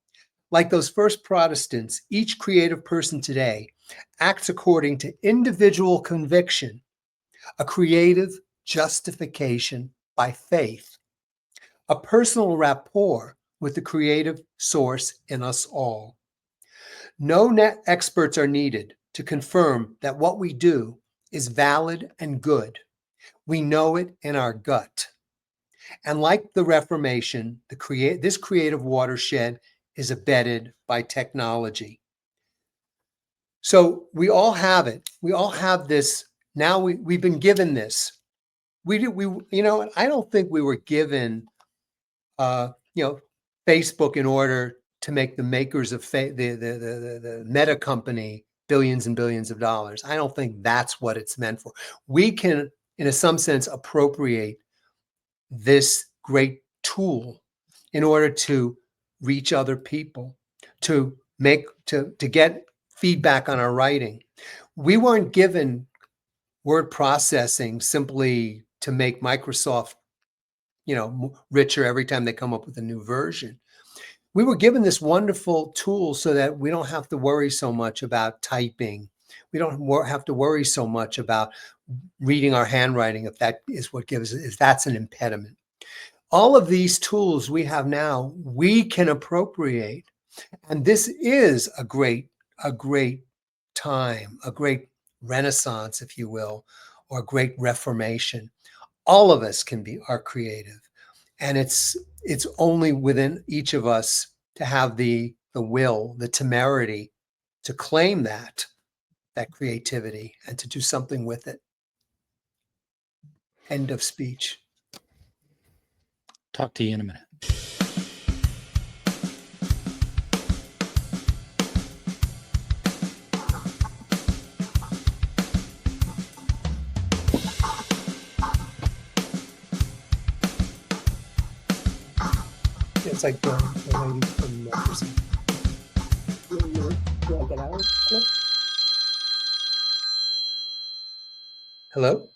Like those first Protestants, each creative person today acts according to individual conviction, a creative justification by faith, a personal rapport with the creative source in us all. No net experts are needed to confirm that what we do is valid and good. We know it in our gut. And like the Reformation, this creative watershed is abetted by technology. So we all have it. We all have this. Now we've been given this. I don't think we were given, Facebook in order to make the makers of the Meta company billions and billions of dollars. I don't think that's what it's meant for. We can, in some sense, appropriate this great tool in order to reach other people, to get feedback on our writing. We weren't given word processing simply to make Microsoft, richer every time they come up with a new version. We were given this wonderful tool so that we don't have to worry so much about typing. We don't have to worry so much about reading our handwriting if that's an impediment. All of these tools we have now, we can appropriate. And this is a great time, a great renaissance, if you will, or a great reformation. All of us are creative. And it's only within each of us to have the will, the temerity to claim that creativity and to do something with it. End of speech. Talk to you in a minute. It's like the lady from Hello?